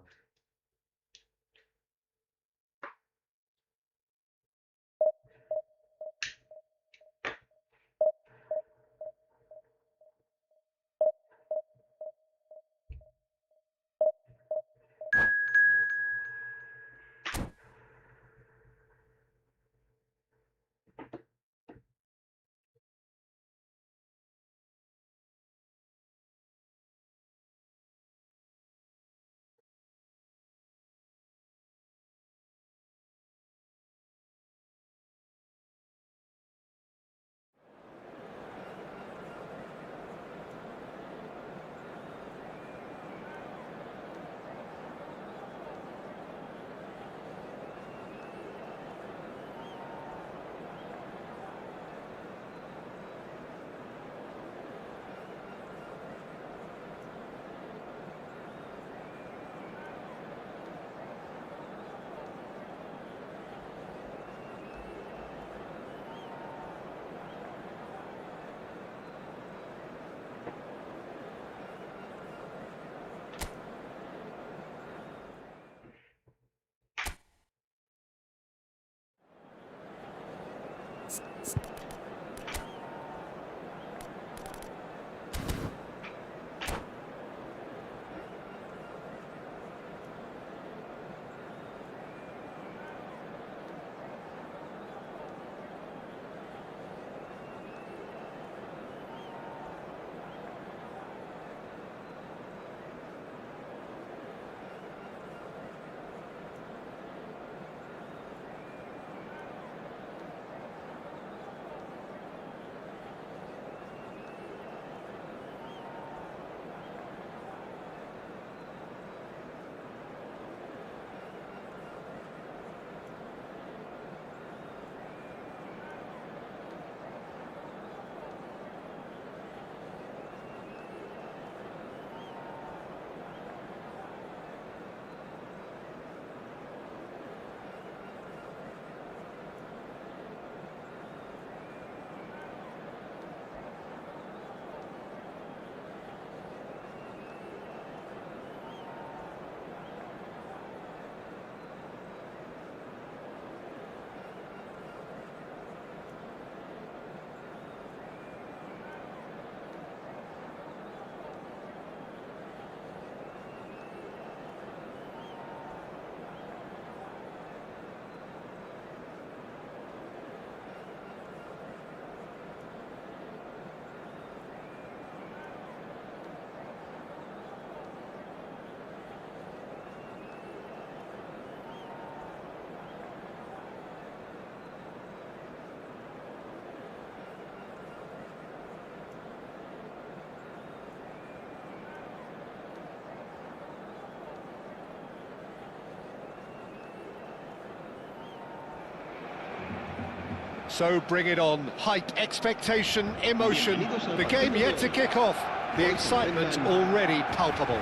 So bring it on. Hype, expectation, emotion. The game yet to kick off. The excitement already palpable.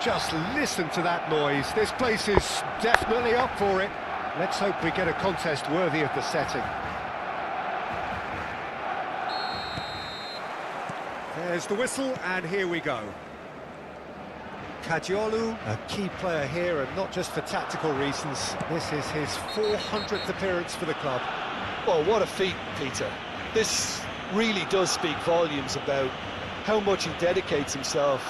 Just listen to that noise. This place is definitely up for it. Let's hope we get a contest worthy of the setting. There's the whistle, and here we go. Kadiolu, a key player here, and not just for tactical reasons. This is his 400th appearance for the club. Well, what a feat, Peter. This really does speak volumes about how much he dedicates himself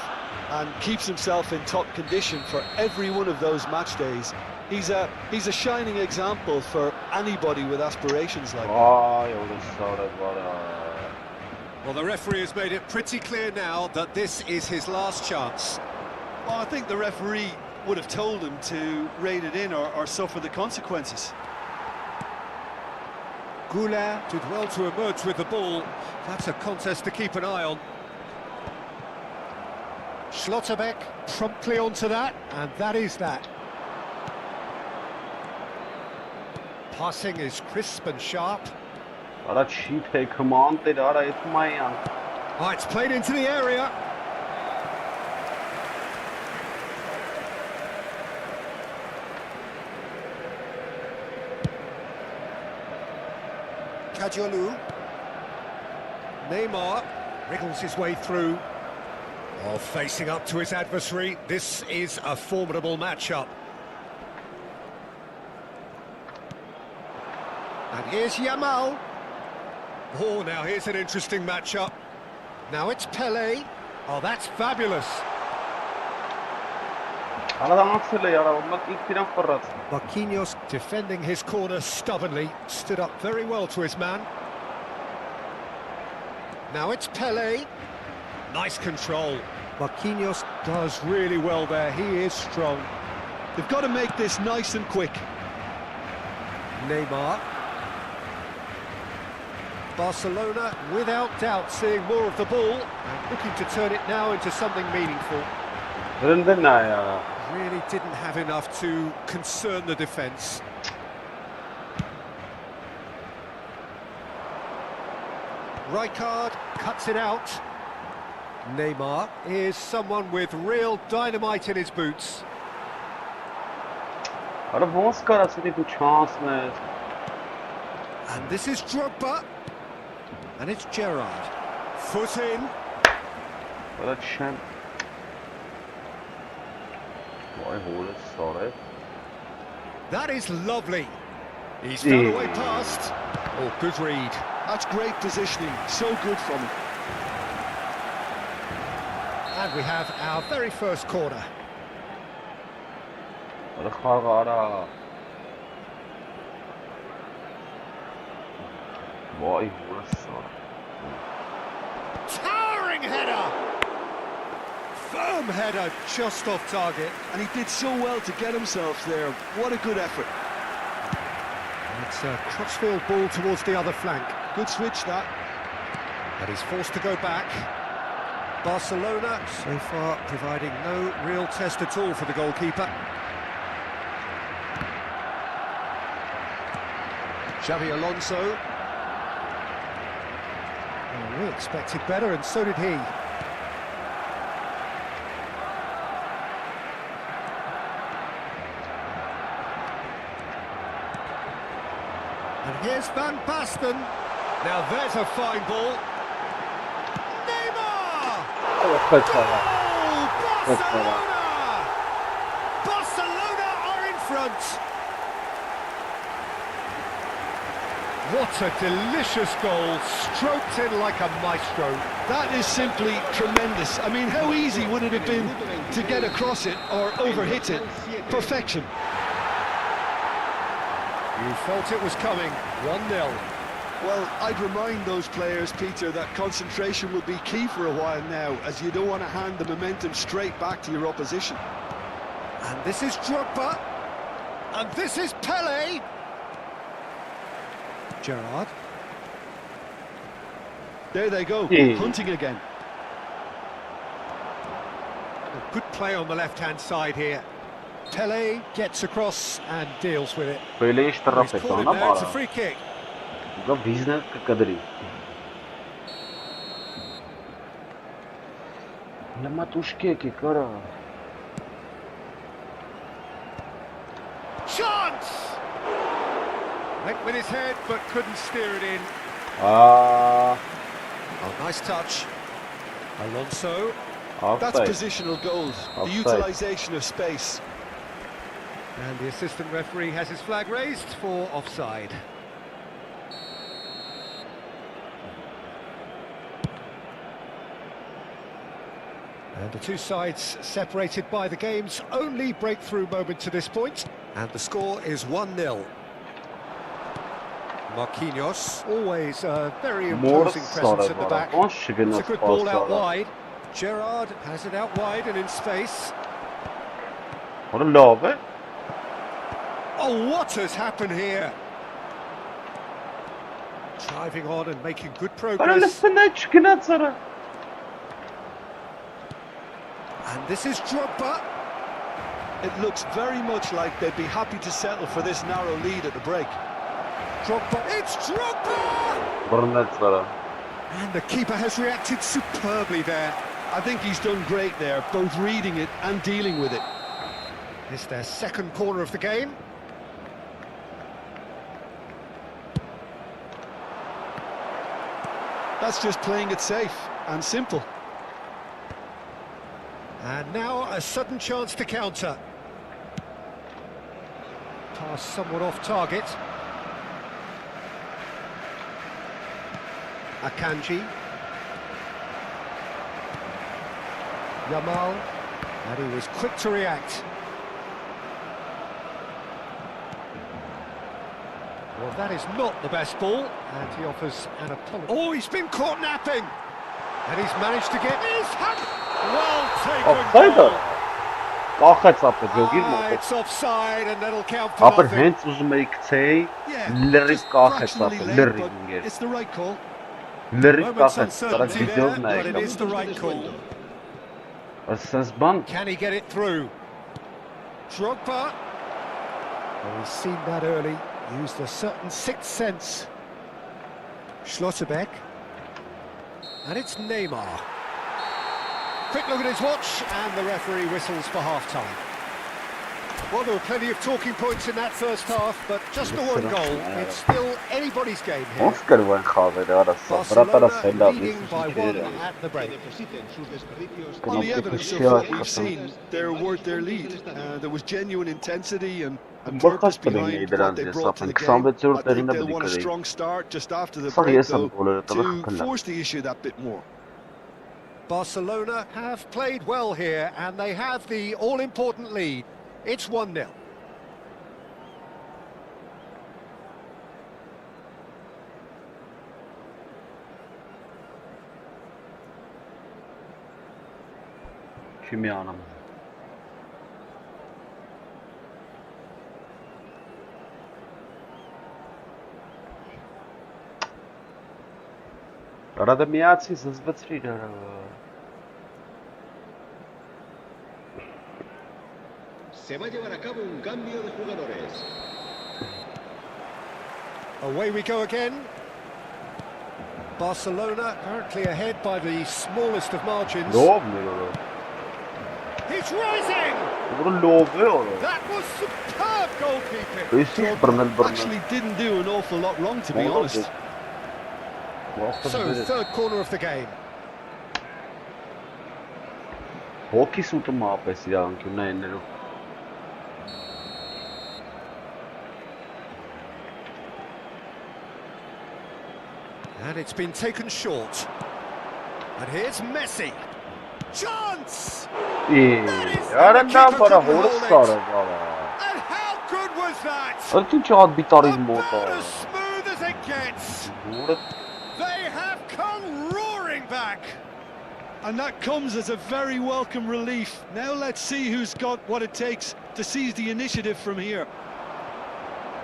and keeps himself in top condition for every one of those match days. He's a shining example for anybody with aspirations like that. Well, the referee has made it pretty clear now that this is his last chance. Well, I think the referee would have told him to rein it in or suffer the consequences. Goulart did well to emerge with the ball. That's a contest to keep an eye on. Schlotterbeck promptly onto that, and that is that. Passing is crisp and sharp. Oh, it's played into the area. Kadiolu. Neymar. Wriggles his way through. Oh, facing up to his adversary. This is a formidable matchup. And here's Yamal. Oh, now here's an interesting matchup. Now it's Pele. Oh, that's fabulous. Marquinhos defending his corner stubbornly, stood up very well to his man. Now it's Pele. Nice control. Marquinhos does really well there, he is strong. They've got to make this nice and quick. Neymar. Barcelona, without doubt, seeing more of the ball and looking to turn it now into something meaningful. Really didn't have enough to concern the defence. Rijkaard cuts it out. Neymar is someone with real dynamite in his boots. And this is Drogba. And it's Gerrard. Foot in. That is lovely. He's found a way past. Oh, good read. That's great positioning. So good from him. And we have our very first corner. Towering header! Firm header, just off target. And he did so well to get himself there. What a good effort. And it's a Crutchfield ball towards the other flank. Good switch, that. And he's forced to go back. Barcelona, so far, providing no real test at all for the goalkeeper. Xavi Alonso. Well, we expected better, and so did he. And here's Van Basten. Now there's a fine ball. Neymar! Oh, Barcelona! Barcelona are in front. What a delicious goal, stroked in like a maestro. That is simply tremendous. I mean, how easy would it have been to get across it or overhit it? Perfection. You felt it was coming, 1-0. Well, I'd remind those players, Peter, that concentration will be key for a while now, as you don't want to hand the momentum straight back to your opposition. And this is Drogba. And this is Pele. Gerrard. There they go, hunting again. Good play on the left-hand side here. Pele gets across and deals with it. He's caught it now, it's a free kick. Chance! Went with his head but couldn't steer it in. Oh, nice touch. Alonso. That's positional goals, the utilisation of space. And the assistant referee has his flag raised for offside. And the two sides separated by the game's only breakthrough moment to this point. And the score is 1-0. Marquinhos, always a very imposing presence at the back. It's a good ball out wide. Gerrard has it out wide and in space. What a love, eh? Oh, what has happened here? Driving on and making good progress. And this is Drogba. It looks very much like they'd be happy to settle for this narrow lead at the break. Drogba, it's Drogba! And the keeper has reacted superbly there. I think he's done great there, both reading it and dealing with it. It's their second corner of the game. That's just playing it safe. and simple. And now a sudden chance to counter. Pass somewhat off target. Akanji. Yamal. And he was quick to react. Well, that is not the best ball, and he offers an apology. Oh, he's been caught napping! And he's managed to get his hand. Well taken. It's offside, and that'll count for nothing. It's the right call. Moment's uncertainty there, but it is the right call. Can he get it through? Drogba. Oh, he's seen that early. Used a certain sixth sense. Schlotterbeck. And it's Neymar. Quick look at his watch, and the referee whistles for half-time. Well, there were plenty of talking points in that first half, but just the one goal. It's still anybody's game here. Barcelona leading by 1 at the break. On the evidence of what we've seen, they're worth their lead. There was genuine intensity and purpose behind what they brought to the game. I think they'll want a strong start just after the break, though, to force the issue that bit more. Barcelona have played well here, and they have the all-important lead. It's 1-0. Rada miaci se zbecrí. Se va a llevar a cabo un cambio de jugadores. Away we go again. Barcelona currently ahead by the smallest of margins. He's rising! That was superb goalkeeping. Actually didn't do an awful lot wrong, to be honest. So, third corner of the game. Hockey suit mapes anche un enero. And it's been taken short. And here's Messi. Chance! Era andava para hold And how good was that? About as smooth as it gets. They have come roaring back. And that comes as a very welcome relief. Now let's see who's got what it takes to seize the initiative from here.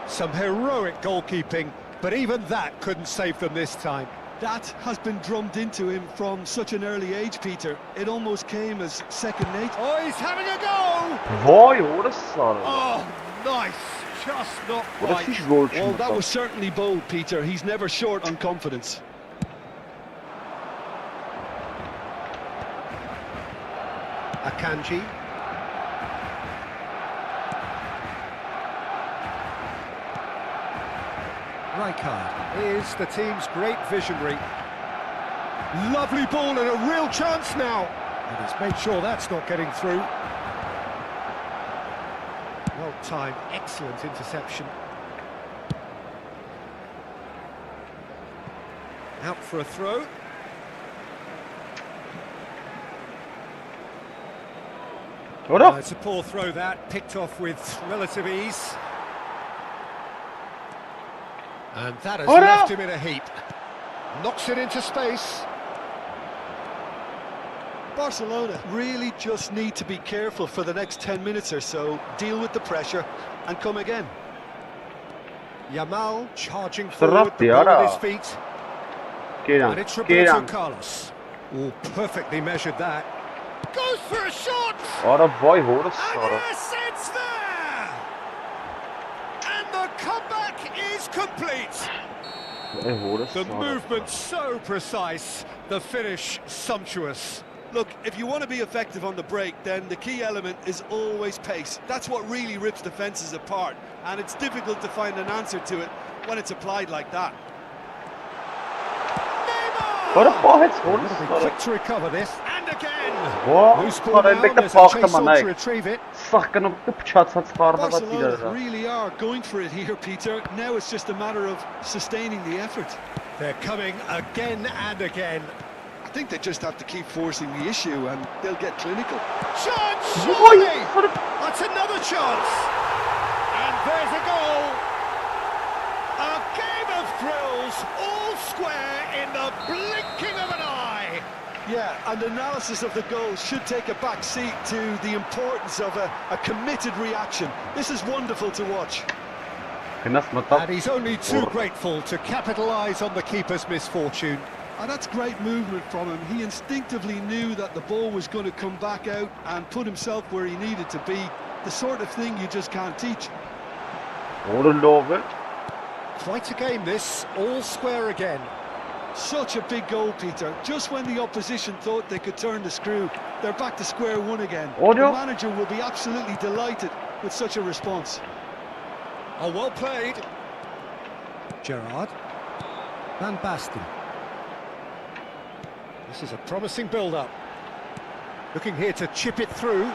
Some heroic goalkeeping, but even that couldn't save them this time. That has been drummed into him from such an early age, Peter. It almost came as second nature. Oh, he's having a go! Oh, nice. Just not quite. Well, that was certainly bold, Peter. He's never short on confidence. Akanji. Rijkaard is the team's great visionary. Lovely ball and a real chance now. And he's made sure that's not getting through. Well timed, excellent interception. Out for a throw. It's a poor throw that, picked off with relative ease. And that has left him in a heap. Knocks it into space. Barcelona really just need to be careful for the next 10 minutes or so, deal with the pressure and come again. Yamal charging forward, the ball at his feet. And it's Roberto Carlos. Oh, perfectly measured that. Goes for a shot! And yes, it's there! And the comeback is complete. The movement so precise, the finish sumptuous. Look, if you want to be effective on the break, then the key element is always pace. That's what really rips defences apart, and it's difficult to find an answer to it when it's applied like that. Neymar! Բարը պահեց What հորս, a բարը։ quick to recover this. And again. Ո՞, Loose ball բարը now, լեկը there's a պախտը chase on մանայք։ to retrieve it. Սաղ կնով կպչացած խարնված Barcelona իրար։ really are going for it here, Peter. Now it's just a matter of sustaining the effort. They're coming again and again. I think they just have to keep forcing the issue and they'll get clinical. Chance, Ой, surely! բարը That's another chance. And there's a goal. A game of thrills, all square in the blinking of an eye. Yeah, and analysis of the goal should take a back seat to the importance of a committed reaction. This is wonderful to watch. Գնաս մտավ։ And he's only too grateful to capitalise on the keeper's misfortune. And that's great movement from him. He instinctively knew that the ball was going to come back out and put himself where he needed to be. The sort of thing you just can't teach. Որը լավ է։ Quite a game this, all square again. Such a big goal, Peter. Just when the opposition thought they could turn the screw, they're back to square one again. Oh, The no. manager will be absolutely delighted with such a response. Oh, well played. Gerrard. Van Basten. This is a promising build-up. Looking here to chip it through.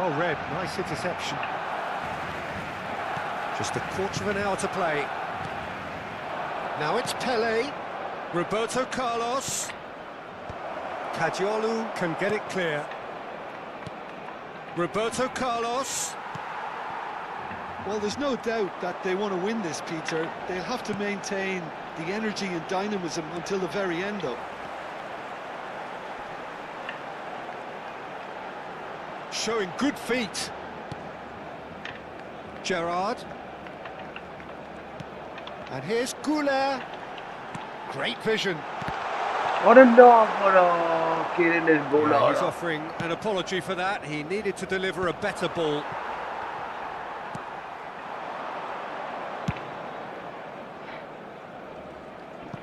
Oh, Red, nice interception. Just a quarter of an hour to play. Now it's Pele. Roberto Carlos. Cadiolu can get it clear. Roberto Carlos. Well, there's no doubt that they want to win this, Peter. They'll have to maintain the energy and dynamism until the very end, though. Showing good feet. Gerrard. And here's Goulet. Great vision. Որը լավ, որը կերել էր գոլը։ He's offering an apology for that. He needed to deliver a better ball.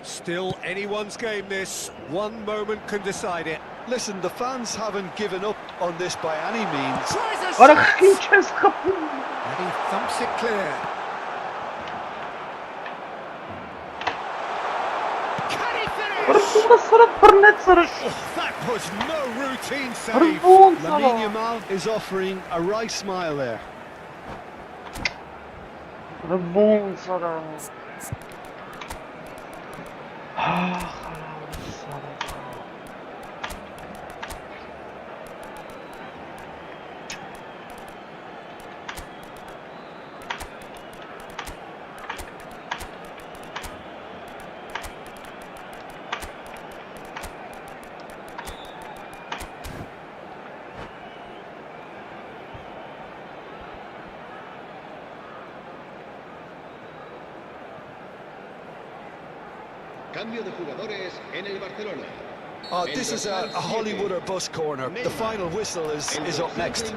Still anyone's game this. One moment can decide it. Listen, the fans haven't given up on this by any means. Tries a Որը shot. ինչ ես խփում։ And he thumps it clear. Can he Որը finish? դուրը սրը բռնեց սրը։ That was no routine save. Հրվում Lamine սրը։ Yamal is offering a right smile there. Հրվում սրը։ Cambio de jugadores en el Barcelona. This is a Hollywood or bus corner. The final whistle is up next.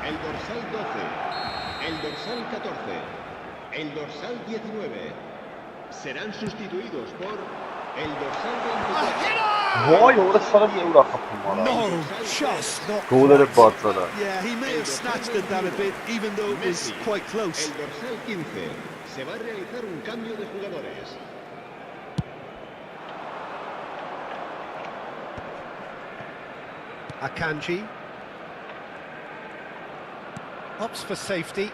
El dorsal 12, el dorsal 14, el dorsal 19 serán sustituidos por el dorsal 24. Ոյ, որը սրը մի ուրա խփում արա։ No, just not. Գոլերը բացարա։ Yeah, he may have snatched at that a bit, even though it was quite close. El dorsal 15 se va a realizar un cambio de jugadores. Akanji. Opts for safety.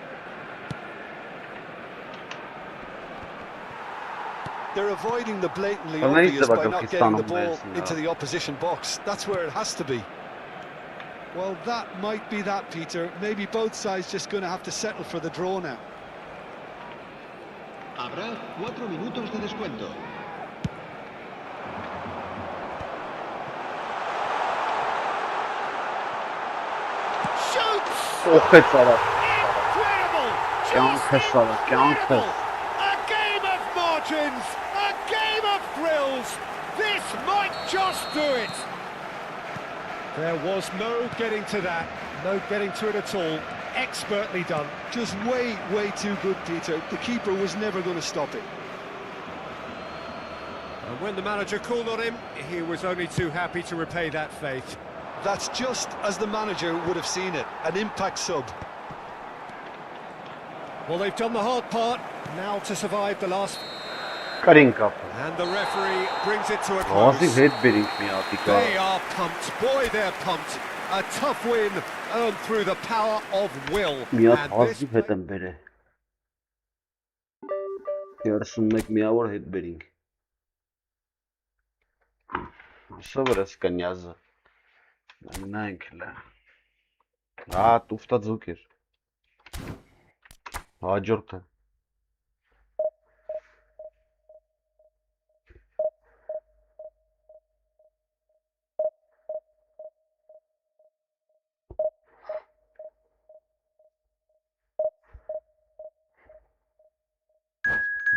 They're avoiding the blatantly Well, nice obvious about by not Pakistan getting the on ball this, into no. the opposition box. That's where it has to be. Well, that might be that, Peter. Maybe both sides just going to have to settle for the draw now. Habrá 4 minutos de descuento. Shoots! Օխեց արա։ Incredible! Կյանքս արա, կյանքս։ A game of margins! A game of thrills! This might just do it! There was no getting to that. No getting to it at all. Expertly done. Just way too good, Peter. The keeper was never going to stop it. And when the manager called on him, he was only too happy to repay that faith. That's just as the manager would have seen it, an impact sub. Well, they've done the hard part, now to survive the last... Karin kapı. And the referee brings it to a Ağzı close. headbang mi yaptık They abi? are pumped, boy they're pumped. A tough win earned through the power of will. Միատ And this ağzı հետեմ բերե։ Yarısındaki միավոր headbang։ Սա վրաս կնյազը։ Նայենք լա։ Տուֆտա ձուկ էր։ Հաջորդը։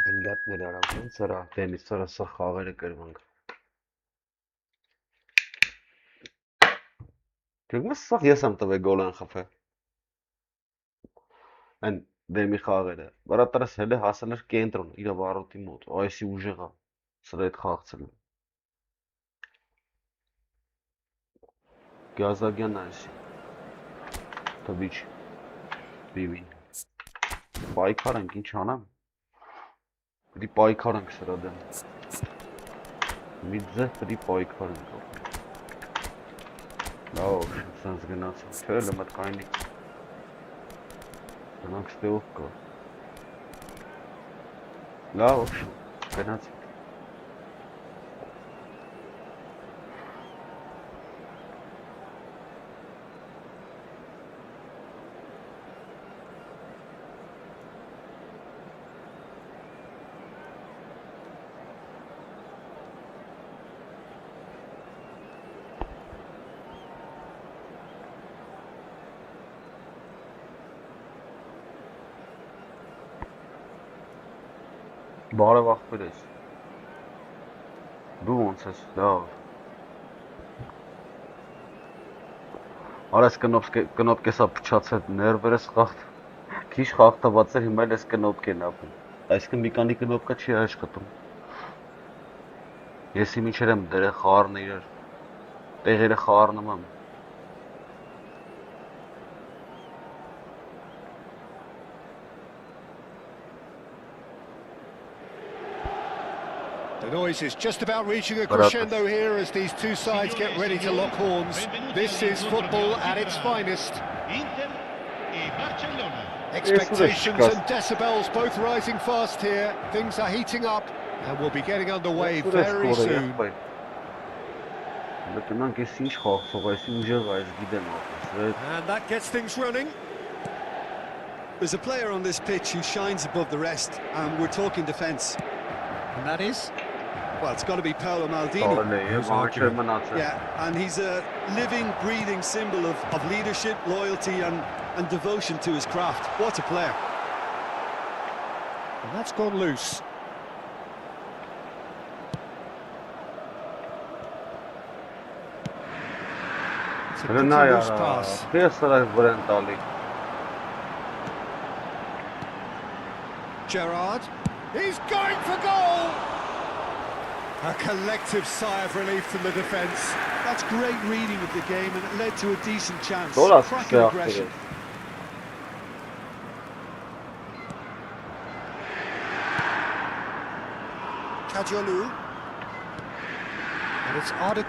Դինգատներ արավեն, սրա տենիս սրա սա խաղերը կրվանք։ Դեգմը սաղ ես եմ տվե գոլ են խփե։ Այն դեմի խաղերը։ Բարատարս հելը հասել էր կենտրոն, իր վարոտի մոտ, այսի ուժեղա, սրա հետ խաղցել եմ։ Գազագյան այսի։ Տվիչ, բիվին։ Պայքար ենք, ինչ անեմ։ Պիտի պայքար ենք սրա դեմ։ Մի ձեհ պիտի պայքար ենք։ Լավ, սենց գնացում, չէ լմըտ կայնի։ Գնանք ստեղով կա։ Լավ, գնացում։ Բարև աղբեր ես։ Դու ոնց ես, լավ։ Արես կնոպք եսա պչացել, ներվերս խաղթ, քիչ խաղթված էր, հիմա էլ ես կնոպք են ապում, այսկն մի կանի կնոպկա չի աշխատում։ Եսի միջեր եմ դերը խարն իրար, տեղերը խարնում եմ։ The noise is just about reaching a crescendo here as these two sides get ready to lock horns. This is football at its finest. Inter e Barcellona. Expectations and decibels both rising fast here. Things are heating up and we'll be getting underway very soon. And that gets things running. There's a player on this pitch who shines above the rest, and we're talking defence. And that is? Well, it's got to be Paolo Maldini. Yeah, and he's a living, breathing symbol of leadership, loyalty and devotion to his craft. What a player. And that's gone loose. It's a pretty loose pass. Gerrard. He's going for goal! A collective sigh of relief from the defence. That's great reading of the game, and it led to a decent chance. Dolas Cracking aggression. Kadiolu. And it's Arda.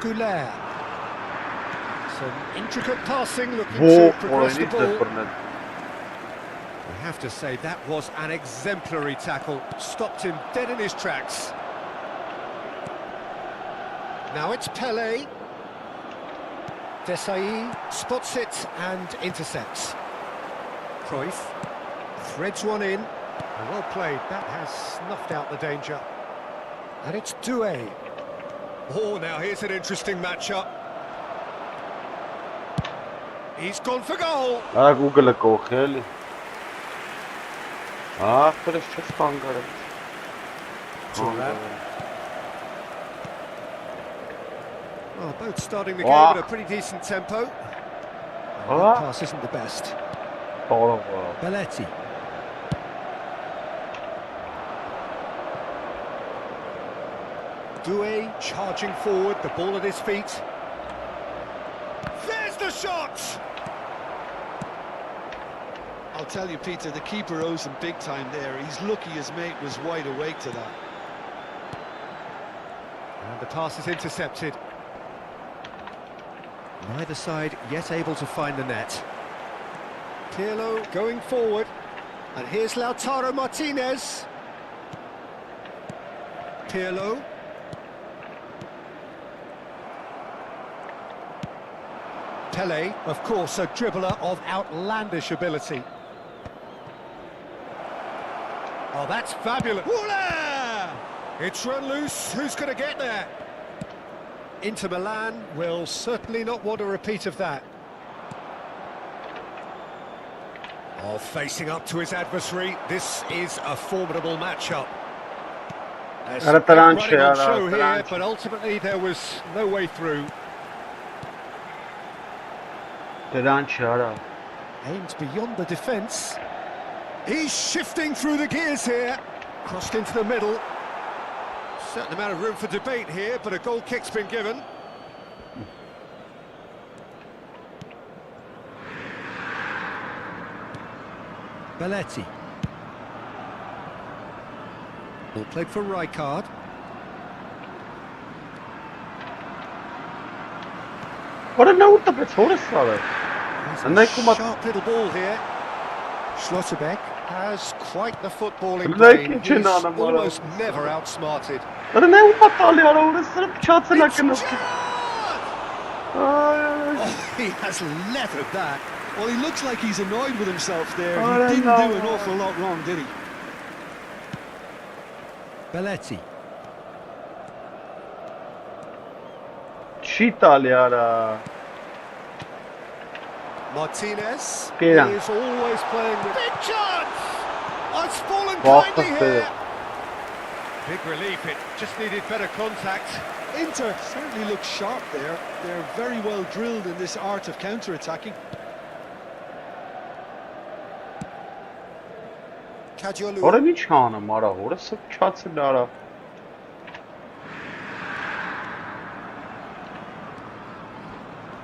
Some intricate passing, looking to progress the ball. I have to say, that was an exemplary tackle. Stopped him dead in his tracks. Now it's Pele. Desai spots it and intercepts. Cruyff threads one in. And well played, that has snuffed out the danger. And it's Doué. Oh, now here's an interesting matchup. He's gone for goal. But it's just longer. Well, both starting the game at a pretty decent tempo. And that pass isn't the best. Belletti. Doué charging forward, the ball at his feet. shot! I'll tell you, Peter, the keeper owes him big time there. He's lucky his mate was wide awake to that. And the pass is intercepted. Neither side yet able to find the net. Pirlo going forward. And here's Lautaro Martinez. Pirlo. Pele, of course, a dribbler of outlandish ability. Oh, that's fabulous. Voila! It's run loose. Who's going to get there? Inter Milan will certainly not want a repeat of that. Oh, facing up to his adversary. This is a formidable matchup. There's running on show here, but ultimately there was no way through. Aimed beyond the defence. He's shifting through the gears here. Crossed into the middle. Certain amount of room for debate here, but a goal kick's been given. Belletti. Ball played for Rijkaard. What a note of it's horse solid. And they come up. Sharp little ball here. Schlotterbeck has quite the footballing brain. He's almost never outsmarted. Oh, he has leathered that. Well, he looks like he's annoyed with himself there. He didn't do an awful lot wrong, did he? Belletti. Martinez is always playing with big chance. Oh, it's fallen kindly here. Big relief. It just needed better contact. Inter certainly looks sharp there. They're very well drilled in this art of counter-attacking.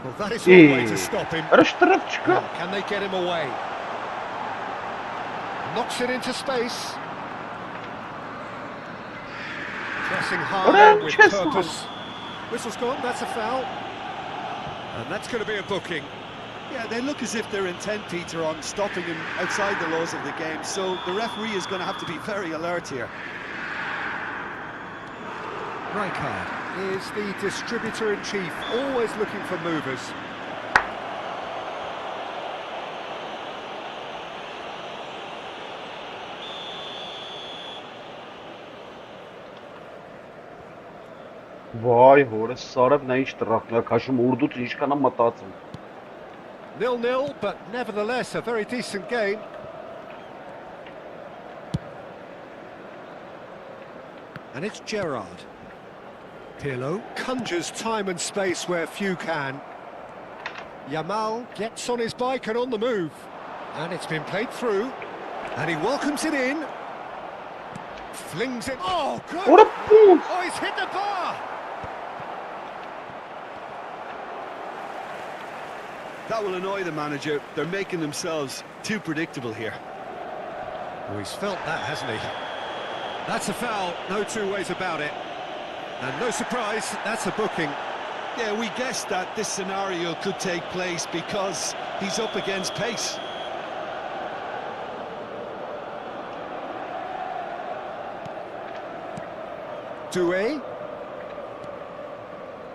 Well, that is one way to stop him. Can they get him away? Knocks it into space. Pressing hard with purpose. Whistle's gone, that's a foul. And that's going to be a booking. Yeah, they look as if they're intent, Peter, on stopping him outside the laws of the game, so the referee is going to have to be very alert here. Rijkaard is the distributor-in-chief, always looking for movers. Vay horus sarıb nə iş dıraqla kaşım urdu tişkana matatsın. 0-0, but nevertheless a very decent game. And it's Gerrard. Pirlo conjures time and space where few can. Yamal gets on his bike and on the move. And it's been played through. And he welcomes it in. Flings it. Oh, good! What a boot! Oh, he's hit the bar! That will annoy the manager. They're making themselves too predictable here. Oh, he's felt that, hasn't he? That's a foul, no two ways about it. And no surprise, that's a booking. Yeah, we guessed that this scenario could take place because he's up against pace. Doué.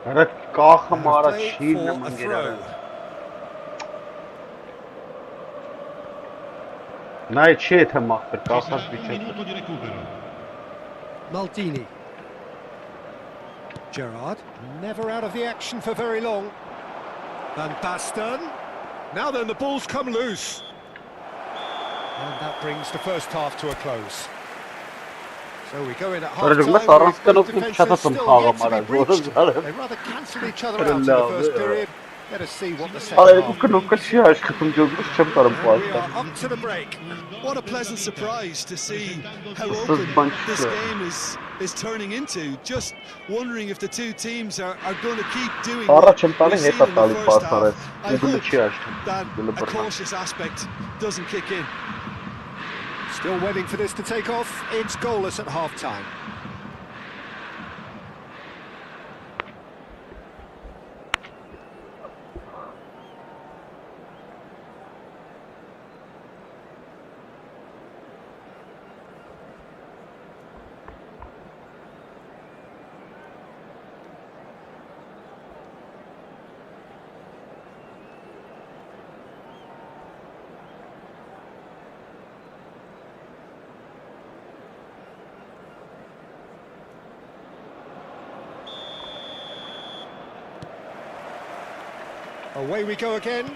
Ara kaxa mara şiir nə mangera. Nay çe temaktır kaxas biçet. Maldini. Gerrard, never out of the action for very long. Van Basten. Now then, the ball's come loose. And that brings the first half to a close. So we go in at half-time with both defences still yet to be breached. They rather cancelled each other out in the first period, Let us see what the Արա second երկու half կնոկը չի աշխատում ջոգրուս չեմ կարում And we are պաստա։ up to the break. What a pleasant surprise to see how This is open bunch this of- game is turning into. Just wondering if the two teams are going to keep doing Արա what չեմ we've տալի seen հետա in the տալի first պաստարը։ half. I Ուգլը hope չի աշխատում։ that Ուգլը a բռնա։ cautious aspect doesn't kick in. Still waiting for this to take off. It's goalless at half-time. Away we go again.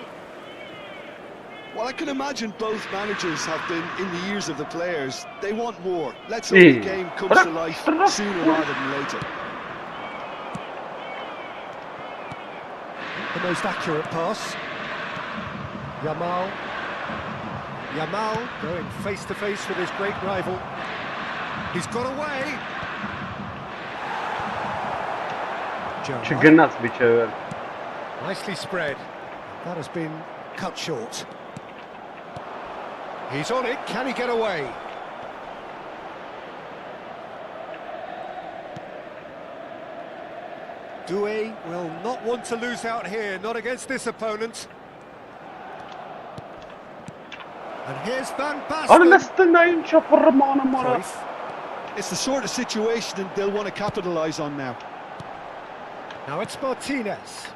Well, I can imagine both managers have been in the ears of the players. They want more. Let's hope the game comes to life sooner rather than later. The most accurate pass. Yamal going face to face with his great rival. He's got away. Gerrard. Չգնաց միջև։ Nicely spread. That has been cut short. He's on it. Can he get away? Doué will not want to lose out here, not against this opponent. And here's Van Արա Basten. լստնային չապռմանը մարա։ Cruyff. It's the sort of situation that they'll want to capitalise on now. Now it's Martinez.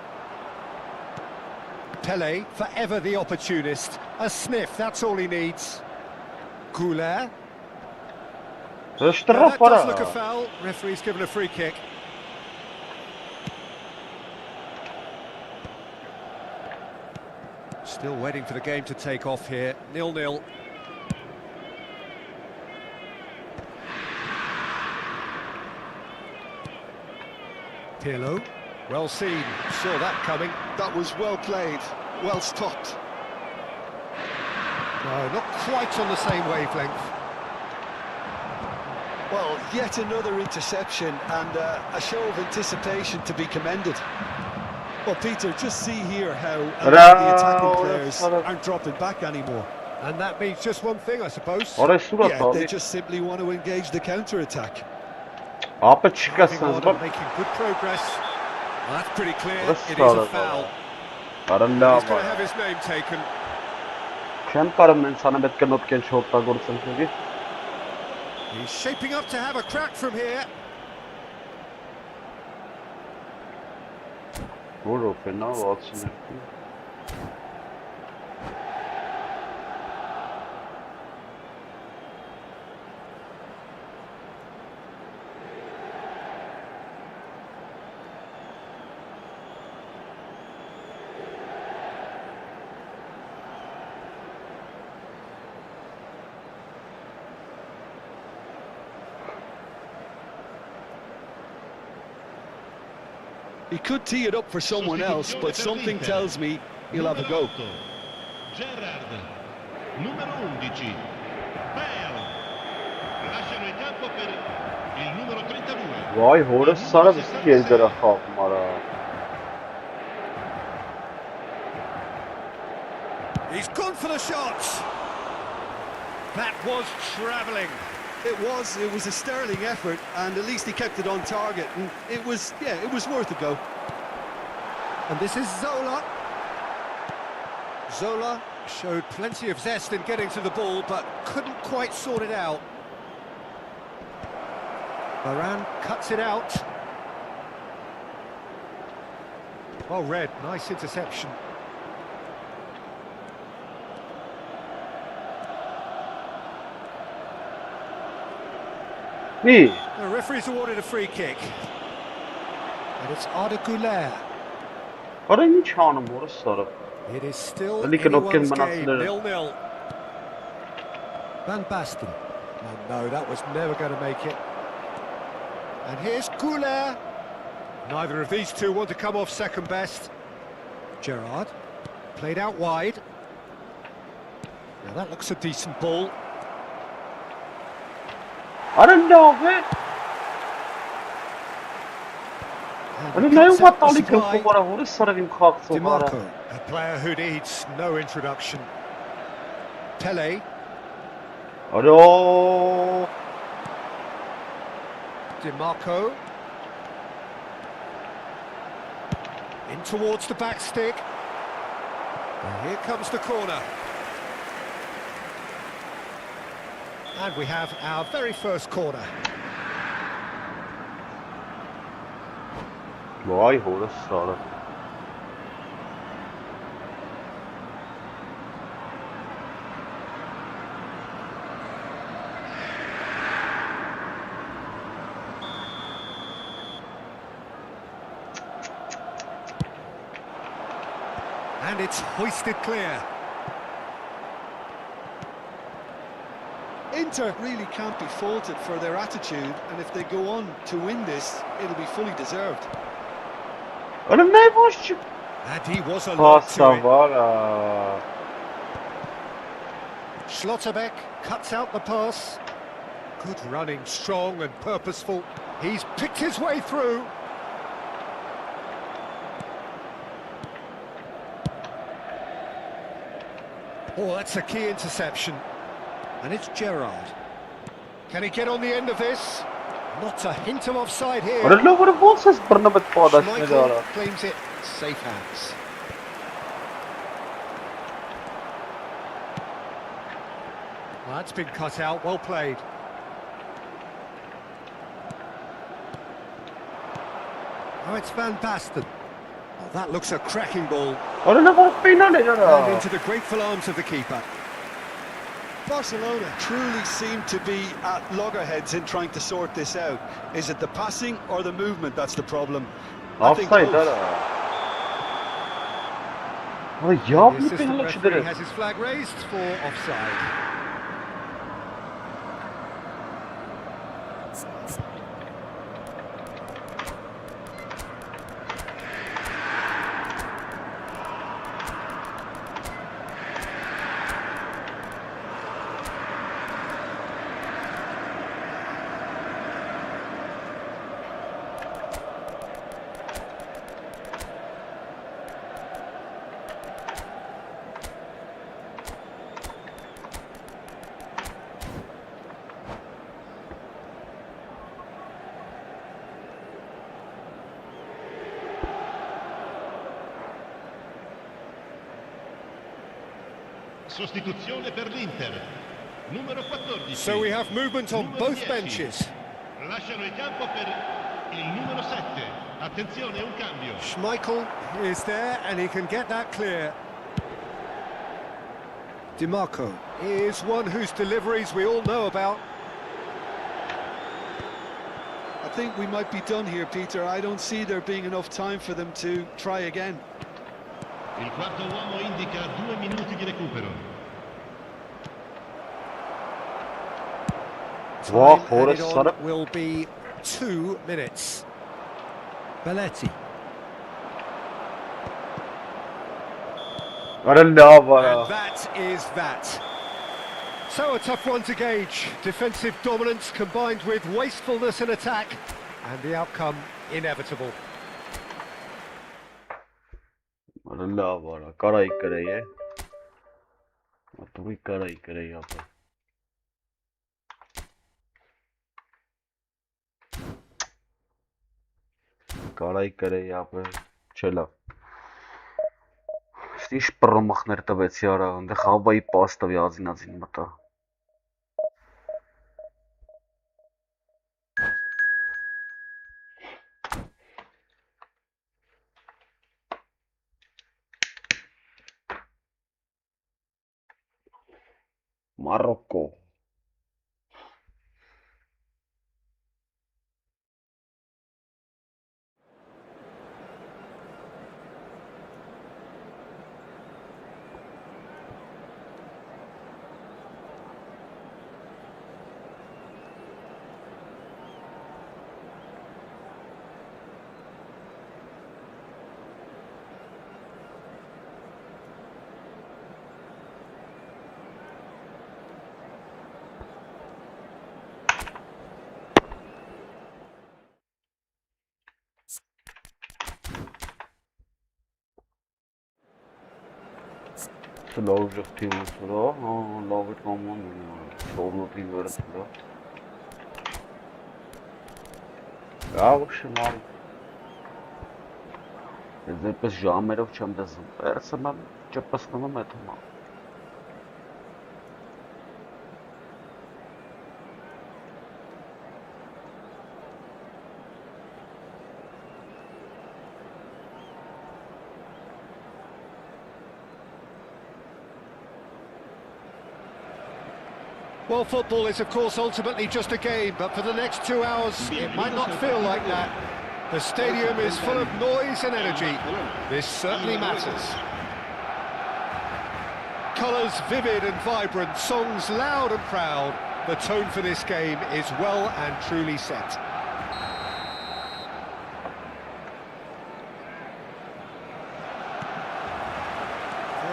Pele, forever the opportunist. A sniff, that's all he needs. Goulet. Now Շտրոֆ that does look a արա։ foul. Referee's given a free kick. Still waiting for the game to take off here. 0-0. Pirlo. Well seen. Saw that coming. That was well played, well stopped. No, not quite on the same wavelength. Well, yet another interception and a show of anticipation to be commended. Well, Peter, just see here how a lot of the attacking players aren't dropping back anymore. And that means just one thing, I suppose. Արա սուրա Yeah, they տալի։ just simply want to engage the counter-attack. Ապա չկա Moving on սանձ։ and making good progress. Well, that's pretty clear. Let's It is start a it. foul. Արա He's լավ going to է։ have his name taken. Չեմ կարում ինձ հանը պետք է նոտկեն չօգտագործենք։ He's shaping up to have a crack from here. Որով է նա 62։ He could tee it up for someone else, but something tells me he'll have a go. Gerrard, numero 11. Bale. Lasciano il campo per il numero 32. Վայ, հորս սարը վստի է դրա խաղում արա։ He's gone for the shots. That was travelling. It was a sterling effort, and at least he kept it on target, and it was worth a go. And this is Zola. Zola showed plenty of zest in getting to the ball, but couldn't quite sort it out. Varane cuts it out. Well read, nice interception. Մի, The referee's awarded a free kick. And it's Arda Güler. արա ինչ անում հորս սարը։ It is still Ալի կնոկեն anyone's game, մնացել 0-0. Van Basten. And no, that was never going to make it. And here's Güler. Neither of these two want to come off second best. Gerrard, played out wide. Now that looks a decent ball. I don't know, man. I don't know what DiMarco, a player who needs no introduction. Pele. Hello. DiMarco. In towards the back stick. And here comes the corner. And we have our very first corner. Vay horası sağlam. And it's hoisted clear. Inter really can't be faulted for their attitude, and if they go on to win this, it'll be fully deserved. Oğlum ne boşçuk? And he was alert to Pasta it. var ha. Schlotterbeck cuts out the pass. Good running, strong and purposeful. He's picked his way through. Oh, that's a key interception. And it's Gerrard. Can he get on the end of this? Not a hint of offside here. Oğlum ne vurup olsas bırna bit padaş ne Schmeichel dara. claims it. Safe hands. Well, that's been cut out. Well played. Oh, it's Van Basten. Oh, that looks a cracking ball. Oğlum ne vurup beyna ne dara. And into the grateful arms of the keeper. Barcelona truly seem to be at loggerheads in trying to sort this out. Is it the passing or the movement that's the problem? I think Offside both. dara. Ay ya The bu assistant penaltı referee dere. has his flag raised for offside. Sostituzione per l'Inter. Numero 14. So we have movement on Numero both 10. benches. Lasciano il campo per il numero 7. Attenzione, un cambio. Schmeichel is there and he can get that clear. DiMarco is one whose deliveries we all know about. I think we might be done here, Peter. I don't see there being enough time for them to try again. Il quarto uomo indica 2 minuti di recupero. Vah Time added horası on sarıp. will be 2 minutes. Belletti. Oğlum ne var And ha. that is that. So a tough one to gauge. Defensive dominance combined with wastefulness in attack. And the outcome inevitable. Oğlum ne var ha. Karayı karayı. Tabii karayı karayı yapar. Կարայի կրեի ապը չելա Ինչ պռմախներ տվեցի արա ընդ խավայի պաստավի ազինազին մտա Մարոկկո Slow activity, love it common, slow activity. Gauche mal. Ez etwas ժամերով չեմ դզում։ Պերսը mən չպսկնում եմ հետո։ Well, football is, of course, ultimately just a game, but for the next 2 hours, it might not feel like that. The stadium is full of noise and energy. This certainly matters. Colours vivid and vibrant, songs loud and proud. The tone for this game is well and truly set.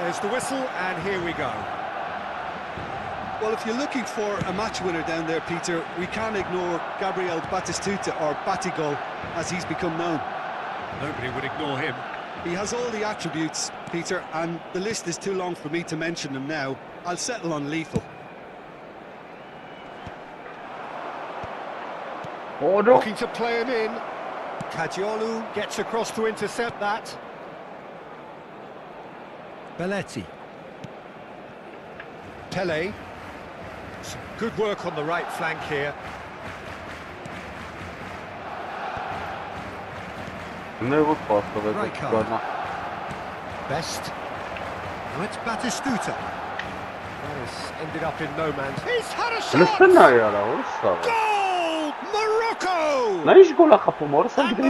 There's the whistle, and here we go. Well, if you're looking for a match winner down there, Peter, we can't ignore Gabriel Batistuta, or Batigol, as he's become known. Nobody would ignore him. He has all the attributes, Peter, and the list is too long for me to mention them now. I'll settle on lethal. Looking to play him in. Kajiolu gets across to intercept that. Belletti. Pele. Some good work on the right flank here. Best. Now it's Batistuta. That has ended up in no man's. He's had a shot! Goal! Morocco! And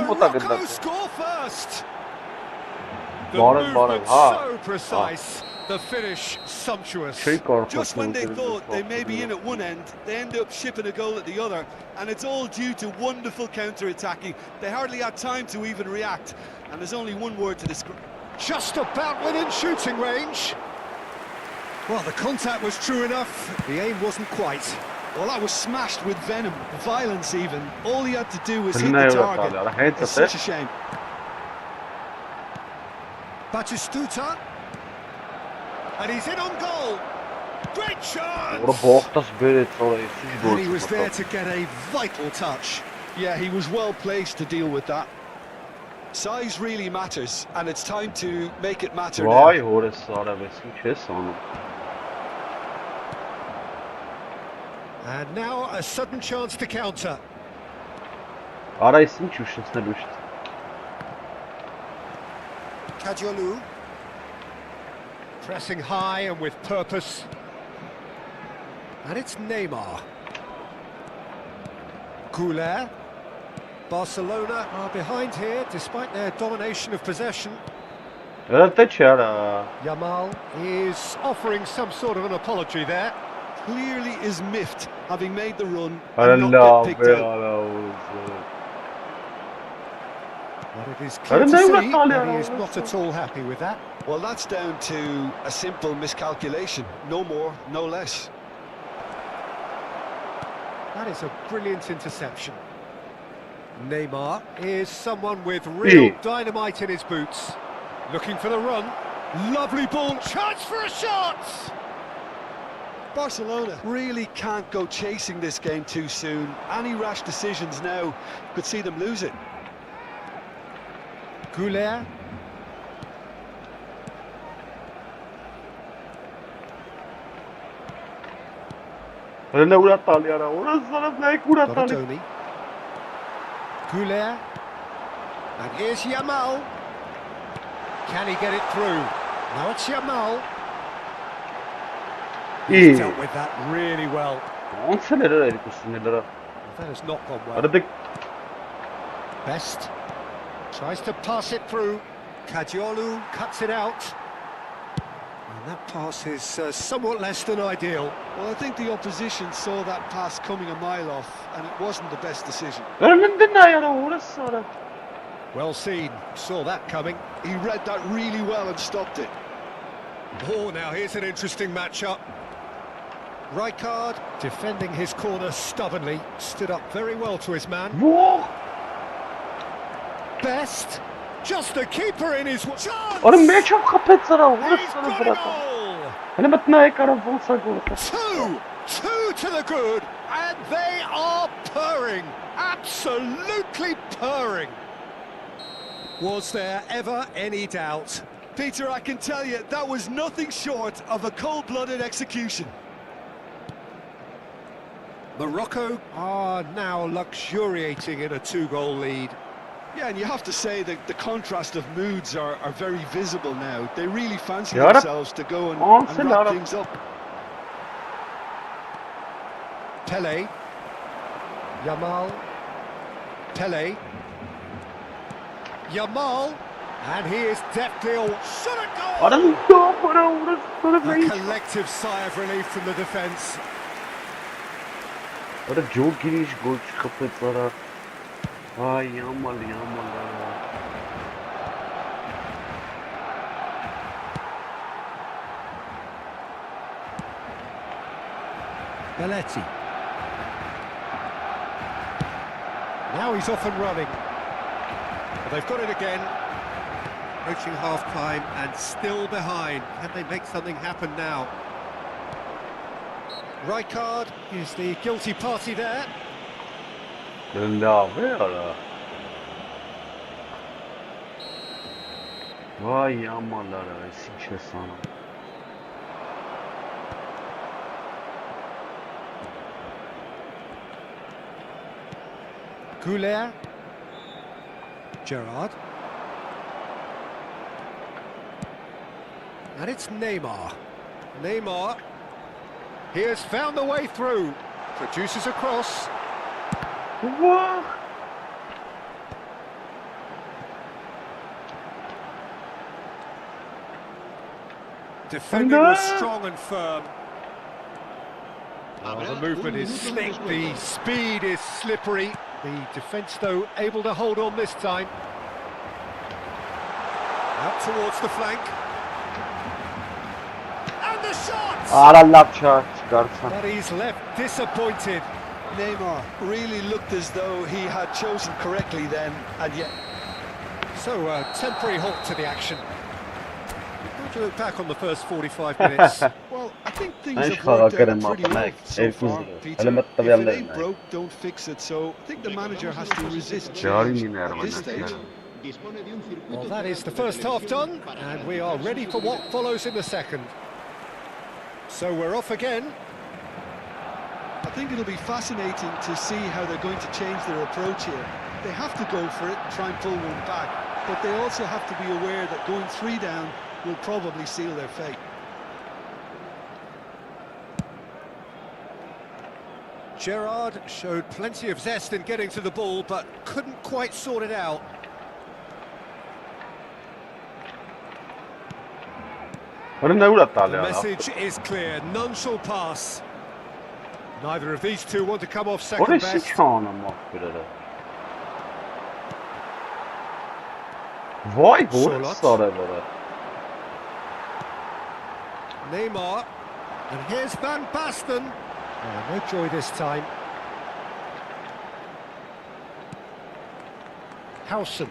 Morocco score first! The movement so precise. The finish sumptuous. Just when they thought they may be in at one end, they end up shipping a goal at the other, and it's all due to wonderful counter-attacking. They hardly had time to even react, and there's only one word to describe. Just about within shooting range. Well, the contact was true enough, the aim wasn't quite. Well, that was smashed with venom, violence even. All he had to do was hit the target. It's such a shame. Batistuta. And he's in on goal. Great chance! And he was there to get a vital touch. Yeah, he was well placed to deal with that. Size really matters, and it's time to make it matter now. And now a sudden chance to counter. Kajiolu. Pressing high and with purpose. And it's Neymar. Goulet. Barcelona are behind here despite their domination of possession. Yamal is offering some sort of an apology there. Clearly is miffed, having made the run and not get picked out. But it is clear to see that he is not at all happy with that. Well, that's down to a simple miscalculation. No more, no less. That is a brilliant interception. Neymar is someone with real dynamite in his boots. Looking for the run. Lovely ball. Chance for a shot! Barcelona really can't go chasing this game too soon. Any rash decisions now could see them lose it. Goulet. Baratoni. Goulet. And here's Yamal. Can he get it through? Now it's Yamal. He's dealt with that really well. That has not gone well. Best. Tries to pass it through. Kajiolu cuts it out. And that pass is somewhat less than ideal. Well, I think the opposition saw that pass coming a mile off, and it wasn't the best decision. Well seen, saw that coming. He read that really well and stopped it. Oh, now here's an interesting matchup. Rijkaard defending his corner stubbornly, stood up very well to his man. Best, just the keeper in his chance! He's got a goal! Hele met na ekara volsa gol. Two to the good, and they are purring, absolutely purring. Was there ever any doubt? Peter, I can tell you, that was nothing short of a cold-blooded execution. Morocco are now luxuriating in a 2-goal lead. Yeah, and you have to say that the contrast of moods are very visible now. They really fancy themselves to go and wrap things up. Pele. Yamal. Pele. Yamal. And he is deftly all shot a goal! A collective sigh of relief from the defence. What a joke giriş gol çıkarttılar. Vay yamal. Belletti. Now he's off and running. But they've got it again. Approaching half-time and still behind. Can they make something happen now? Rijkaard is the guilty party there. Vay yamallara, sikşe sana. Goulet. Gerrard. And it's Neymar. Neymar. He has found the way through. Produces a cross. What? Defending was strong and firm. Oh, the movement is slick, the speed is slippery. The defence, though, able to hold on this time. Out towards the flank. And the shot! But he's left disappointed. Neymar really looked as though he had chosen correctly then, and yet... So, a temporary halt to the action. How do you look back on the first 45 minutes? Well, I think things have worked out pretty well so far, Peter. If it ain't broke, don't fix it, so I think the manager has to resist change at this stage. Well, that is the first half done, and we are ready for what follows in the second. So we're off again. I think it'll be fascinating to see how they're going to change their approach here. They have to go for it and try and pull one back, but they also have to be aware that going 3 down will probably seal their fate. Gerrard showed plenty of zest in getting to the ball, but couldn't quite sort it out. The message is clear, none shall pass. Neither of these two want to come off second best. Vay vur Neymar, and here's Van Basten. Oh, no joy this time. Howson,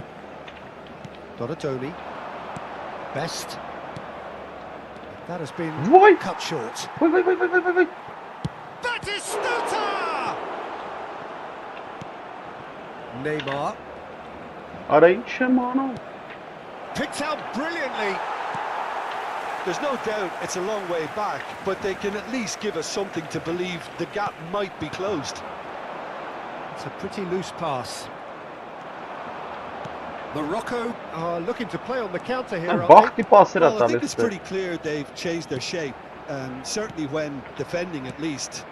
Donatoni, Best. That has been cut short. Wait. Batistuta! Neymar. Picked out brilliantly. There's no doubt it's a long way back, but they can at least give us something to believe the gap might be closed. It's a pretty loose pass. Morocco are looking to play on the counter here. Well, I think it's pretty clear they've changed their shape, certainly when defending at least,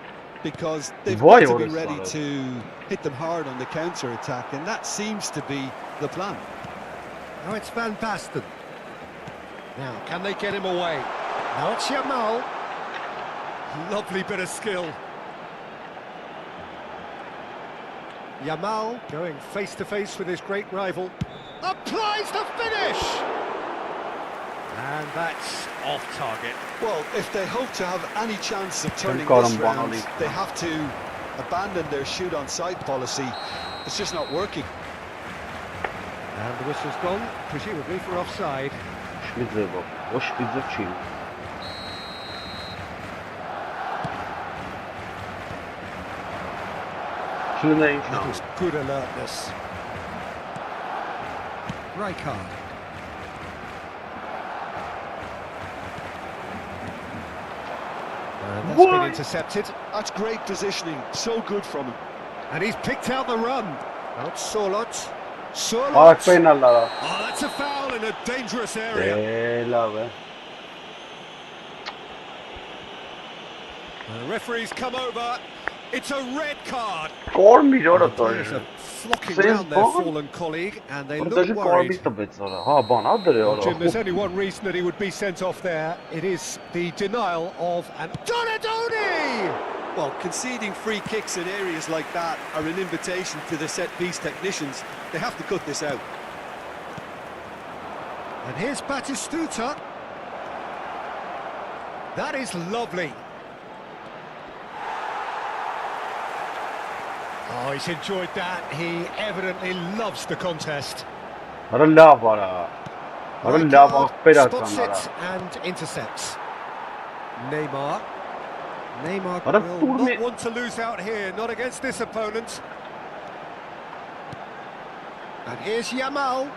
because they've got to be ready to hit them hard on the counter-attack, and that seems to be the plan. Now it's Van Basten. Now, can they get him away? Now it's Yamal. Lovely bit of skill. Yamal going face-to-face with his great rival. Applies the finish! And that's off target. Well, if they hope to have any chance of turning this round, they have to abandon their shoot-on-sight policy. It's just not working. And the whistle's gone, presumably for offside. That was good alertness. Rijkaard. And that's been intercepted. That's great positioning, so good from him. And he's picked out the run. Out Solot. Solot. Oh, that's a foul in a dangerous area. The referee's come over. It's a red card. The players are flocking round their fallen colleague and they look worried. Well, Jim, there's only one reason that he would be sent off there. It is the denial of an Donadoni! Well, conceding free kicks in areas like that are an invitation to the set-piece technicians. They have to cut this out. And here's Batistuta. That is lovely. Oh, he's enjoyed that. He evidently loves the contest. Spots it and intercepts. Neymar. Neymar will not want to lose out here, not against this opponent. And here's Yamal.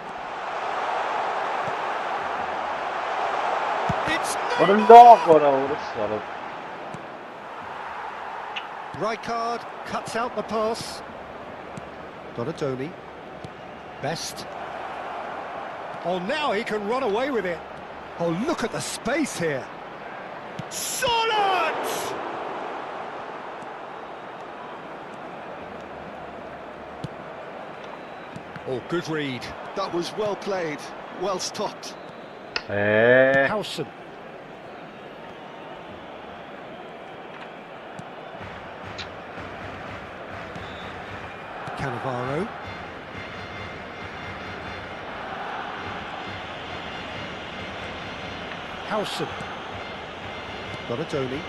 It's Neymar! Rijkaard cuts out the pass. Donadoni. Best. Oh, now he can run away with it. Oh, look at the space here. Solid! Oh, good read. That was well played, well stopped. Howson. Cannavaro. Howson. Donadoni.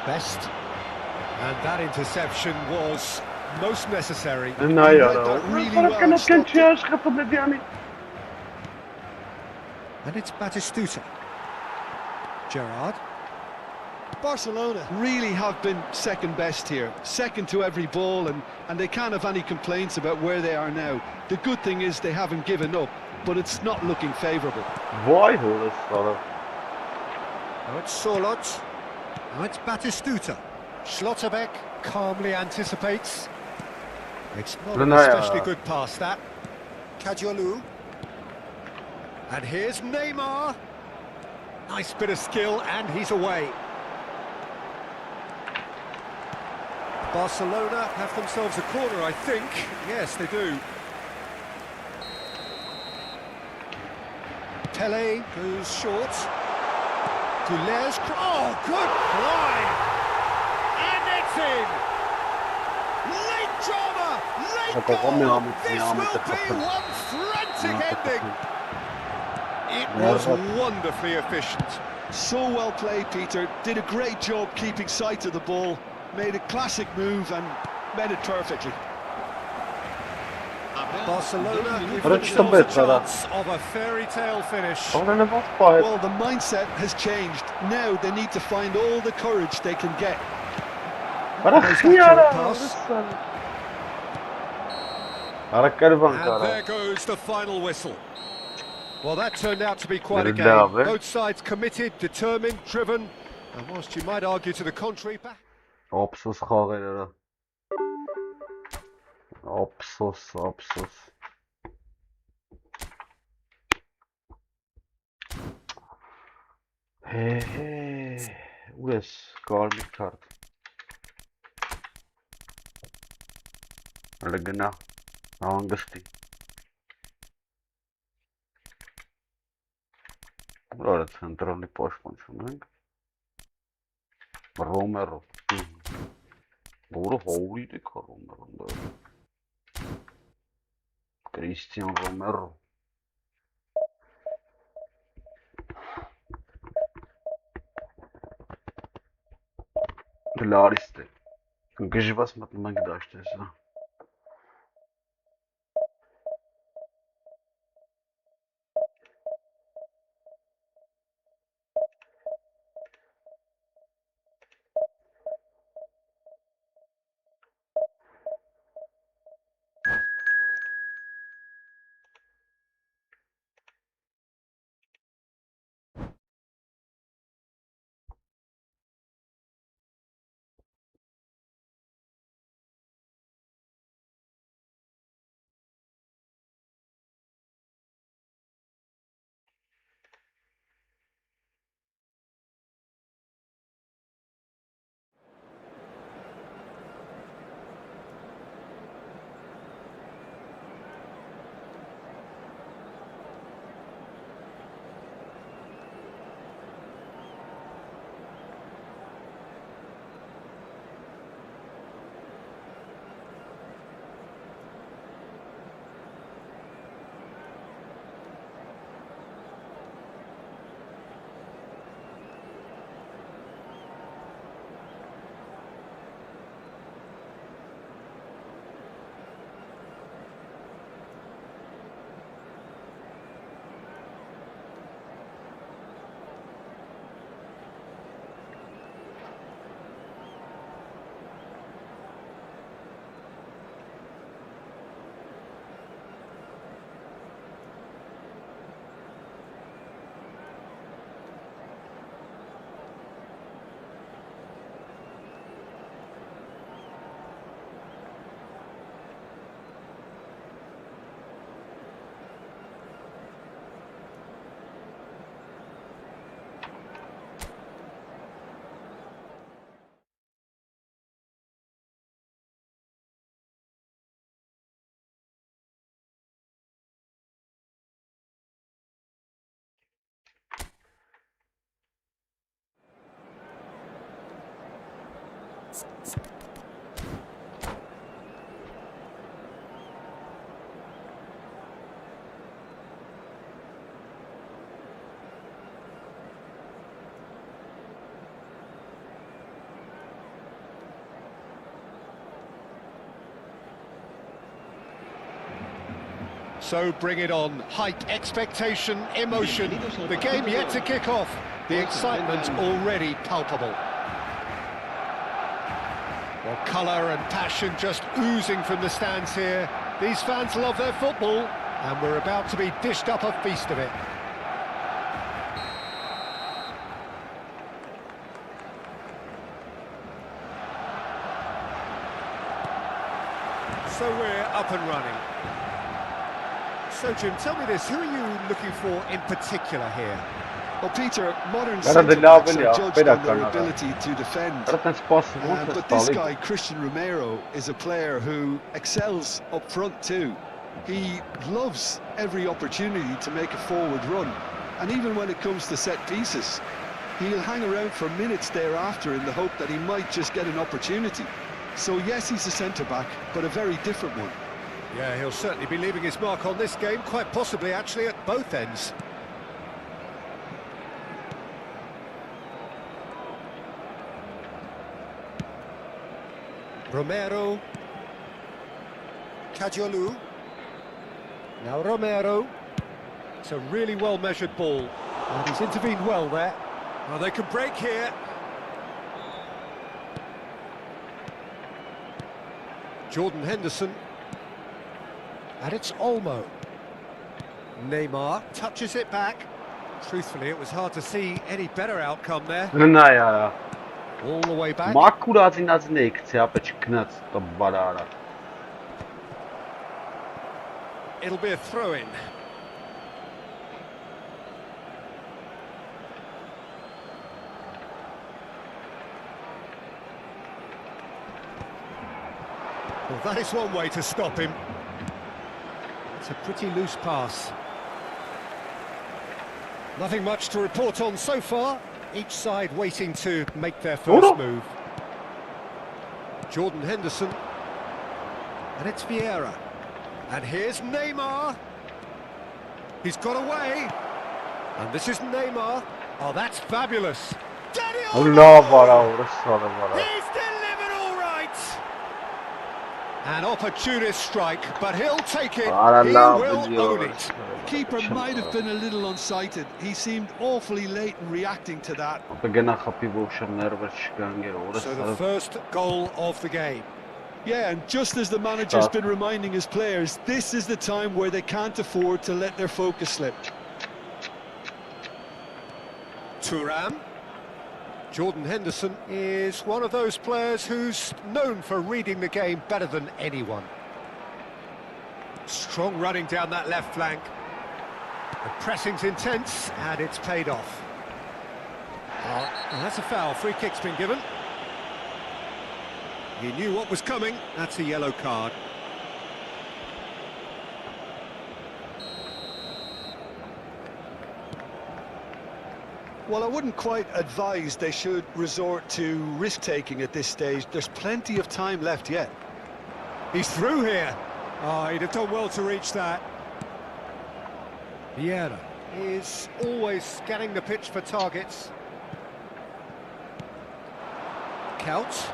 Best. And that interception was most necessary. Really well And it's Batistuta. Gerrard. Barcelona really have been second best here, second to every ball, and they can't have any complaints about where they are now. The good thing is they haven't given up, but it's not looking favourable. Now it's Solot. Now it's Batistuta. Schlotterbeck calmly anticipates. It's not an especially good pass, that. Kadiolu. And here's Neymar. Nice bit of skill, and he's away. Barcelona have themselves a corner, I think. Yes, they do. Pele goes short. Goulet's... Oh, good fly! And it's in! Late drama! Late goal! This will be one frantic ending! It was wonderfully efficient. So well played, Peter. Did a great job keeping sight of the ball. Made a classic move and made it perfectly. Barcelona give themselves a chance of a fairy tale finish. Well, the mindset has changed. Now they need to find all the courage they can get. And there goes the final whistle. Well, that turned out to be quite a game. Both sides committed, determined, driven, and whilst you might argue to the contrary, Ափսոս խաղերը։ Ափսոս։ Ու ես կարմիր քարտ։ Հələ գնա, հանգստի։ Ուր է ցենտրալի պաշտպանություն ենք։ Ռոմերո։ Որը հովիտ է կա Ռոմերոն։ Կրիստիան Ռոմերո։ Լարիստ է։ Գժված մտնում ենք դաշտես, հա։ So bring it on. Hype, expectation, emotion. The game yet to kick off. The excitement already palpable. Well, colour and passion just oozing from the stands here. These fans love their football, and we're about to be dished up a feast of it. So we're up and running. So, Jim, tell me this, who are you looking for in particular here? Well, Peter, modern Guarda degli centre-backs abili, are judged appena on their canada. ability to defend. But this guy, Christian Romero, is a player who excels up front too. He loves every opportunity to make a forward run. And even when it comes to set pieces, he'll hang around for minutes thereafter in the hope that he might just get an opportunity. So yes, he's a centre-back, but a very different one. Yeah, he'll certainly be leaving his mark on this game, quite possibly actually at both ends. Romero. Cadiolu. Now Romero. It's a really well-measured ball. And he's intervened well there. Well, they can break here. Jordan Henderson. And it's Olmo. Neymar touches it back. Truthfully, it was hard to see any better outcome there. All the way back. It'll be a throw-in. Well, that is one way to stop him. It's a pretty loose pass. Nothing much to report on so far. Each side waiting to make their first move. Jordan Henderson. And it's Vieira. And here's Neymar. He's got away. And this is Neymar. Oh, that's fabulous. He's delivered all right. An opportunist strike, but he'll take it. He will own it. Keeper might have been a little unsighted. He seemed awfully late in reacting to that. So the first goal of the game. Yeah, and just as the manager's been reminding his players, this is the time where they can't afford to let their focus slip. Thuram. Jordan Henderson is one of those players who's known for reading the game better than anyone. Strong running down that left flank. The pressing's intense, and it's paid off. Oh, and that's a foul. Free kick's been given. He knew what was coming. That's a yellow card. Well, I wouldn't quite advise they should resort to risk-taking at this stage. There's plenty of time left yet. He's through here. Oh, he'd have done well to reach that. Vieira is always scanning the pitch for targets. Couch.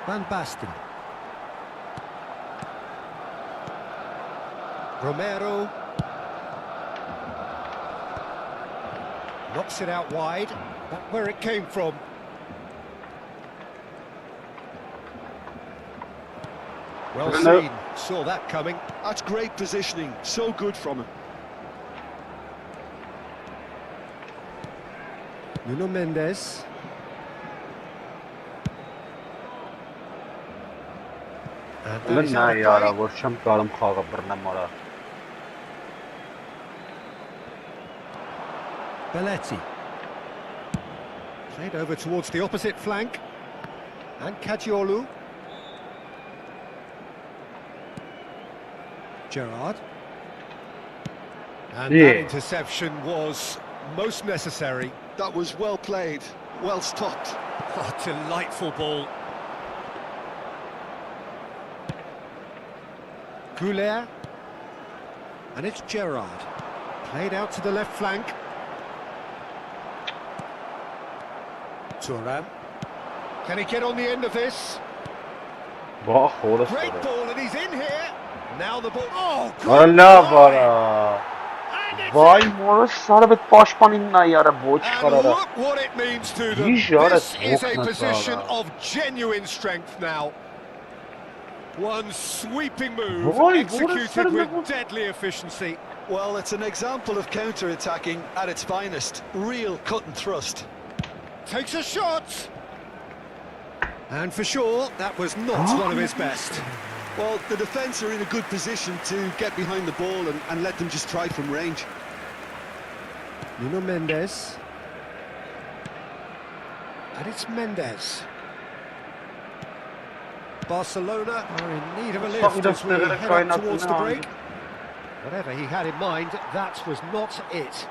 Van Basten. Romero. Knocks it out wide. Not where it came from. Well seen. Saw that coming. That's great positioning. So good from him. Nuno Mendes. And that is out of play. Belletti. Played over towards the opposite flank. And Cadiolu. Gerrard. And that interception was most necessary. That was well played, well stopped. Oh, delightful ball. Goulet. And it's Gerrard. Played out to the left flank. Thuram. Can he get on the end of this? Bak orası. Great ball, and he's in here. Now the ball. Oh, Allah great vara. Vay morası sarabet pashpaninna yara boch And karara. look what it means to them. Yiş yara This is a tokna position sara. of genuine strength now. One sweeping move Vay, executed burası with deadly efficiency. Well, it's an example of counter-attacking at its finest. Real cut and thrust. Takes a shot. And for sure, that was not one of his best. Well, the defence are in a good position to get behind the ball and let them just try from range. Nuno Mendes. And it's Mendes. Barcelona are in need of a lift as we head up towards the break. Whatever he had in mind, that was not it.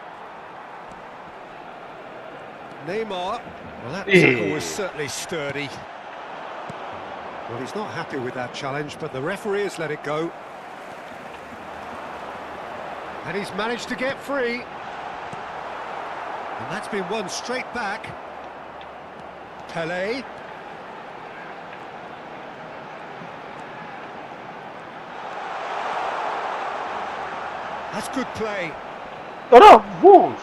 Neymar. Well, that tackle was certainly sturdy. Well, he's not happy with that challenge, but the referee has let it go. And he's managed to get free. And that's been won straight back. Pelé. That's good play. Ara vur.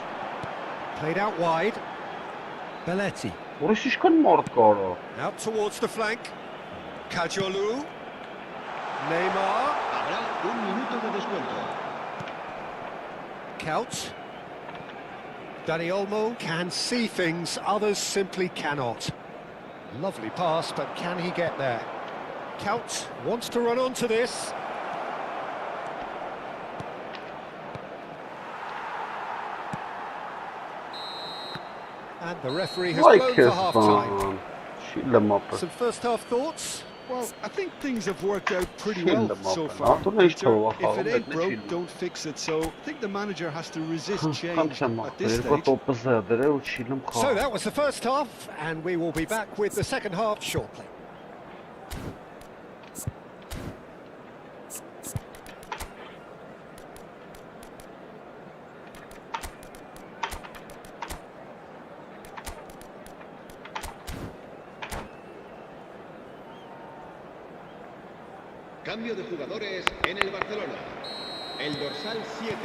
Played out wide. Belletti. Orası iş kan mort kara. Out towards the flank. Kajolu. Neymar. Habrá un minuto de descuento. Couch. Dani Olmo can see things others simply cannot. Lovely pass, but can he get there? Couch wants to run onto this. And the referee has Vay blown for half-time. kesman. Şille mapı. Some first-half thoughts? Well, I think things have worked out pretty Shield well them so up and far. out. Don't need to Peter. walk If out, it let ain't me broke, shield them. don't fix it. So I think the manager has to resist change Kanka at this mapı. stage. Topu zedere uçilim kara. So that was the first half, and we will be back with the second half shortly. Cambio de jugadores en el Barcelona. El dorsal 7.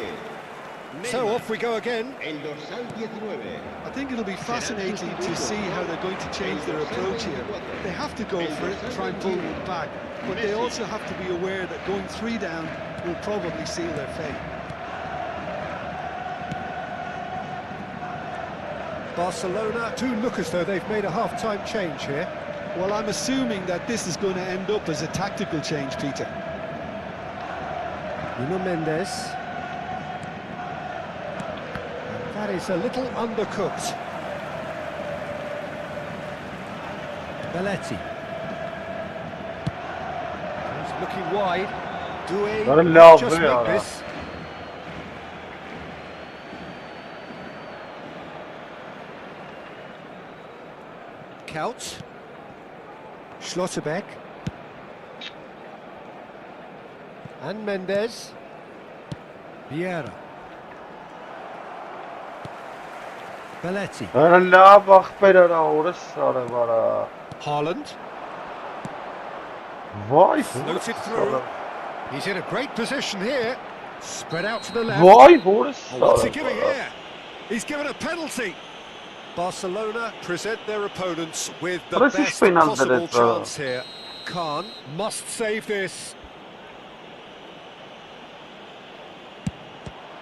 So off we go again. El dorsal 19. I think it'll be fascinating to see how they're going to change their approach here. They have to go for it, try and pull one back, but they also have to be aware that going 3 down will probably seal their fate. Barcelona do look as though they've made a half-time change here. Well, I'm assuming that this is going to end up as a tactical change, Peter. Nuno Mendes. And that is a little undercooked. Belletti. He's looking wide. Very Doing low just there. make this. Couch. Schlotterbeck. And Mendes. Vieira. Belletti. Ara bak berara orası sarı bara. Haaland. Vay Floated through. He's in a great position here. Spread out to the left. Vay orası Oh, what's he sarı giving bara. here? He's given a penalty. Barcelona present their opponents with the Burası hiç best penaltı possible değil, chance here. Khan must save this.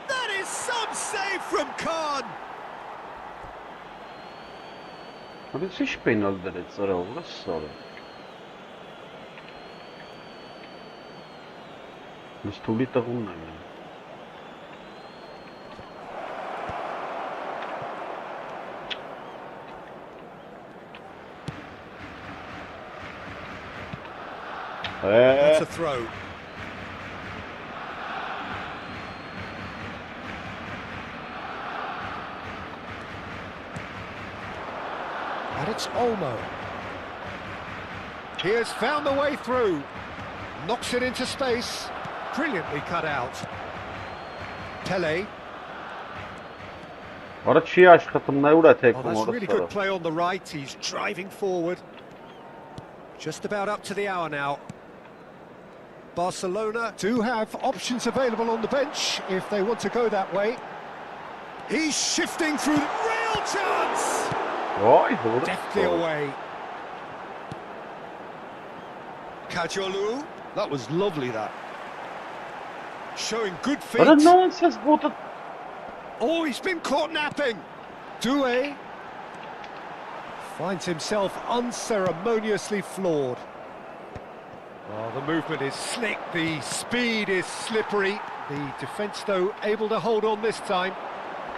That is some save from Khan. Burası hiç penaltı değil sarı orası sarı. Stuli takım ne? That's a throw. And it's Olmo. He has found the way through. Knocks it into space. Brilliantly cut out. Pele. Ora չի աշխատում, նա ուր է Oh, թեքում that's really good օրը։ play on the right. He's driving forward. Just about up to the hour now. Barcelona do have options available on the bench if they want to go that way. He's shifting through. Real chance! Ոայ, հորը։ Deftly away. Kajolu, that was lovely, that. Showing good feet. Ora nonsense բոտը։ Oh, he's been caught napping. Doué finds himself unceremoniously floored. Oh, the movement is slick, the speed is slippery. The defence, though, able to hold on this time.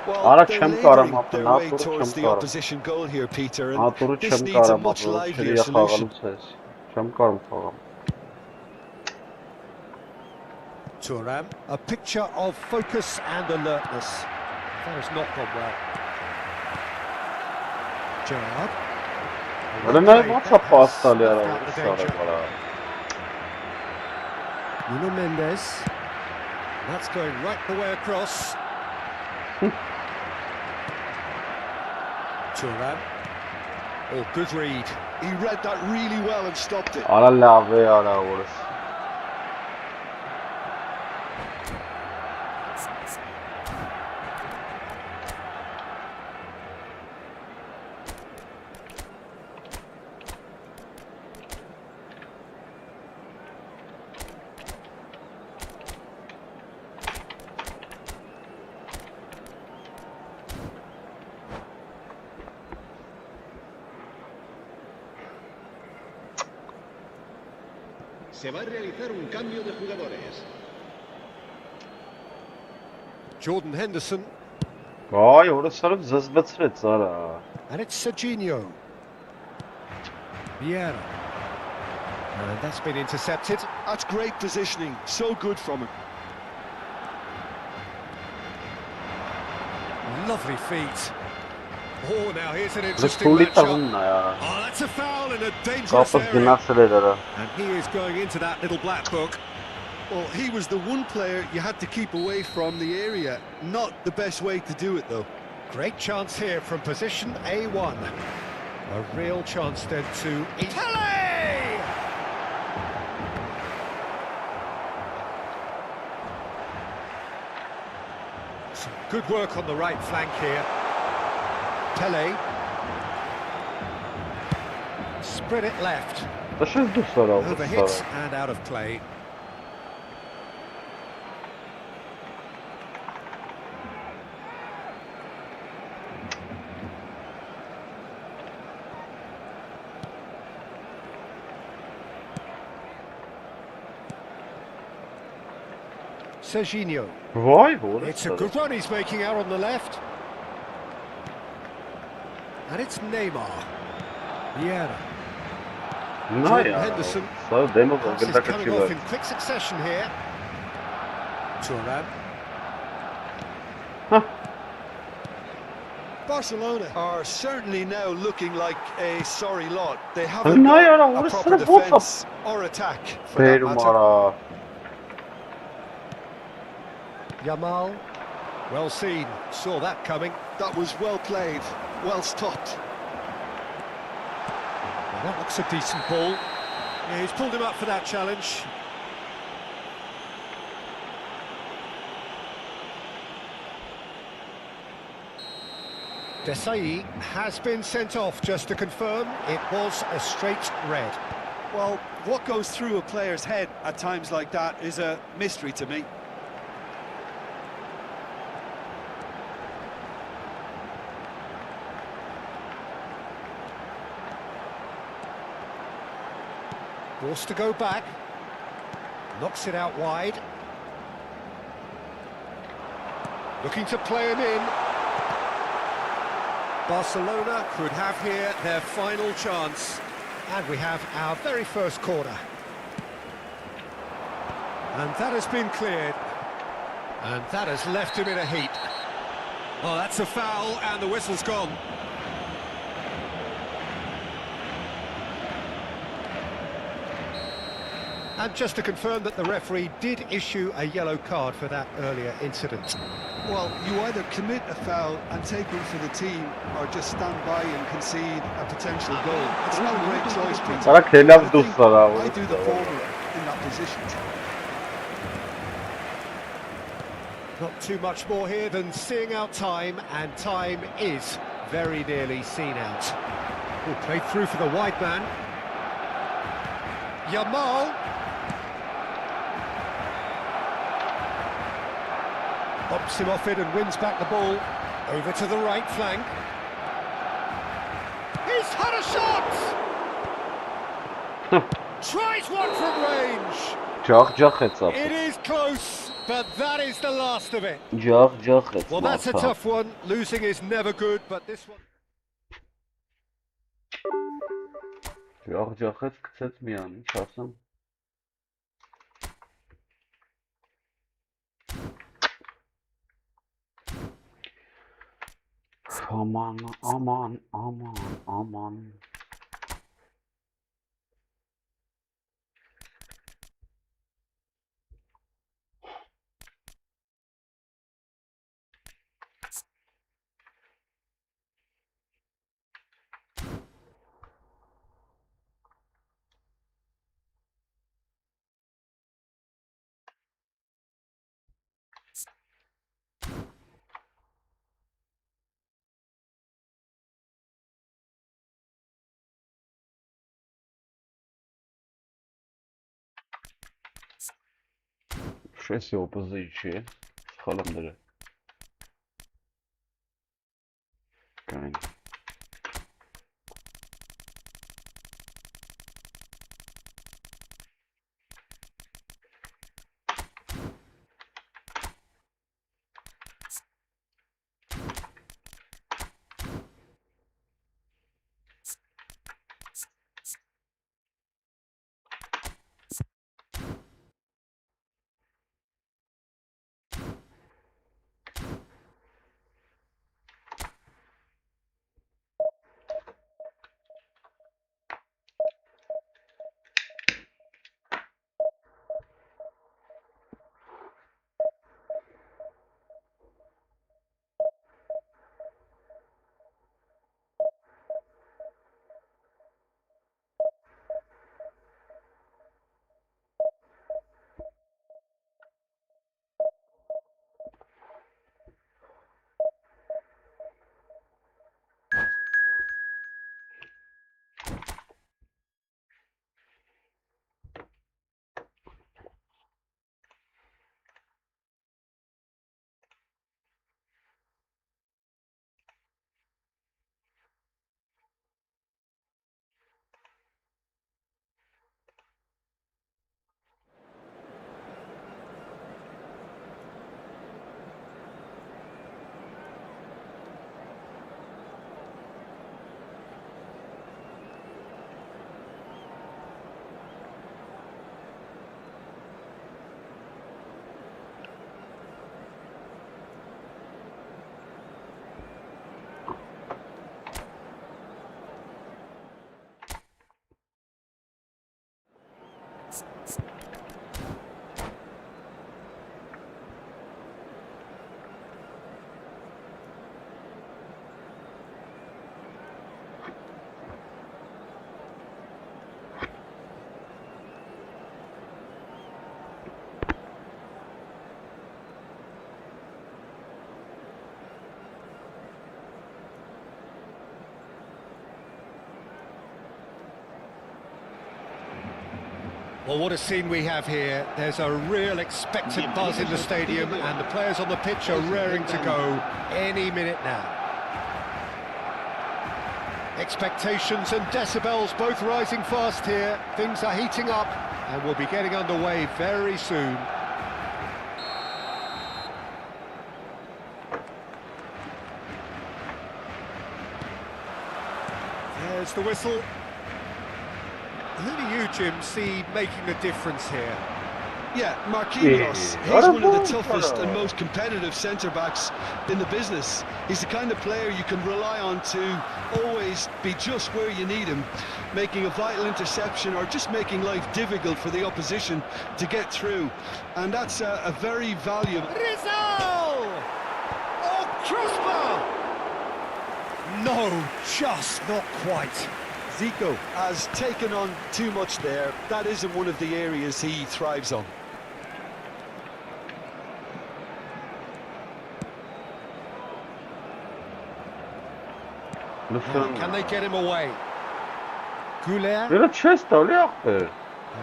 Well, they're labouring their way towards the opposition goal here, Peter, and this needs a much livelier solution. Thuram, a picture of focus and alertness. That has not gone well. Gerrard. Ora նա ո՞նց է պաս տալի արա։ Nuno Mendes. That's going right the way across. Thuram. Oh, good read. He read that really well and stopped it. Արա լավ է արա օրս։ Se va a realizar un cambio de jugadores. Jordan Henderson. Ոայ, օրս արավ զզվեցրեց արա։ And it's Serginho. Vieira. And that's been intercepted. That's great positioning, so good from him. Lovely feet. Oh, now here's an Let's interesting pull it matchup. down now. Oh, that's a foul in a dangerous Kapız area. günahsırlar. And he is going into that little black book. Well, he was the one player you had to keep away from the area. Not the best way to do it, though. Great chance here from position A1. A real chance then to Pele! Some good work on the right flank here. Pele. Spread it left. Da się zdusarał. Overhit and out of play. Serginho. Vay, It's a good run he's making out on the left. And it's Neymar. Vieira. Jordan Henderson. Pass is coming off in quick succession here. Thuram. Barcelona are certainly now looking like a sorry lot. They haven't No, got a proper defence or attack for that matter. Yamal. Well seen. Saw that coming. That was well played, well stopped. Well, that looks a decent ball. Yeah, he's pulled him up for that challenge. Desai has been sent off, just to confirm. It was a straight red. Well, what goes through a player's head at times like that is a mystery to me. Forced to go back. Knocks it out wide. Looking to play him in. Barcelona could have here their final chance. And we have our very first corner. And that has been cleared. And that has left him in a heap. Oh, that's a foul, and the whistle's gone. And just to confirm that the referee did issue a yellow card for that earlier incident. Well, you either commit a foul and take one for the team, or just stand by and concede a potential goal. It's not a great choice, Peter. Ara kelab I dostlar do the former in that position. Not too much more here than seeing out time, and time is very nearly seen out. Played through for the wide man. Yamal. Pops him off it and wins back the ball. Over to the right flank. He's had a shot! Tries one from range. It is close, but that is the last of it. Well, that's a tough one. Losing is never good, but this one... Ջախ-ջախեց գցեց միան, ինչ ասեմ։ Aman։ Շեսի օպոզիչի, սխալեմ դրա։ Կային։ Well, what a scene we have here. There's a real expectant buzz in the stadium, and the players on the pitch are raring to go any minute now. Expectations and decibels both rising fast here. Things are heating up, and we'll be getting underway very soon. There's the whistle. Who do you, Jim, see making the difference here? Yeah, Marquinhos, he's one of the toughest and most competitive centre-backs in the business. He's the kind of player you can rely on to always be just where you need him, making a vital interception or just making life difficult for the opposition to get through. And that's a very valuable... Rizal! Oh, crossbar! No, just not quite. Zico has taken on too much there. That isn't one of the areas he thrives on. Can they get him away? Goulet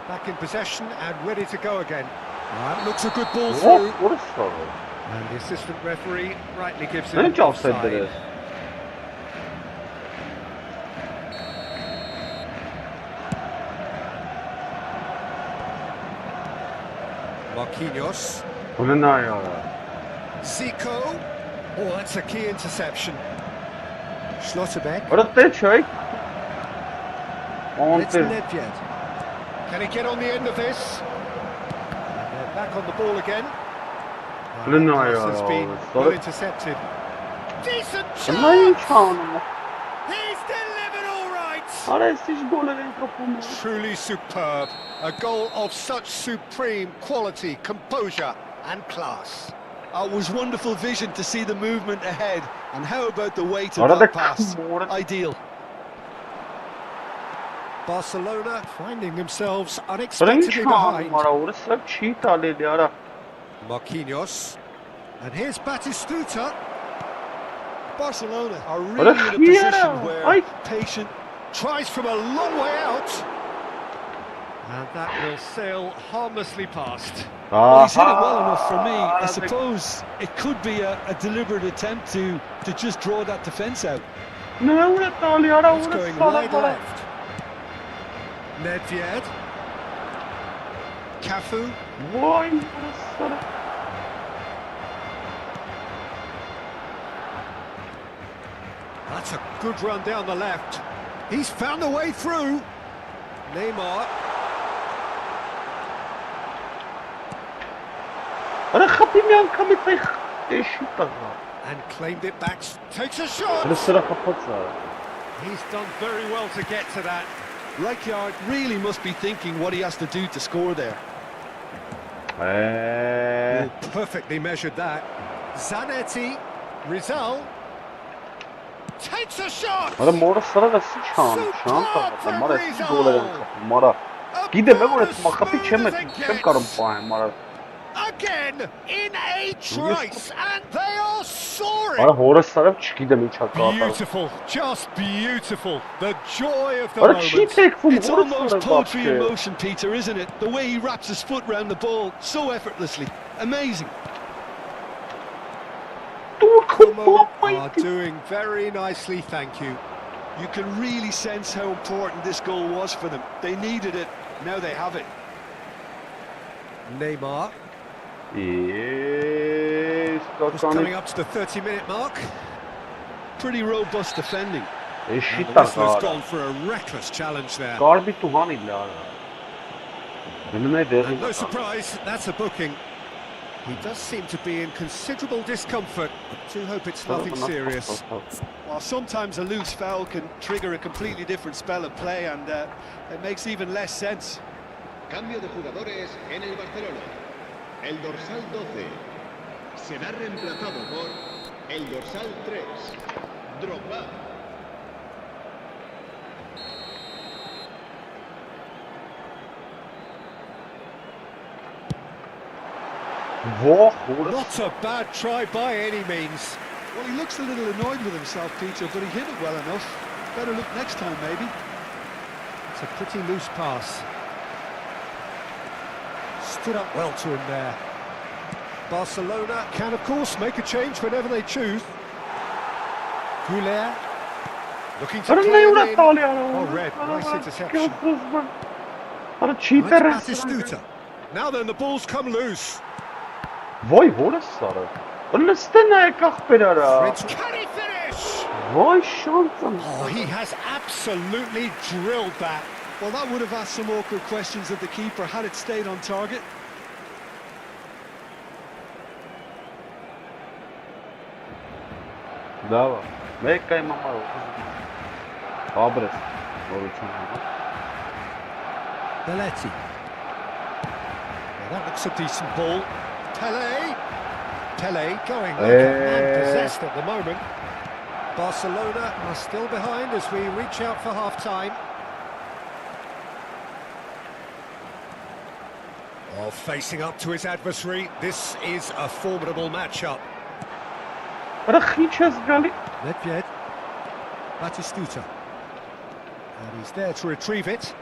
back in possession and ready to go again. That looks a good ball through. And the assistant referee rightly gives it offside. Marquinhos. Zico. Oh, that's a key interception. Schlotterbeck. It's Nedved. Can he get on the end of this? And they're back on the ball again. And that pass has been well intercepted. Decent chance! He's delivered all right! Truly superb. A goal of such supreme quality, composure and class. It was wonderful vision to see the movement ahead. And how about the weight of that pass? Ideal. Barcelona finding themselves unexpectedly behind. Marquinhos. And here's Batistuta. Barcelona are really in a position where patient tries from a long way out. And that will sail harmlessly past. Well, he's hit it well enough for me. I suppose it could be a deliberate attempt to just draw that defence out. It's going wide left. Nedved. Cafu. That's a good run down the left. He's found a way through. Neymar. And claimed it back. Takes a shot. He's done very well to get to that. Rijkaard really must be thinking what he has to do to score there. Perfectly measured that. Zanetti. Rizal. Takes a shot! Again in a trice, and they are soaring. Beautiful, just beautiful. The joy of the moment. It's almost poetry in motion, Peter, isn't it? The way he wraps his foot round the ball so effortlessly. Amazing. Are doing very nicely, thank you. You can really sense how important this goal was for them. They needed it, now they have it. Neymar. Just coming up to the 30-minute mark. Pretty robust defending. And the whistler's gone for a reckless challenge there. And no surprise, that's a booking. He does seem to be in considerable discomfort. I do hope it's nothing serious. While sometimes a loose foul can trigger a completely different spell of play, and it makes even less sense. Cambio de jugadores en el Barcelona. El dorsal 12 será reemplazado por el dorsal 3, Drogba. Not a bad try by any means. Well, he looks a little annoyed with himself, Peter, but he hit it well enough. Better look next time, maybe. It's a pretty loose pass. Stood up well to him there. Barcelona can, of course, make a change whenever they choose. Goulet. Looking to play it in. Oh, red. Nice interception. Batistuta. Now then, the ball's come loose. Vay horasları. Önüne kahperara. Can he finish? Vay şansım. Oh, he has absolutely drilled that. Well, that would have asked some awkward questions of the keeper had it stayed on target. Լավ է։ Մեկ կայ մամա Աբրես նորություն հա։ Belletti. Well, that looks a decent ball. Pele going like a man possessed at the moment. Barcelona are still behind as we reach out for half-time. Oh, facing up to his adversary, this is a formidable matchup. Nedved, Batistuta, and he's there to retrieve it.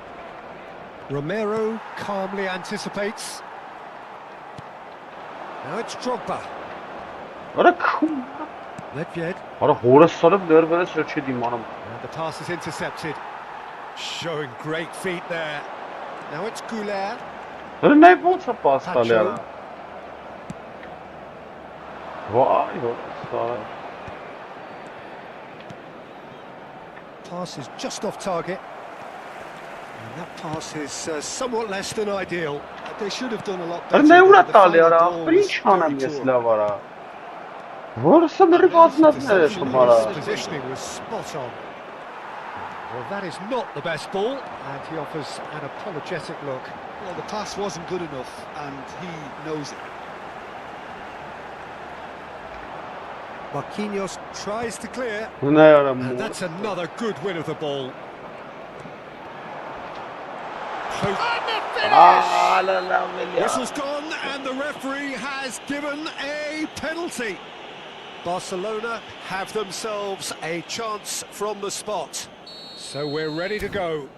Romero calmly anticipates. Now it's Drogba. Nedved. And the pass is intercepted. Showing great feet there. Now it's Goulet. Pass is just off target. And that pass is somewhat less than ideal. They should have done a lot better. The positioning was spot on. Well, that is not the best ball, and he offers an apologetic look. Well, the pass wasn't good enough, and he knows it. Marquinhos tries to clear, and that's another good win of the ball. And the finish! Whistle's gone, and the referee has given a penalty. Barcelona have themselves a chance from the spot. So we're ready to go.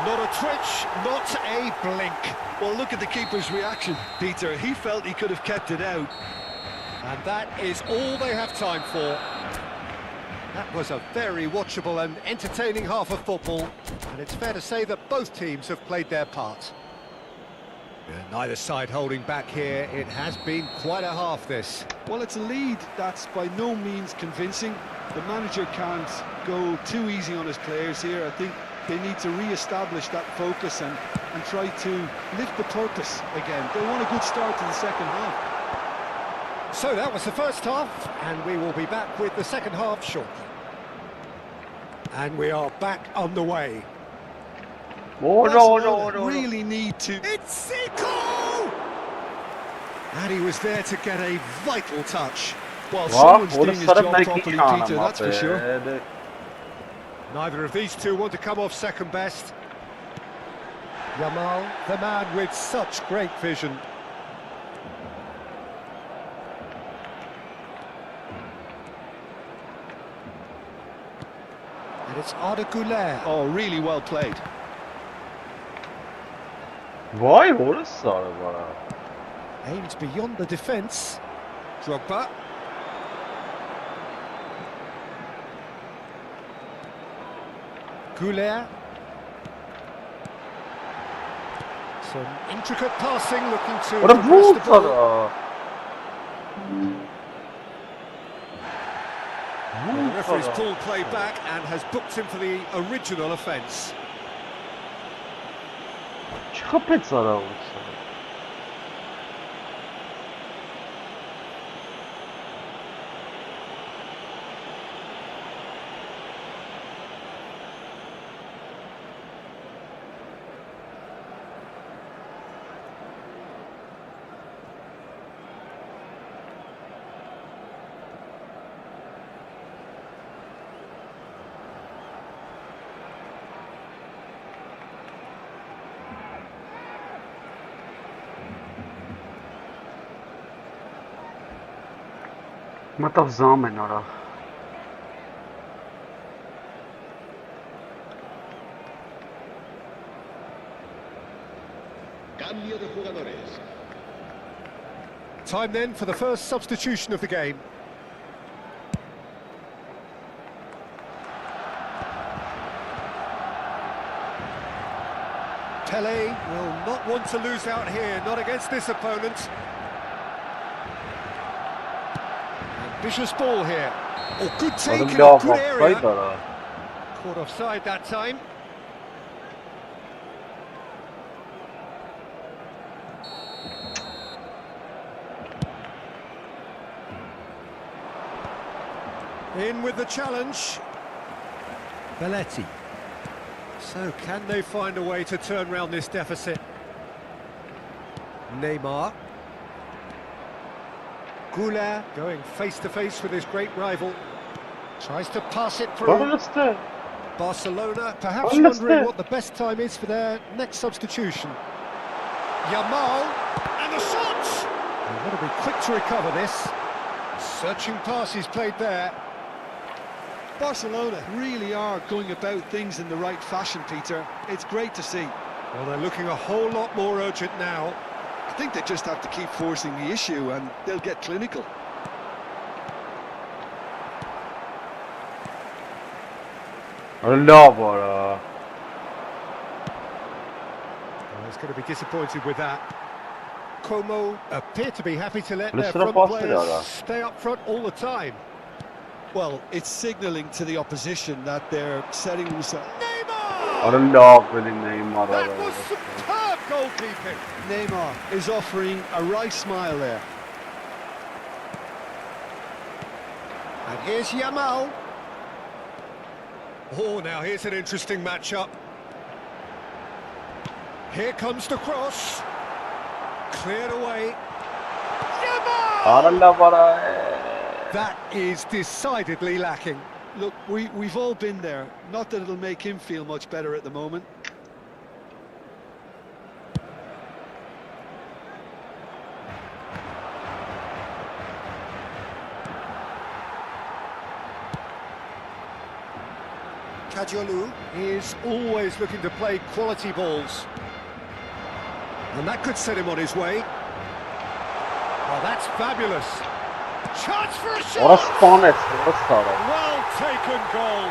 Not a twitch, not a blink. Well, look at the keeper's reaction, Peter. He felt he could have kept it out. And that is all they have time for. That was a very watchable and entertaining half of football. And it's fair to say that both teams have played their part. Neither side holding back here. It has been quite a half, this. Well, it's a lead that's by no means convincing. The manager can't go too easy on his players here. I think they need to re-establish that focus and try to lift the purpose again. They want a good start to the second half. So that was the first half, and we will be back with the second half shortly. And we are back on the way. Really need to... It's Zico! And he was there to get a vital touch. Well, someone's doing his job properly, Peter, that's for sure. Neither of these two want to come off second best. Yamal, the man with such great vision. And it's Arda Güler. Oh, really well played. Vay orası var. Aims beyond the defence. Drogba. Güler. Some intricate passing, looking to What a press the move! ball. The referee's pulled play back and has booked him for the original offence. Çıkapet zara olursa. Մտավ զամ են արա Cambio de jugadores. Time then for the first substitution of the game. Pele will not want to lose out here, not against this opponent. Ambitious ball here. Oh, good take in a good area. Caught offside that time. In with the challenge. Belletti. So, can they find a way to turn round this deficit? Neymar. Goulart going face-to-face with his great rival. Tries to pass it through. Barcelona perhaps wondering what the best time is for their next substitution. Yamal, and the shot! They've got to be quick to recover this. Searching pass he's played there. Barcelona really are going about things in the right fashion, Peter. It's great to see. Well, they're looking a whole lot more urgent now. I think they just have to keep forcing the issue and they'll get clinical. Well, he's going to be disappointed with that. Como appear to be happy to let their front players stay up front all the time. Well, it's signalling to the opposition that they're setting themselves. Neymar! That was superb goalkeeping. Neymar is offering a wry smile there. And here's Yamal. Oh, now here's an interesting matchup. Here comes the cross. Cleared away. Yamal! That is decidedly lacking. Look, we've all been there. Not that it'll make him feel much better at the moment. Kadiolu is always looking to play quality balls. And that could set him on his way. Oh, that's fabulous. Chance for a shot! Well taken goal.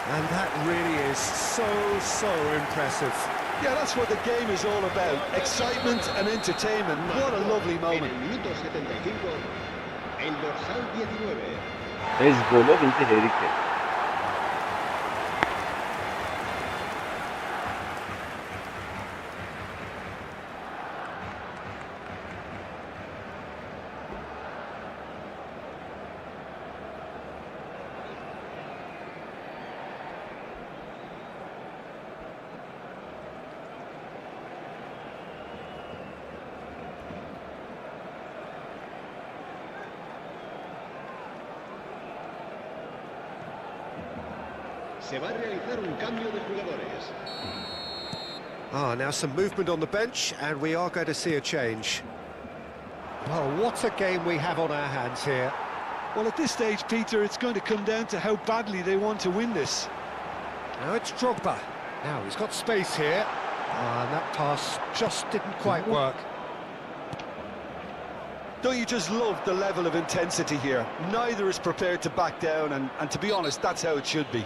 And that really is so impressive. Yeah, that's what the game is all about. Excitement and entertainment. What a lovely moment. En el minuto 75, el dorsal 19. Se va a realizar un cambio de jugadores. Now some movement on the bench, and we are going to see a change. Well, what a game we have on our hands here. Well, at this stage, Peter, it's going to come down to how badly they want to win this. Now it's Drogba. Now he's got space here. And that pass just didn't quite work. Don't you just love the level of intensity here? Neither is prepared to back down, and to be honest, that's how it should be.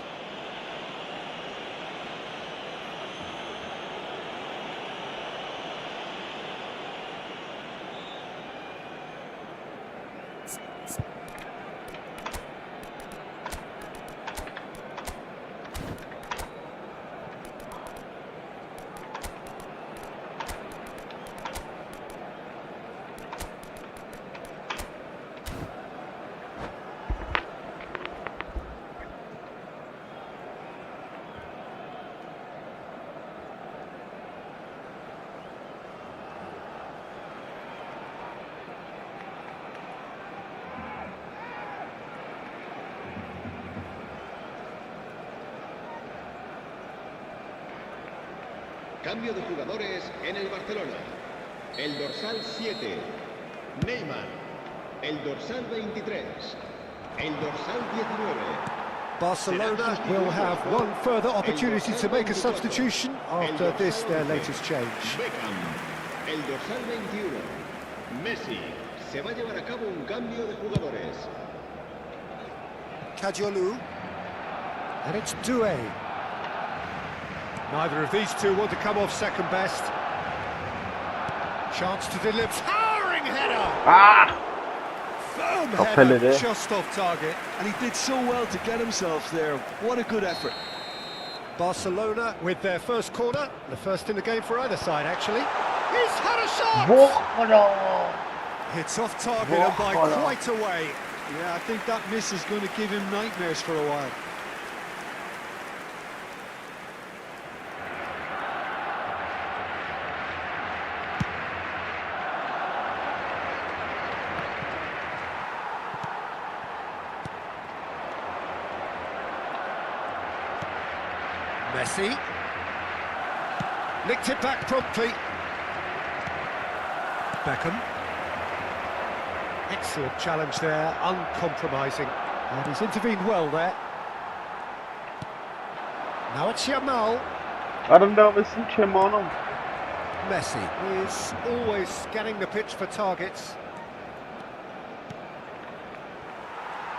Cambio de jugadores en el Barcelona. El dorsal 7, Neymar. El dorsal 23. El dorsal 19, Barcelona will have one further opportunity to make a substitution after this, their latest change. Beckham, el dorsal 21. Messi. Se va a llevar a cabo un cambio de jugadores. Kajolu. And it's Doué. Neither of these two want to come off second best. Chance to deliver. Towering header! Firm header, just off target. And he did so well to get himself there. What a good effort. Barcelona with their first corner. The first in the game for either side, actually. He's had a shot! It's off target and by quite a way. Yeah, I think that miss is going to give him nightmares for a while. Messi. Nicked it back promptly. Beckham. Excellent challenge there, uncompromising. And he's intervened well there. Now it's Yamal. Messi is always scanning the pitch for targets.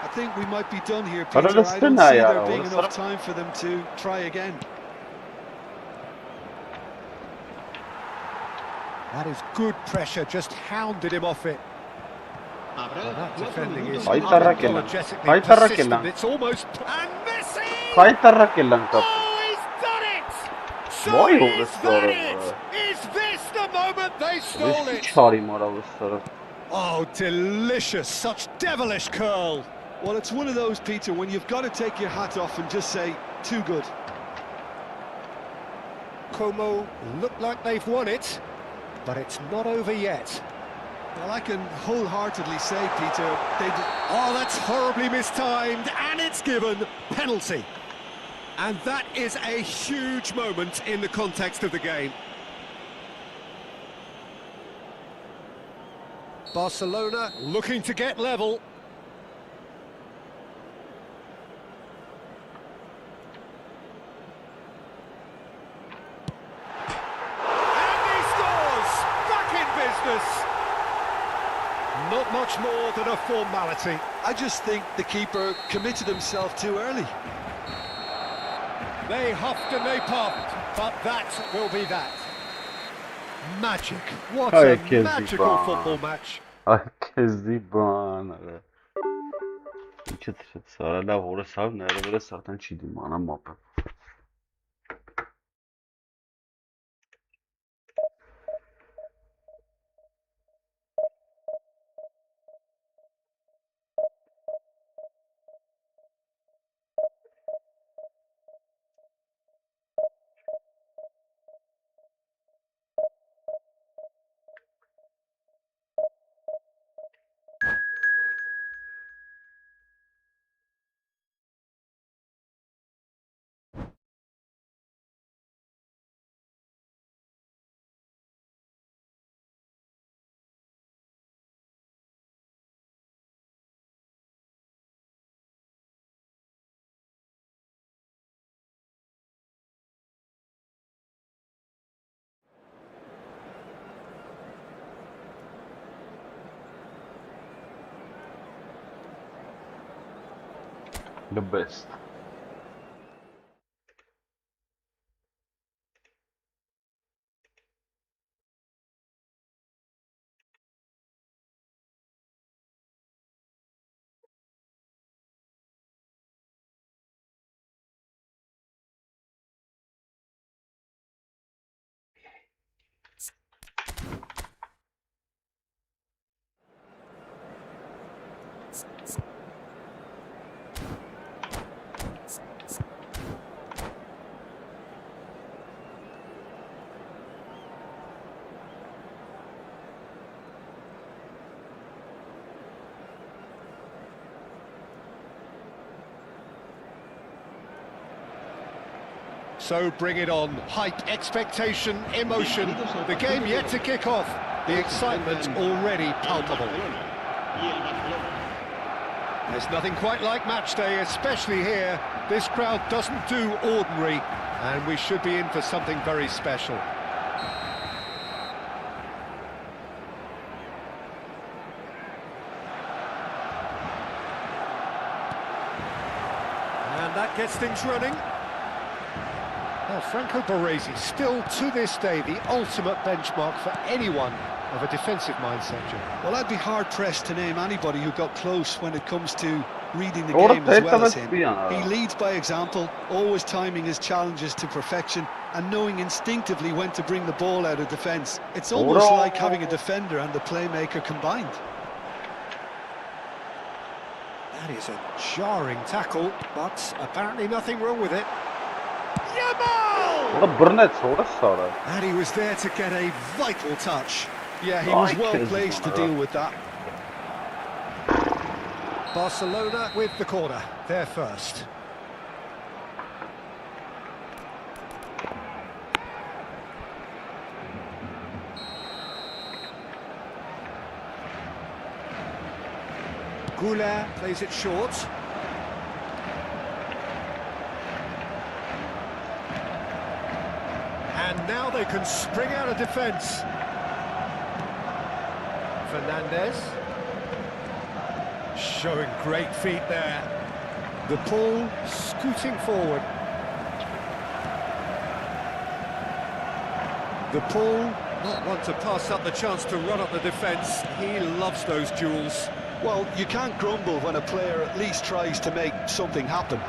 I think we might be done here, Peter. I don't see there being enough time for them to try again. That is good pressure, just hounded him off it. Well, that defending is unapologetically persistent. It's almost... And Messi! Oh, he's done it! So is that it? Is this the moment they stole it? Oh, delicious, such devilish curl. Well, it's one of those, Peter, when you've got to take your hat off and just say, too good. Como look like they've won it, but it's not over yet. Well, I can wholeheartedly say, Peter, they did... Oh, that's horribly mistimed, and it's given penalty. And that is a huge moment in the context of the game. Barcelona looking to get level. Not much more than a formality. I just think the keeper committed himself too early. They huffed and they puffed, but that will be that. Magic. What a magical football match. The best. So bring it on. Hype, expectation, emotion. The game yet to kick off. The excitement already palpable. There's nothing quite like match day, especially here. This crowd doesn't do ordinary, and we should be in for something very special. And that gets things running. Now, Franco Baresi, still to this day, the ultimate benchmark for anyone of a defensive mindset, Jim. Well, I'd be hard-pressed to name anybody who got close when it comes to reading the game as well as him. He leads by example, always timing his challenges to perfection and knowing instinctively when to bring the ball out of defence. It's almost like having a defender and the playmaker combined. That is a jarring tackle, but apparently nothing wrong with it. Yamal! And he was there to get a vital touch. Yeah, he was well placed to deal with that. Barcelona with the corner, they're first. Goulet plays it short. And now they can spring out of defence. Fernandez. Showing great feet there. The ball scooting forward. The ball, not one to pass up the chance to run up the defence. He loves those duels. Well, you can't grumble when a player at least tries to make something happen.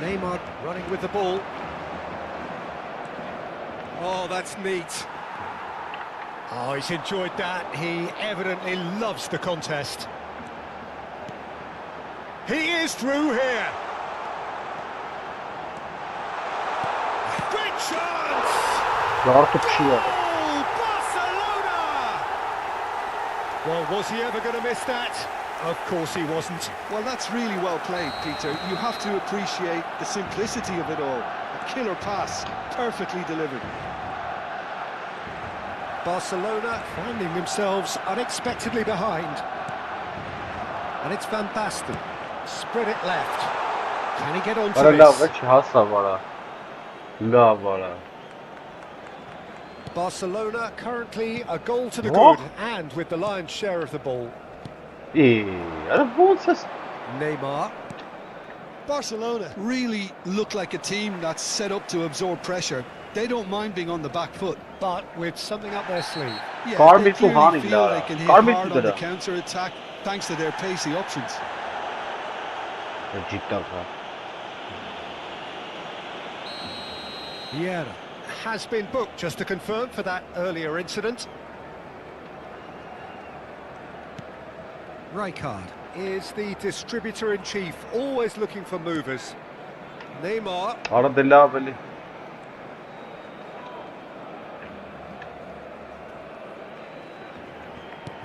Neymar running with the ball. Oh, that's neat. Oh, he's enjoyed that. He evidently loves the contest. He is through here. Great chance! Barcelona! Well, was he ever going to miss that? Of course he wasn't. Well, that's really well played, Peter. You have to appreciate the simplicity of it all. A killer pass, perfectly delivered. Barcelona finding themselves unexpectedly behind. And it's Van Basten. Spread it left. Can he get onto this? Barcelona currently a goal to the good and with the lion's share of the ball. Neymar. Barcelona really look like a team that's set up to absorb pressure. They don't mind being on the back foot. But with something up their sleeve. Yeah, they clearly feel they can hit hard on the counter-attack thanks to their pacey options. Vieira has been booked, just to confirm, for that earlier incident. Rijkaard is the distributor-in-chief, always looking for movers. Neymar.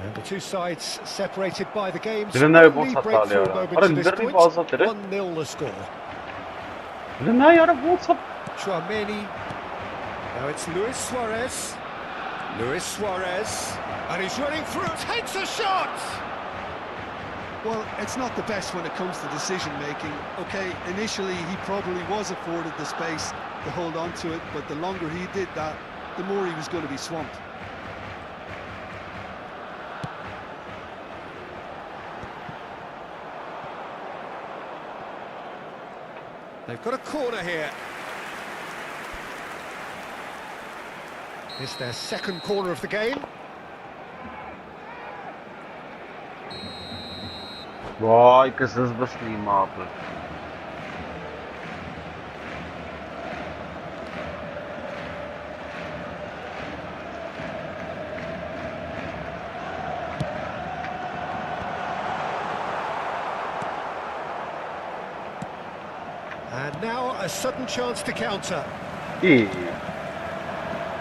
And the two sides separated by the game's only breakthrough moment to this point. 1-0 the score. Chouameni. Now it's Luis Suarez. Luis Suarez. And he's running through. Takes a shot! Well, it's not the best when it comes to decision-making. Okay, initially he probably was afforded the space to hold on to it, but the longer he did that, the more he was going to be swamped. They've got a corner here. It's their second corner of the game. Vay kızız basmayayım abi. And now a sudden chance to counter. İyi.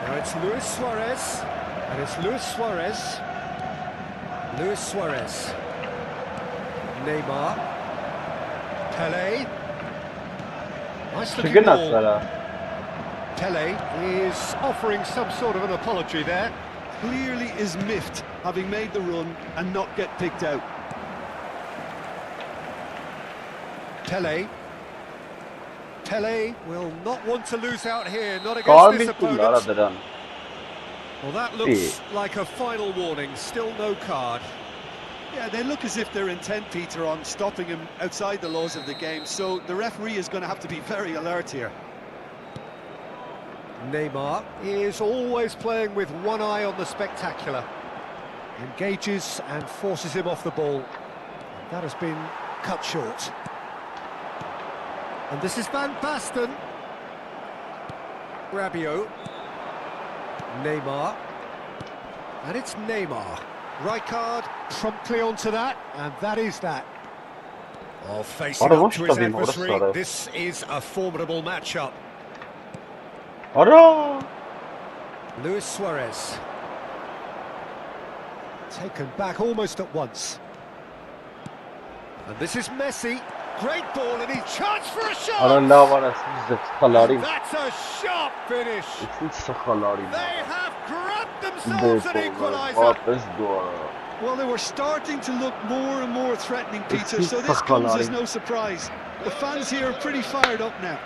Now it's Luis Suarez. And it's Luis Suarez. Luis Suarez. Neymar. Pele. Nice looking ball. Pele is offering some sort of an apology there. clearly is miffed having made the run and not get picked out. Pele will not want to lose out here, not against Calm this it to opponent. Dran. Well, that looks like a final warning, still no card. Yeah, they look as if they're intent, Peter, on stopping him outside the laws of the game, so the referee is going to have to be very alert here. Neymar is always playing with one eye on the spectacular. Engages and forces him off the ball. That has been cut short. And this is Van Basten. Rabiot. Neymar. And it's Neymar. Rijkaard promptly onto that, and that is that. Oh, facing up to his adversary, this is a formidable matchup. Luis Suarez. Taken back almost at once. And this is Messi. Great ball, and he's charged for a shot! And that's a sharp finish! They have grabbed themselves an equaliser! Well, they were starting to look more and more threatening, Peter, so this comes as no surprise. The fans here are pretty fired up now.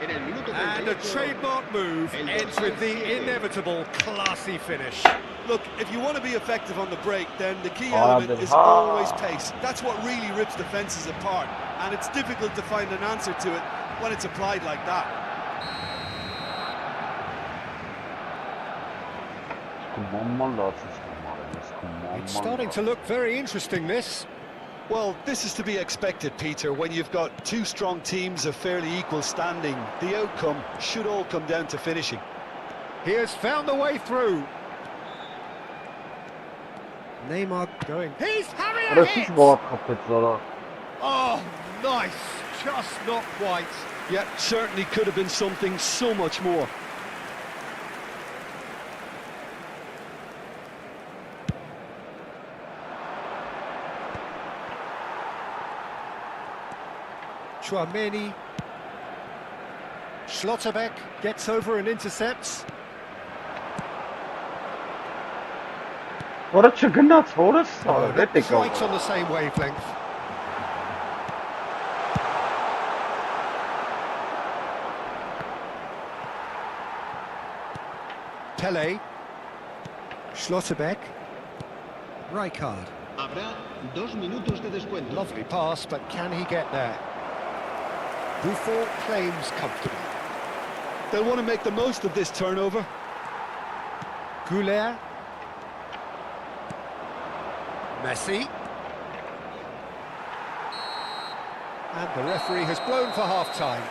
And a trademark move ends with the inevitable classy finish. Look, if you want to be effective on the break, then the key element is always pace. That's what really rips defences apart, and it's difficult to find an answer to it when it's applied like that. It's starting to look very interesting, this. Well, this is to be expected, Peter, when you've got two strong teams of fairly equal standing. The outcome should all come down to finishing. He has found the way through. Neymar going. He's having a hit! Oh, nice. Just not quite. Yeah, certainly could have been something so much more. Chouameni. Schlotterbeck gets over and intercepts. Quite on the same wavelength. Pele. Schlotterbeck. Rijkaard. Habrá 2 minutos de descuento. Lovely pass, but can he get there? Buffon claims comfortably. They'll want to make the most of this turnover. Goulet. Messi. And the referee has blown for half-time.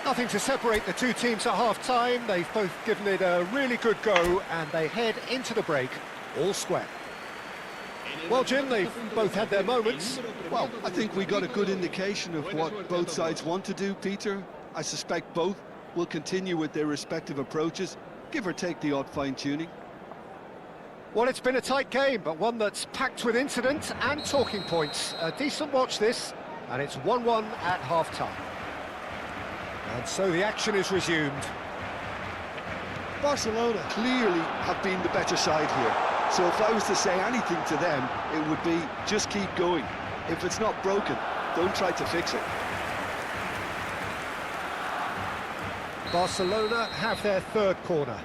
Nothing to separate the two teams at half-time. They've both given it a really good go, and they head into the break all square. Well, Jim, they've both had their moments. Well, I think we got a good indication of what both sides want to do, Peter. I suspect both will continue with their respective approaches, give or take the odd fine-tuning. Well, it's been a tight game, but one that's packed with incident and talking points. A decent watch, this, and it's 1-1 at half-time. And so the action is resumed. Barcelona clearly have been the better side here. So if I was to say anything to them, it would be just keep going. If it's not broken, don't try to fix it. Barcelona have their third corner.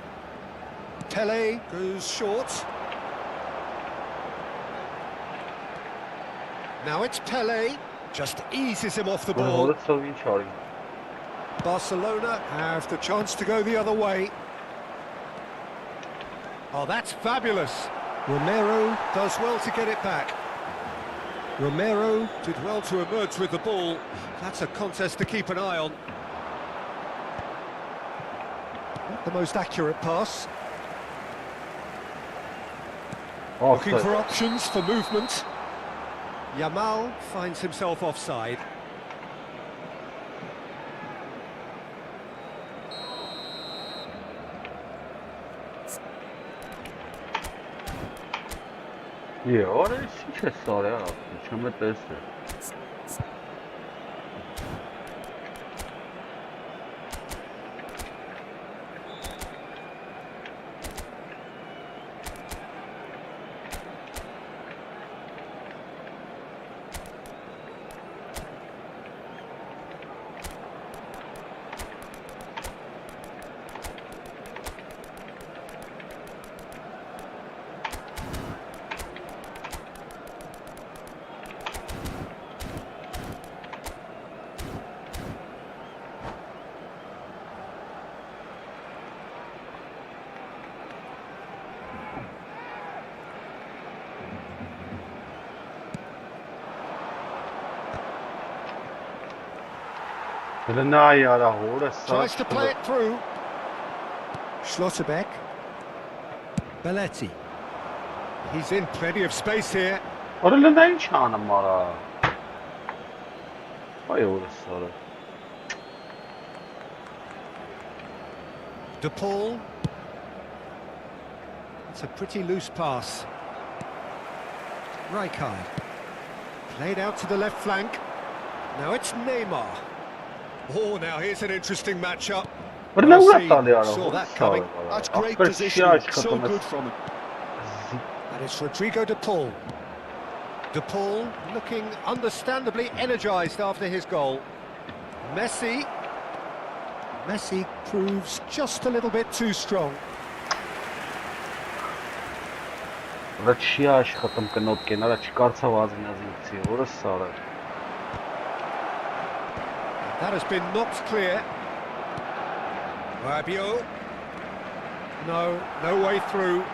Pele goes short. Now it's Pele, just eases him off the ball. Barcelona have the chance to go the other way. Oh, that's fabulous. Romero does well to get it back. Romero did well to emerge with the ball. That's a contest to keep an eye on. Not the most accurate pass. Looking for options for movement. Yamal finds himself offside. Yeah, what is she sorry? I'm this. Tries to play it through. Schlotterbeck. Belletti. He's in plenty of space here. De Paul. It's a pretty loose pass. Rijkaard. Played out to the left flank. Now it's Neymar. Oh, now here's an interesting matchup. Saw that coming. That's great positioning, so good from him. And it's Rodrigo De Paul. De Paul looking understandably energised after his goal. Messi. Messi proves just a little bit too strong. That has been knocked clear. Rabiot. No way through.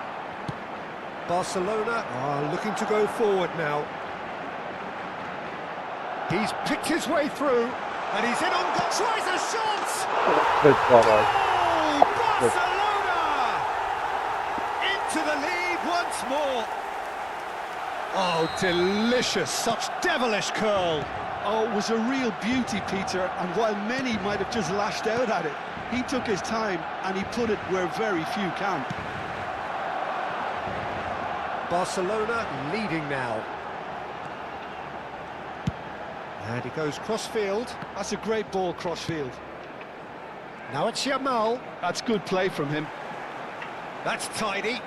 Barcelona are looking to go forward now. He's picked his way through, and he's in on goal. Tries a shot! Oh, Barcelona! Into the lead once more. Oh, delicious, such devilish curl. Oh, it was a real beauty, Peter, and while many might have just lashed out at it, he took his time and he put it where very few can. Barcelona leading now. And he goes cross-field. That's a great ball cross-field. Now it's Yamal. That's good play from him. That's tidy.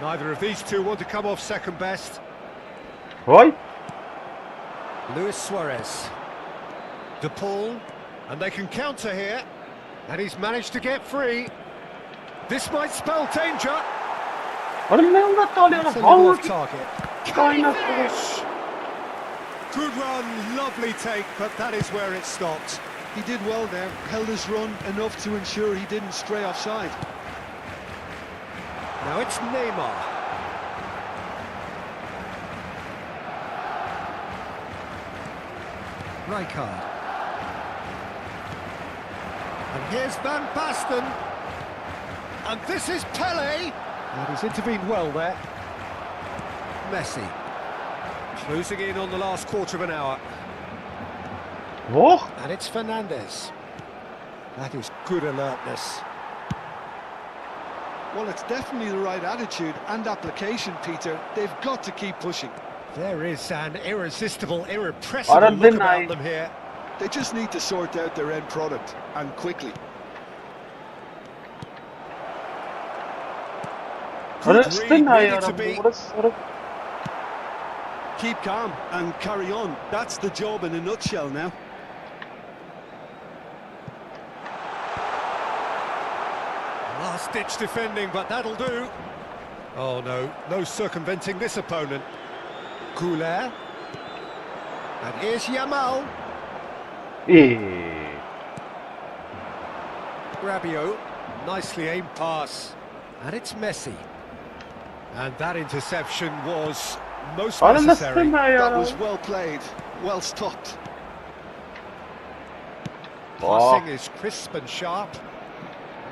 Neither of these two want to come off second best. Right? Luis Suarez. De Paul. And they can counter here. And he's managed to get free. This might spell danger. That's a little off target. Finish! Good run, lovely take, but that is where it stopped. He did well there, held his run enough to ensure he didn't stray offside. Now it's Neymar. Rijkaard. And here's Van Basten. And this is Pele. And he's intervened well there. Messi. Closing in on the last quarter of an hour. Oh. And it's Fernandes. That is good alertness. Well, it's definitely the right attitude and application, Peter. They've got to keep pushing. There is an irresistible, irrepressible look about them here. They just need to sort out their end product, and quickly. Keep calm and carry on. That's the job in a nutshell now. Last-ditch defending, but that'll do. Oh no circumventing this opponent. Khouler. And here's Yamal. Rabiot. Nicely aimed pass. And it's Messi. And that interception was most necessary. That was well played, well stopped. Passing is crisp and sharp.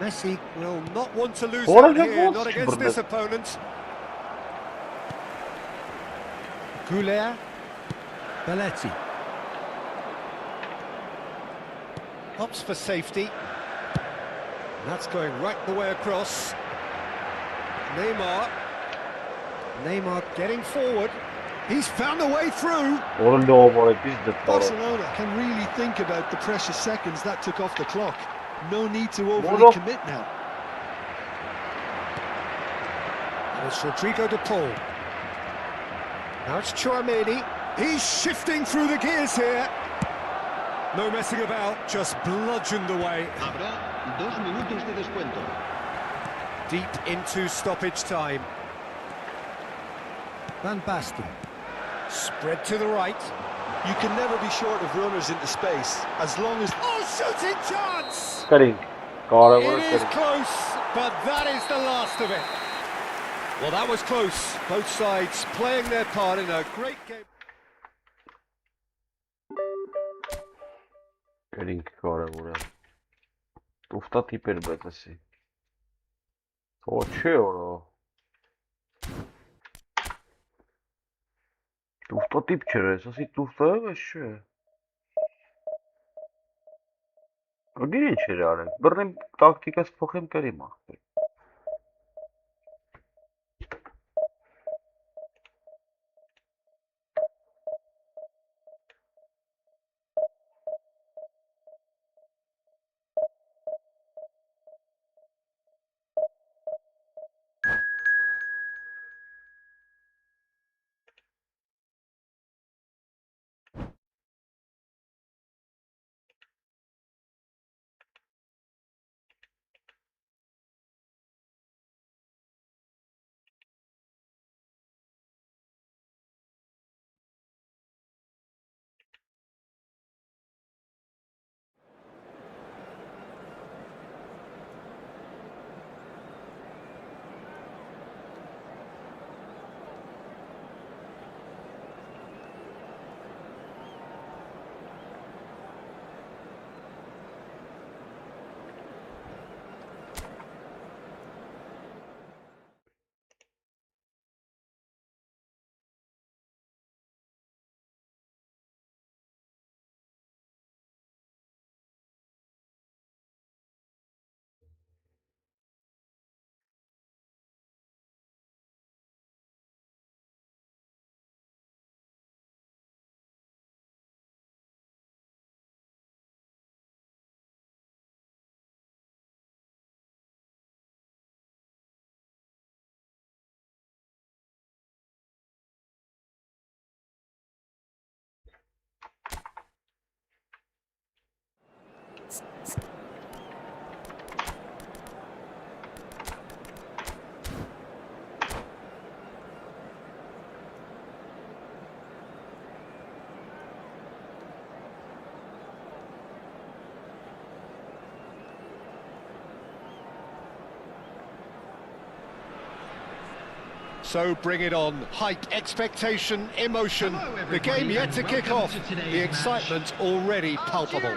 Messi will not want to lose out here, not against this opponent. Khouler. Belletti. Opts for safety. That's going right the way across. Neymar getting forward. He's found a way through. Barcelona can really think about the precious seconds that took off the clock. No need to overly commit now. And it's Rodrigo De Paul. Now it's Tchouaméni. He's shifting through the gears here. No messing about, just bludgeoned away. Habrá 2 minutos de descuento. Deep into stoppage time. Van Basten. Spread to the right. You can never be short of runners into space, as long as... Oh, shooting chance! It is close, but that is the last of it. Well, that was close. Both sides playing their part in a great game. Գերինք կարևոր է։ Տուֆտա տիպեր բետեսի։ Ո չէ օրո։ Տուֆտա տիպ չէր, ասի տուֆտա է, բայց չէ։ Ագիր ինչ էր արել։ Բռնեմ տակտիկաս փոխեմ կրի մախտել։ So bring it on. Hype, expectation, emotion. The game yet to kick off. The excitement already palpable.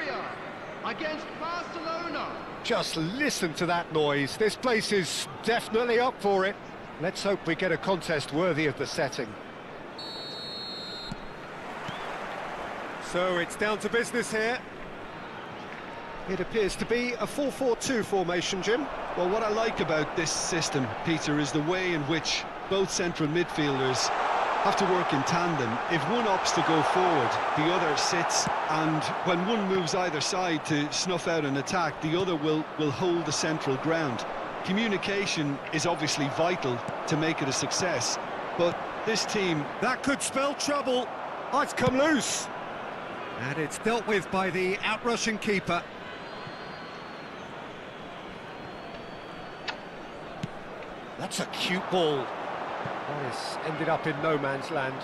Against Barcelona. Just listen to that noise. This place is definitely up for it. Let's hope we get a contest worthy of the setting. So it's down to business here. It appears to be a 4-4-2 formation, Jim. Well, what I like about this system, Peter, is the way in which both central midfielders have to work in tandem. If one opts to go forward, the other sits, and when one moves either side to snuff out an attack, the other will hold the central ground. Communication is obviously vital to make it a success, but this team... That could spell trouble. Oh, it's come loose. And it's dealt with by the outrushing keeper. That's a cute ball. That has ended up in no man's land.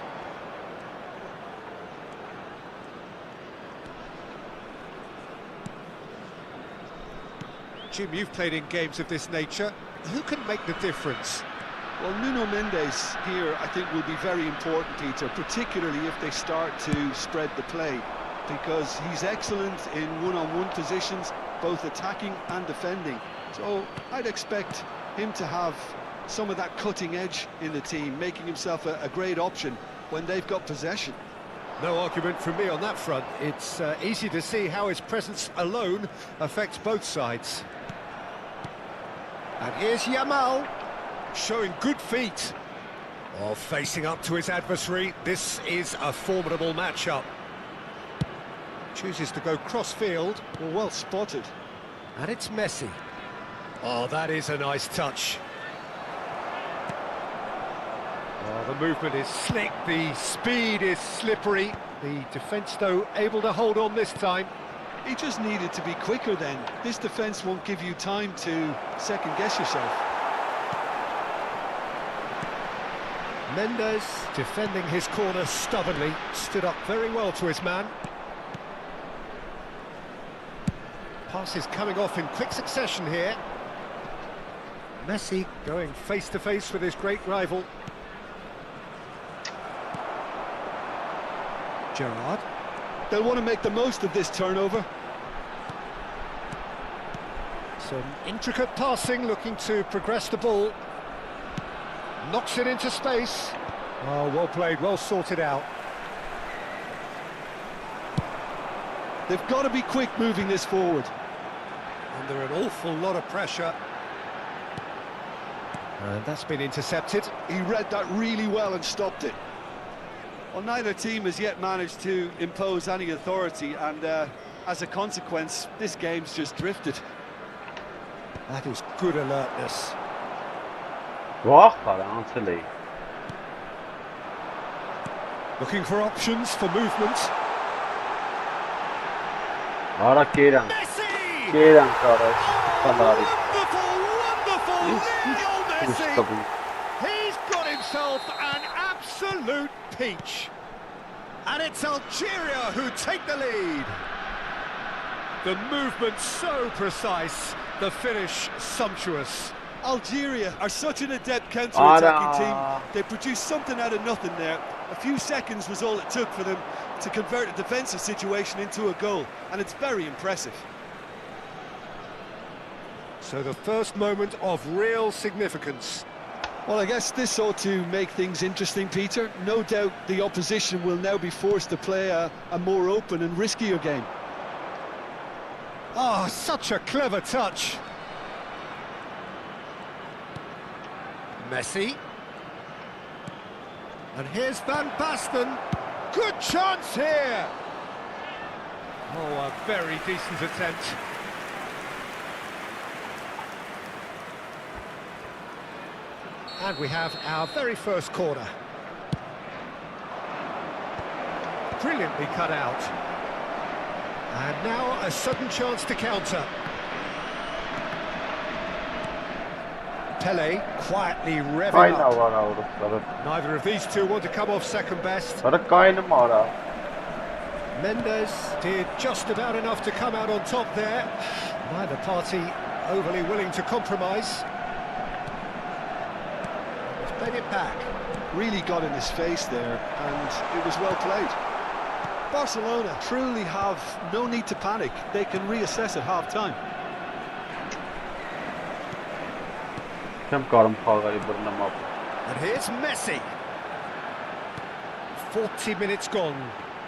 Jim, you've played in games of this nature. Who can make the difference? Well, Nuno Mendes here, I think, will be very important, Peter, particularly if they start to spread the play, because he's excellent in one-on-one positions, both attacking and defending. So I'd expect him to have some of that cutting edge in the team, making himself a great option when they've got possession. No argument from me on that front. It's easy to see how his presence alone affects both sides. And here's Yamal, showing good feet. Oh, facing up to his adversary, this is a formidable matchup. Chooses to go cross-field. Well spotted. And it's Messi. Oh, that is a nice touch. Oh, the movement is slick, the speed is slippery. The defence, though, able to hold on this time. He just needed to be quicker then. This defence won't give you time to second-guess yourself. Mendes, defending his corner stubbornly, stood up very well to his man. Passes coming off in quick succession here. Messi going face-to-face with his great rival. Gerrard. They'll want to make the most of this turnover. Some intricate passing, looking to progress the ball. Knocks it into space. Oh, well played, well sorted out. They've got to be quick moving this forward. Under an awful lot of pressure. And that's been intercepted. He read that really well and stopped it. Well, neither team has yet managed to impose any authority, and as a consequence, this game's just drifted. That is good alertness. Looking for options for movement. Messi! Wonderful, Lionel Messi! He's got himself an absolute peach. And it's Algeria who take the lead. The movement so precise, the finish sumptuous. Algeria are such an adept counter-attacking team. They produced something out of nothing there. A few seconds was all it took for them to convert a defensive situation into a goal, and it's very impressive. So the first moment of real significance. Well, I guess this ought to make things interesting, Peter. No doubt the opposition will now be forced to play a more open and riskier game. Oh, such a clever touch. Messi. And here's Van Basten. Good chance here. Oh, a very decent attempt. And we have our very first corner. Brilliantly cut out. And now a sudden chance to counter. Pele quietly revving up. Neither of these two want to come off second best. Mendes did just about enough to come out on top there. Neither party overly willing to compromise. He's played it back. Really got in his face there, and it was well played. Barcelona truly have no need to panic. They can reassess at half-time. And here's Messi. 40 minutes gone.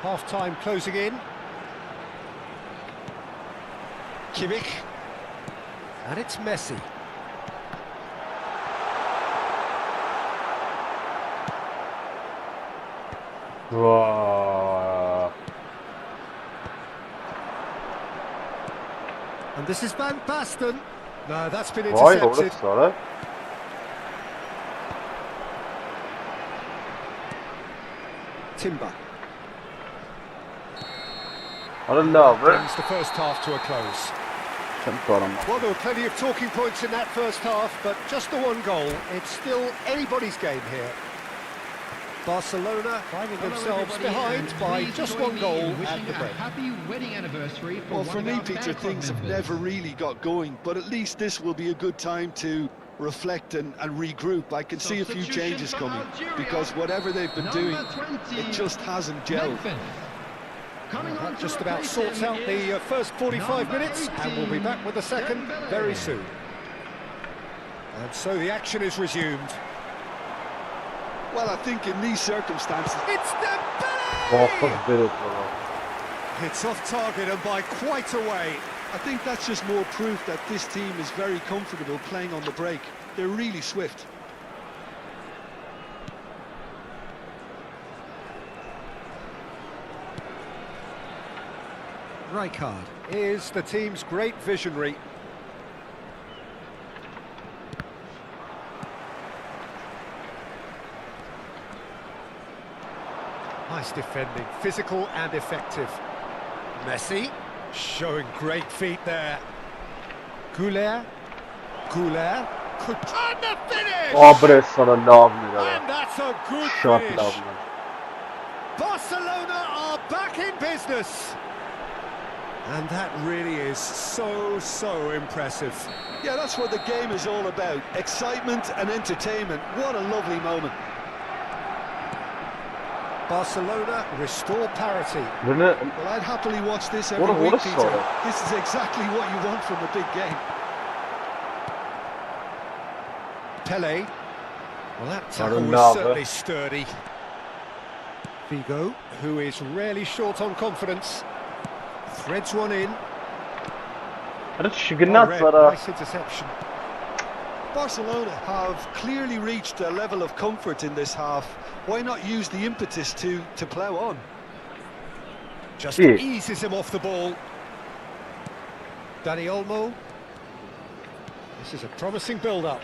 Half-time closing in. Kimmich. And it's Messi. And this is Van Basten. No, that's been intercepted. Timber. Brings the first half to a close. Well, there were plenty of talking points in that first half, but just the one goal. It's still anybody's game here. Barcelona finding themselves behind by just one goal at the break. Happy wedding anniversary. Well, for me, Peter, things have never really got going, but at least this will be a good time to reflect and regroup. I can see a few changes coming, because whatever they've been doing, it just hasn't gelled. That just about sorts out the first 45 minutes, and we'll be back with the second very soon. And so the action is resumed. Well, I think in these circumstances... It's Dembele! It's off target and by quite a way. I think that's just more proof that this team is very comfortable playing on the break. They're really swift. Rijkaard is the team's great visionary. Nice defending, physical and effective. Messi, showing great feet there. Goulet, and the finish! And that's a good finish. Barcelona are back in business. And that really is so impressive. Yeah, that's what the game is all about. Excitement and entertainment. What a lovely moment. Barcelona restore parity. Well, I'd happily watch this every week, Peter. This is exactly what you want from a big game. Pele. Well, that tackle was certainly sturdy. Figo, who is rarely short on confidence, threads one in. Nice interception. Barcelona have clearly reached a level of comfort in this half. Why not use the impetus to plough on? Just eases him off the ball. Dani Olmo. This is a promising build-up.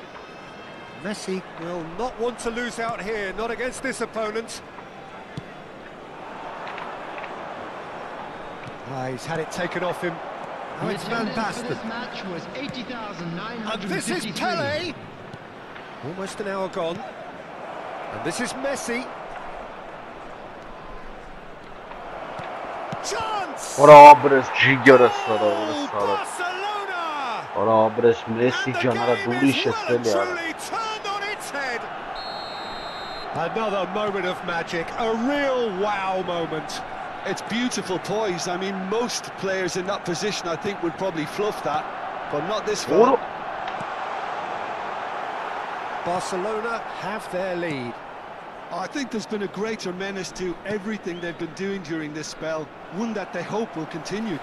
Messi will not want to lose out here, not against this opponent. He's had it taken off him. Oh, it's Van Basten. This match was 80,953. And this is Pele. Almost an hour gone. And this is Messi. Chance! Barcelona! Messi truly turned on its head. Another moment of magic, a real wow moment. It's beautiful poise. I mean, most players in that position, I think, would probably fluff that, but not this far. Barcelona have their lead. I think there's been a greater menace to everything they've been doing during this spell, one that they hope will continue.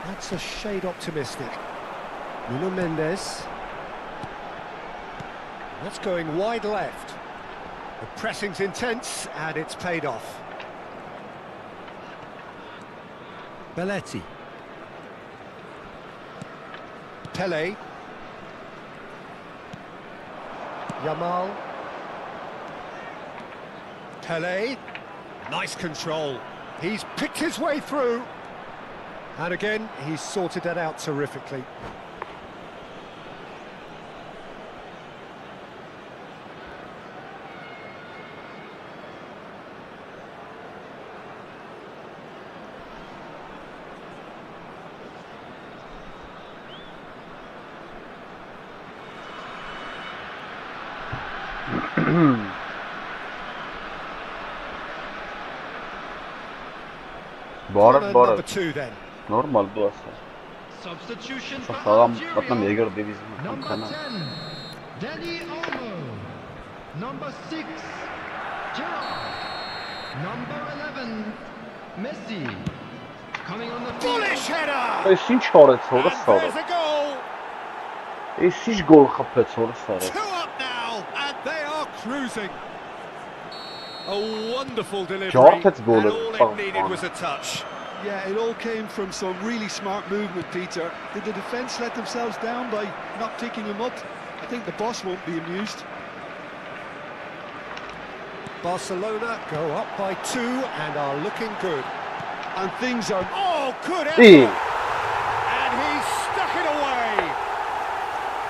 That's a shade optimistic. Nuno Mendes. That's going wide left. The pressing's intense, and it's paid off. Belletti. Pele. Yamal. Pele. Nice control. He's picked his way through. And again, he's sorted that out terrifically. Number two then. Normal bu aslında. Substitution for Sağlam Algeria. bakmam yere göre devizim. Number 10, Dani Olmo. Number 6, Gerrard. Number 11, Messi. Coming on the field. Bullish header! Esin çare sonra And sarı. there's a goal. Esin gol kapı sonra sarı. Two up now, and they are cruising. A wonderful delivery, Gerrard and goal. all it needed was a touch. Yeah, it all came from some really smart movement, Peter. Did the defence let themselves down by not picking him up? I think the boss won't be amused. Barcelona go up by 2 and are looking good. And things are... Oh, good İyi. effort! And he's stuck it away.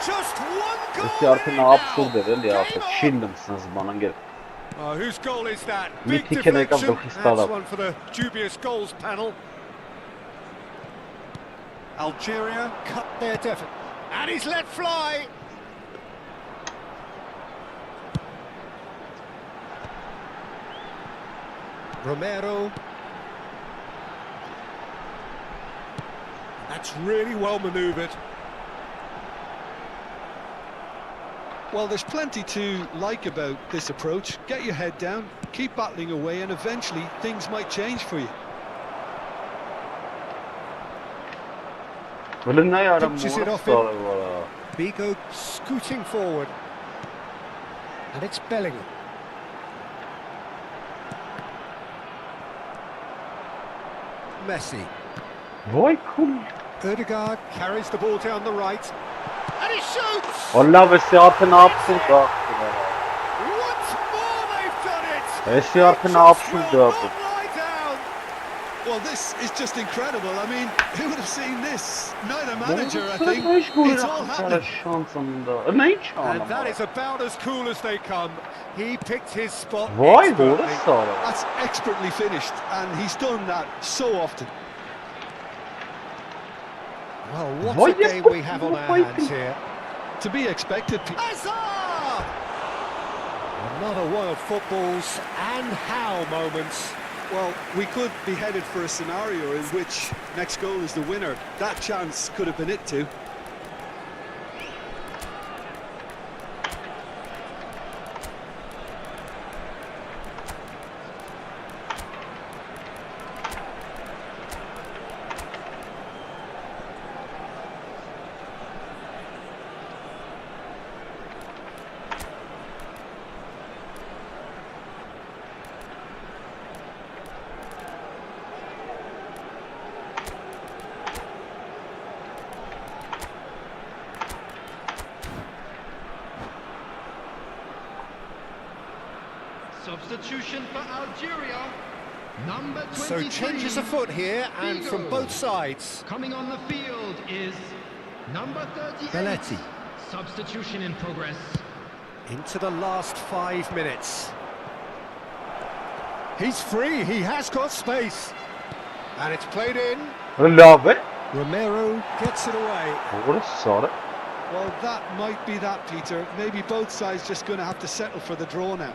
Just one goal Ihtiyarı in ne now. yapsın dedi ya. Game on. Şildimsiniz bana gel. Oh, whose goal is that? Big Mythic and deflection. Ekam That's one for the dubious goals panel. Algeria cut their deficit. And he's let fly. Romero. That's really well manoeuvred. Well, there's plenty to like about this approach. Get your head down, keep battling away, and eventually things might change for you. Böyle ne yaram Pitches it off sarı him. var. Figo scooting forward. And it's Bellingham. Messi. Vay kul. Ødegaard carries the ball down the right. And he shoots! Allah Vesiyat'ı ne yapsın da. Once more they've done it! Vesiyat'ı ne yapsın Will da. not lie down! Well, this is just incredible. I mean, who would have seen this? Neither manager, I Bu think. hiç gol It's all happening. şansında. Ne hiç And that is about as cool as they come. He picked his spot Vay expertly. doğru sarı. That's expertly finished, and he's done that so often. Well, what Why a yes, game but we have on our why hands here. To be expected. Hazard! Another one of football's and how moments. Well, we could be headed for a scenario in which next goal is the winner. That chance could have been it too. Substitution for Algeria. Number 23. So changes afoot here, and from both sides. Coming on the field is number 38. Belletti. Substitution in progress. Into the last 5 minutes. He's free, he has got space. And it's played in. Love it. Romero gets it away. What a sort. Well, that might be that, Peter. Maybe both sides just going to have to settle for the draw now.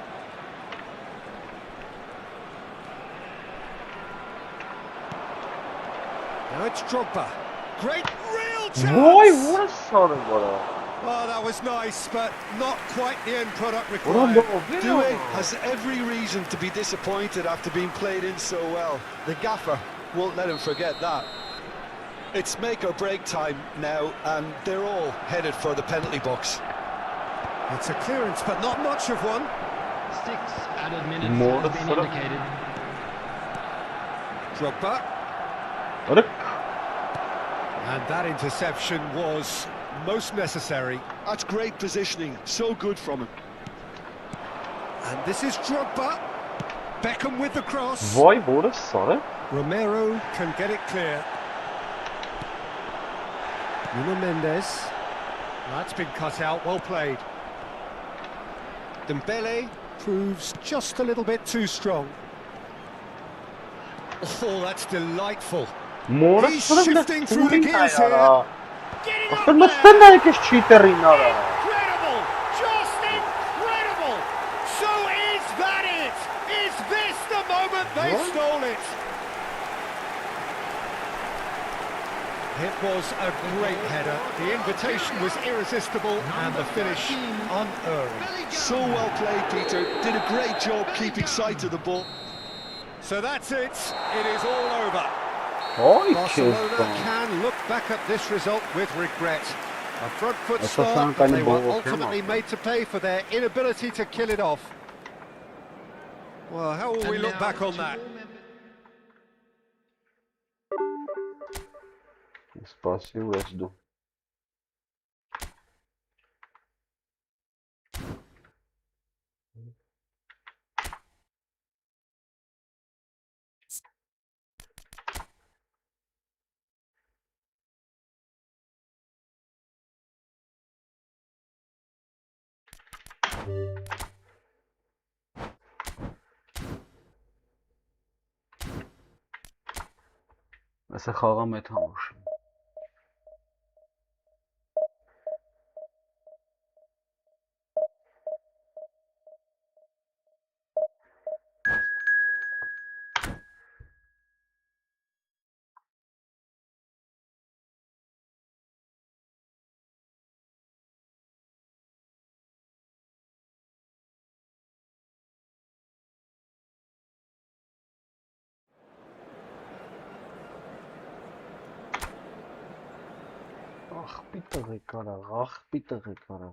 Now it's Drogba. Great real chance! Boy, what a sort of what Oh, that was nice, but not quite the end product a required. Doué has every reason to be disappointed after being played in so well. The gaffer won't let him forget that. It's make or break time now, and they're all headed for the penalty box. It's a clearance, but not much of one. 6 added minutes More have been sort of- indicated. Drogba. What a And that interception was most necessary. That's great positioning, so good from him. And this is Drogba. Beckham with the cross. boy, what a sort. Romero can get it clear. Nuno Mendes. That's been cut out, well played. Dembele proves just a little bit too strong. Oh, that's delightful. More He's shifting through the gears here. Getting up Aslında there. sen de herkes cheater'in ara. Incredible! Just incredible! So is that it? Is this the moment they What? stole it? It was a great header. The invitation was irresistible and the finish unearned. So well played, Peter. Did a great job keeping sight of the ball. So that's it. It is all over. Ay Barcelona kez can look back at this result with regret. A front foot That's a start, sound but they kind were of ball, ultimately made to pay for their inability to kill it off. Well, how will we And look now back on to that? Espaço resto. Mesela խաղա մեծ համուշ։ Ախ, պիտղ է կարա, ախ, պիտղ է կարա։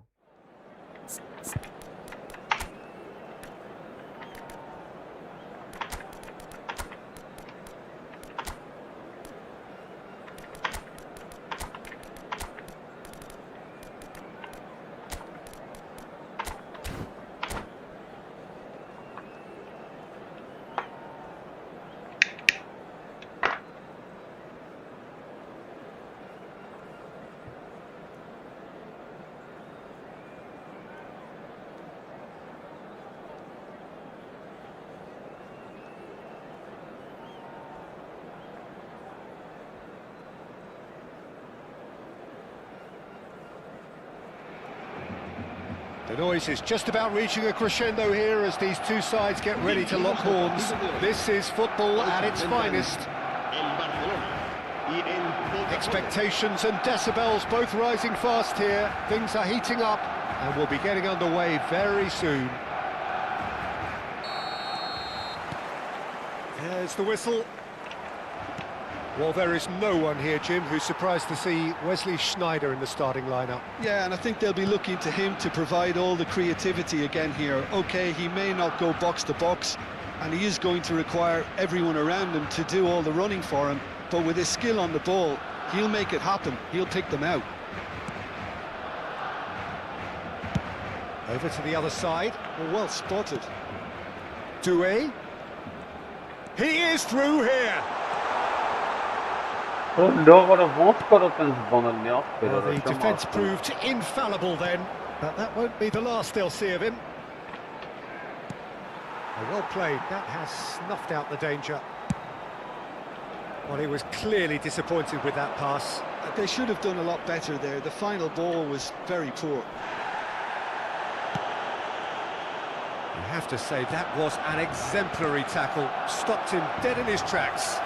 The noise is just about reaching a crescendo here as these two sides get ready to lock horns. This is football at its finest. El Barcelona y el Expectations and decibels both rising fast here. Things are heating up and will be getting underway very soon. There's the whistle. Well, there is no one here, Jim, who's surprised to see Wesley Sneijder in the starting lineup. Yeah, and I think they'll be looking to him to provide all the creativity again here. OK, he may not go box to box, and he is going to require everyone around him to do all the running for him, but with his skill on the ball, he'll make it happen. He'll pick them out. Over to the other side. Well spotted. Doué. He is through here. Well, the defence proved infallible then, but that won't be the last they'll see of him. Well played, that has snuffed out the danger. Well, he was clearly disappointed with that pass. They should have done a lot better there. The final ball was very poor. You have to say that was an exemplary tackle. Stopped him dead in his tracks.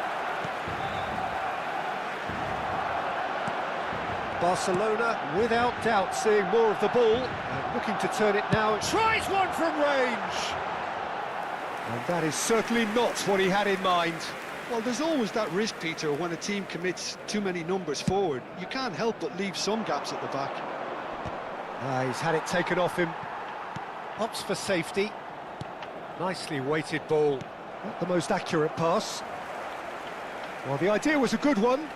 Barcelona, without doubt, seeing more of the ball and looking to turn it now. Tries one from range! And that is certainly not what he had in mind. Well, there's always that risk, Peter, when a team commits too many numbers forward. You can't help but leave some gaps at the back. He's had it taken off him. Opts for safety. Nicely weighted ball. Not the most accurate pass. Well, the idea was a good one.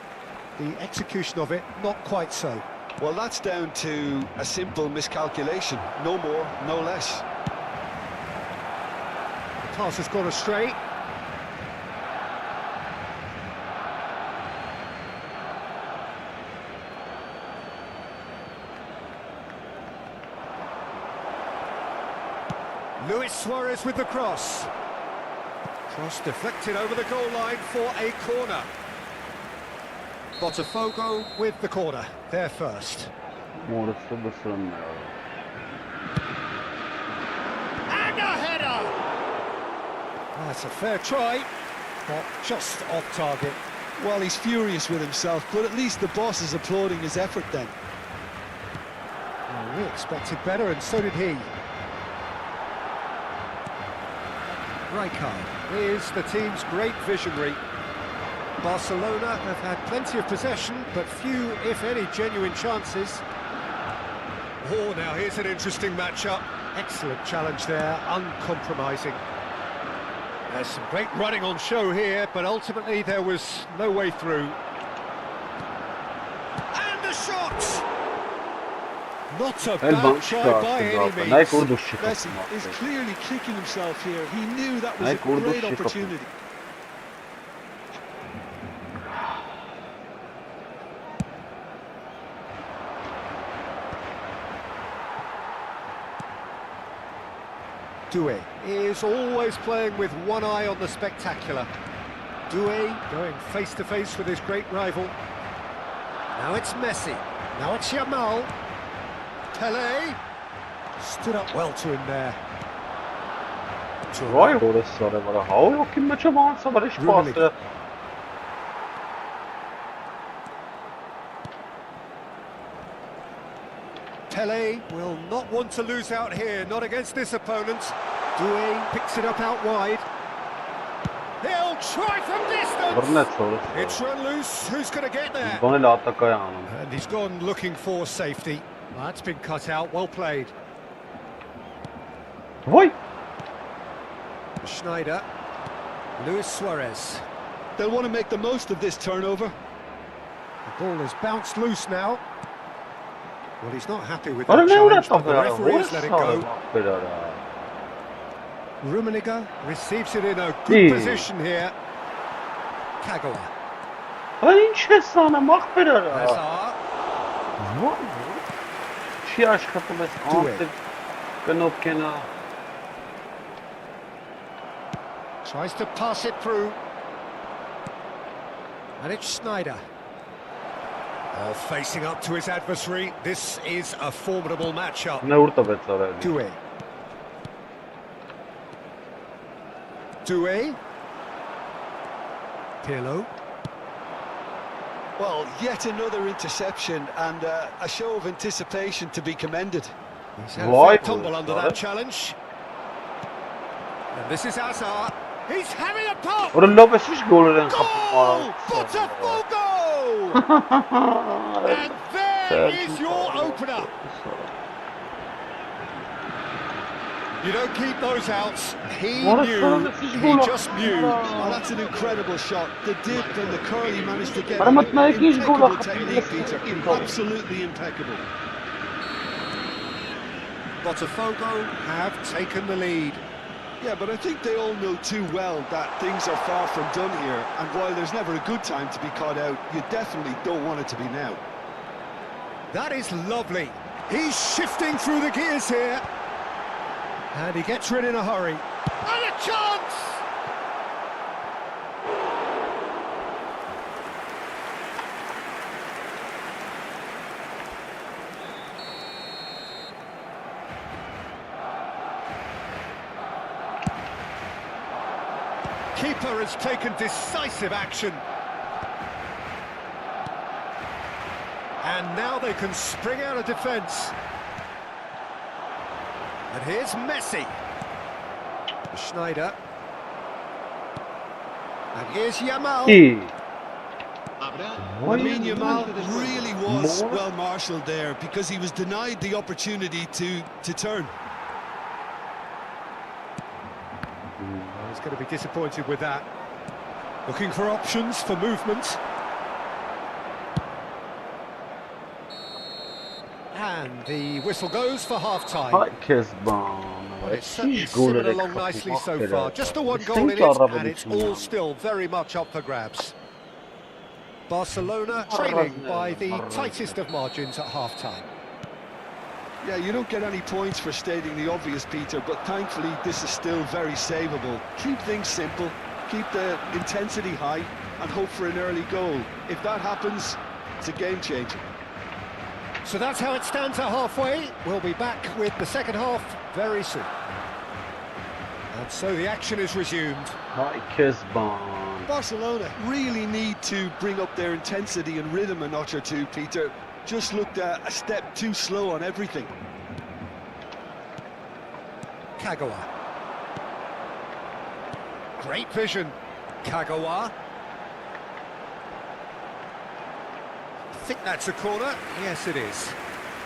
The execution of it, not quite so. Well, that's down to a simple miscalculation. No more, no less. The pass has gone astray. Luis Suarez with the cross. Cross deflected over the goal line for a corner. Botafogo with the corner, there first. And a header! That's a fair try, but just off target. Well, he's furious with himself, but at least the boss is applauding his effort then. Well, we expected better, and so did he. Rijkaard is the team's great visionary. Barcelona have had plenty of possession, but few, if any, genuine chances. Oh, now here's an interesting matchup. Excellent challenge there, uncompromising. There's some great running on show here, but ultimately there was no way through. And the shot! Not a bad try by any means. Messi is clearly kicking himself here. He knew that was a great opportunity. Doué is always playing with one eye on the spectacular. Doué going face to face with his great rival. Now it's Messi. Now it's Yamal. Pelé stood up well to him there. Pelé will not want to lose out here, not against this opponent. Doué picks it up out wide. He'll try from distance! It's run loose, who's going to get there? And he's gone looking for safety. Well, that's been cut out, well played. Schneider. Luis Suarez. They'll want to make the most of this turnover. The ball has bounced loose now. Well, he's not happy with that challenge, but the referee has let it go. Rummenigge receives it in a good position here. Kagawa. Tries to pass it through. And it's Schneider. Facing up to his adversary, this is a formidable matchup. Doué. Doué. Pirlo. Well, yet another interception and a show of anticipation to be commended. He's had a fair tumble under that challenge. And this is Hazard. He's having a pop! Goal! Botafogo! And there is your opener. You don't keep those outs. He knew. He just knew. Oh, that's an incredible shot. The dip and the curl he managed to get. Impeccable technique, Peter. Absolutely impeccable. Botafogo have taken the lead. Yeah, but I think they all know too well that things are far from done here, and while there's never a good time to be caught out, you definitely don't want it to be now. That is lovely. He's shifting through the gears here. And he gets rid in a hurry. And a chance! Keeper has taken decisive action. And now they can spring out of defence. And here's Messi. Schneider. And here's Yamal. Lamine Yamal really was well marshalled there because he was denied the opportunity to turn. He's going to be disappointed with that. Looking for options for movement. And the whistle goes for half-time. Well, it's certainly simmered along nicely so far. Just the one goal in it, and it's all still very much up for grabs. Barcelona trailing by the tightest of margins at half-time. Yeah, you don't get any points for stating the obvious, Peter, but thankfully this is still very savable. Keep things simple, keep the intensity high, and hope for an early goal. If that happens, it's a game changer. So that's how it stands at halfway. We'll be back with the second half very soon. And so the action is resumed. Barcelona really need to bring up their intensity and rhythm a notch or two, Peter. Just looked a step too slow on everything. Kagawa. Great vision. Kagawa. I think that's a corner. Yes, it is.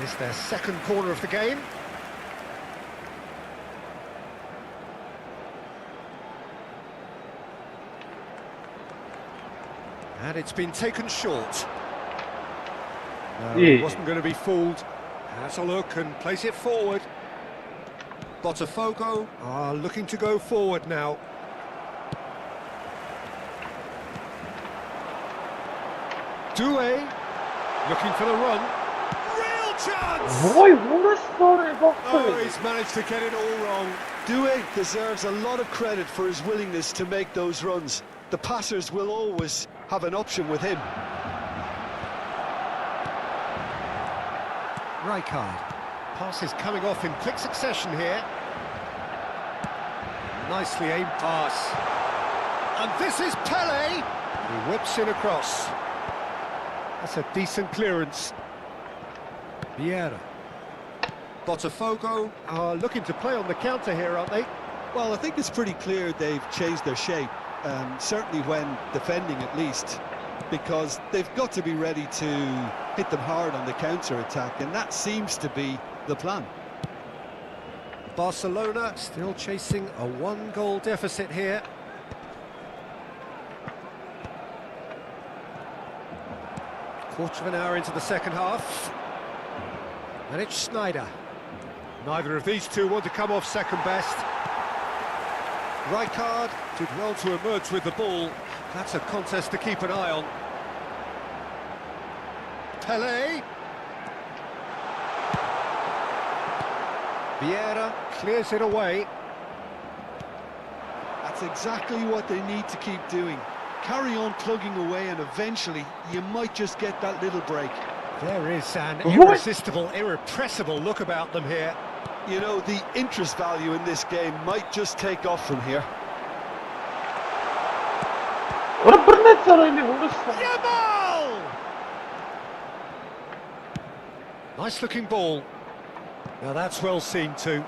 It's their second corner of the game. And it's been taken short. No, he wasn't going to be fooled. Has a look and place it forward. Botafogo are looking to go forward now. Doué looking for the run. Real chance! Oh, he's managed to get it all wrong. Doué deserves a lot of credit for his willingness to make those runs. The passers will always have an option with him. Rijkaard. Pass is coming off in quick succession here. Nicely aimed pass. And this is Pele. He whips in across. That's a decent clearance. Vieira. Botafogo are looking to play on the counter here, aren't they? Well, I think it's pretty clear they've changed their shape, certainly when defending at least, because they've got to be ready to hit them hard on the counter-attack, and that seems to be the plan. Barcelona still chasing a one-goal deficit here. Quarter of an hour into the second half. And it's Schneider. Neither of these two want to come off second best. Rijkaard did well to emerge with the ball. That's a contest to keep an eye on. Pele. Vieira clears it away. That's exactly what they need to keep doing. Carry on plugging away, and eventually you might just get that little break. There is an irresistible, irrepressible look about them here. You know, the interest value in this game might just take off from here. Yamal! Nice looking ball. Now that's well seen too.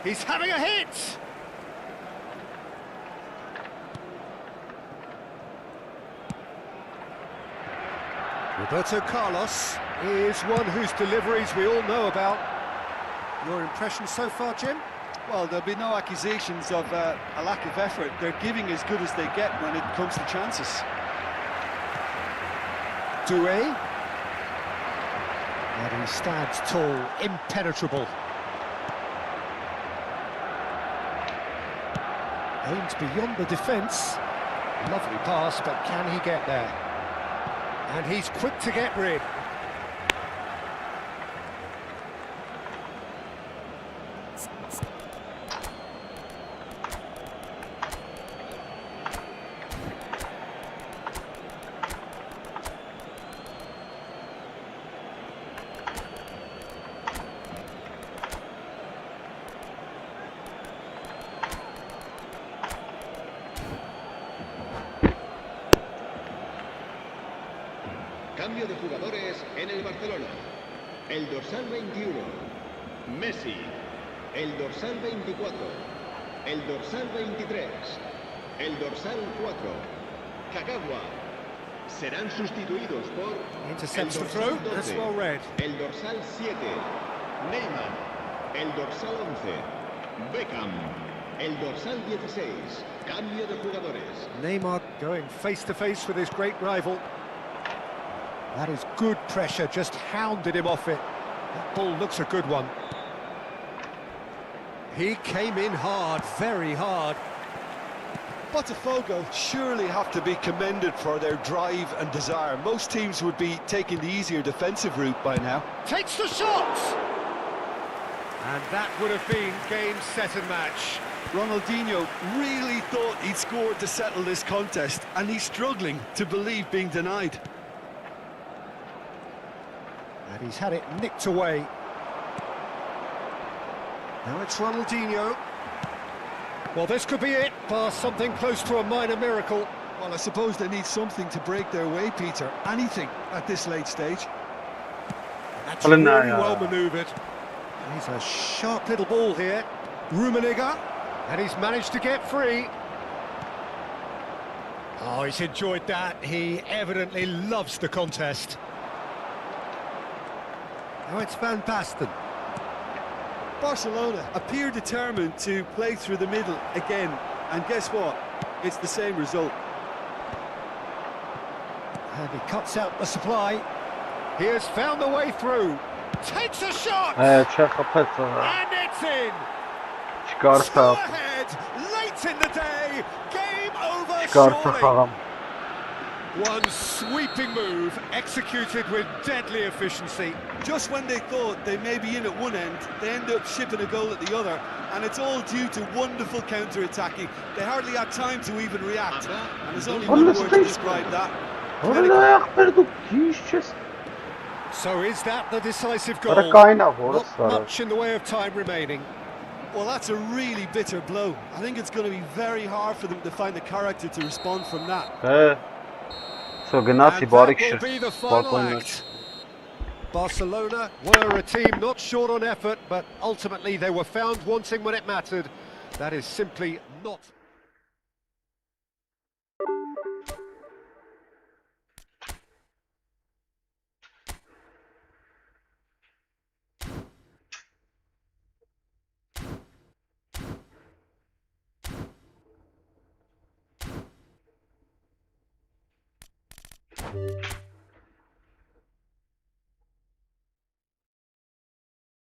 He's having a hit! Roberto Carlos is one whose deliveries we all know about. Your impression so far, Jim? Well, there'll be no accusations of a lack of effort. They're giving as good as they get when it comes to chances. Doué. And he stands tall, impenetrable. Aimed beyond the defence. Lovely pass, but can he get there? And he's quick to get rid. Cambio de jugadores en el Barcelona. El dorsal 21, Messi. El dorsal 24, el dorsal 23, el dorsal 4, Kagawa. Serán sustituidos por Intercepts the el throw, dorsal that's 12, well read. el dorsal 7, Neymar. El dorsal 11, Beckham. El dorsal 16, cambio de jugadores. Neymar going face to face with his great rival. That is good pressure, just hounded him off it. That ball looks a good one. He came in hard, very hard. Botafogo surely have to be commended for their drive and desire. Most teams would be taking the easier defensive route by now. Takes the shot! And that would have been game, set and match. Ronaldinho really thought he'd scored to settle this contest, and he's struggling to believe being denied. And he's had it nicked away. Now it's Ronaldinho. Well, this could be it, bar something close to a minor miracle. Well, I suppose they need something to break their way, Peter. Anything at this late stage. That's really well manoeuvred. He's a sharp little ball here. Rummenigge. And he's managed to get free. Oh, he's enjoyed that. He evidently loves the contest. Now it's Van Basten. Barcelona appear determined to play through the middle again, and guess what? It's the same result. And he cuts out the supply. He has found the way through. Takes a shot! And it's in! Score ahead, late in the day, game over surely. One sweeping move, executed with deadly efficiency. Just when they thought they may be in at one end, they end up shipping a goal at the other, and it's all due to wonderful counter-attacking. They hardly had time to even react, and there's only one word to describe that. So is that the decisive goal? Not much in the way of time remaining. Well, that's a really bitter blow. I think it's going to be very hard for them to find the character to respond from that. And that will be the final act. Barcelona were a team not short on effort, but ultimately they were found wanting when it mattered. That is simply not...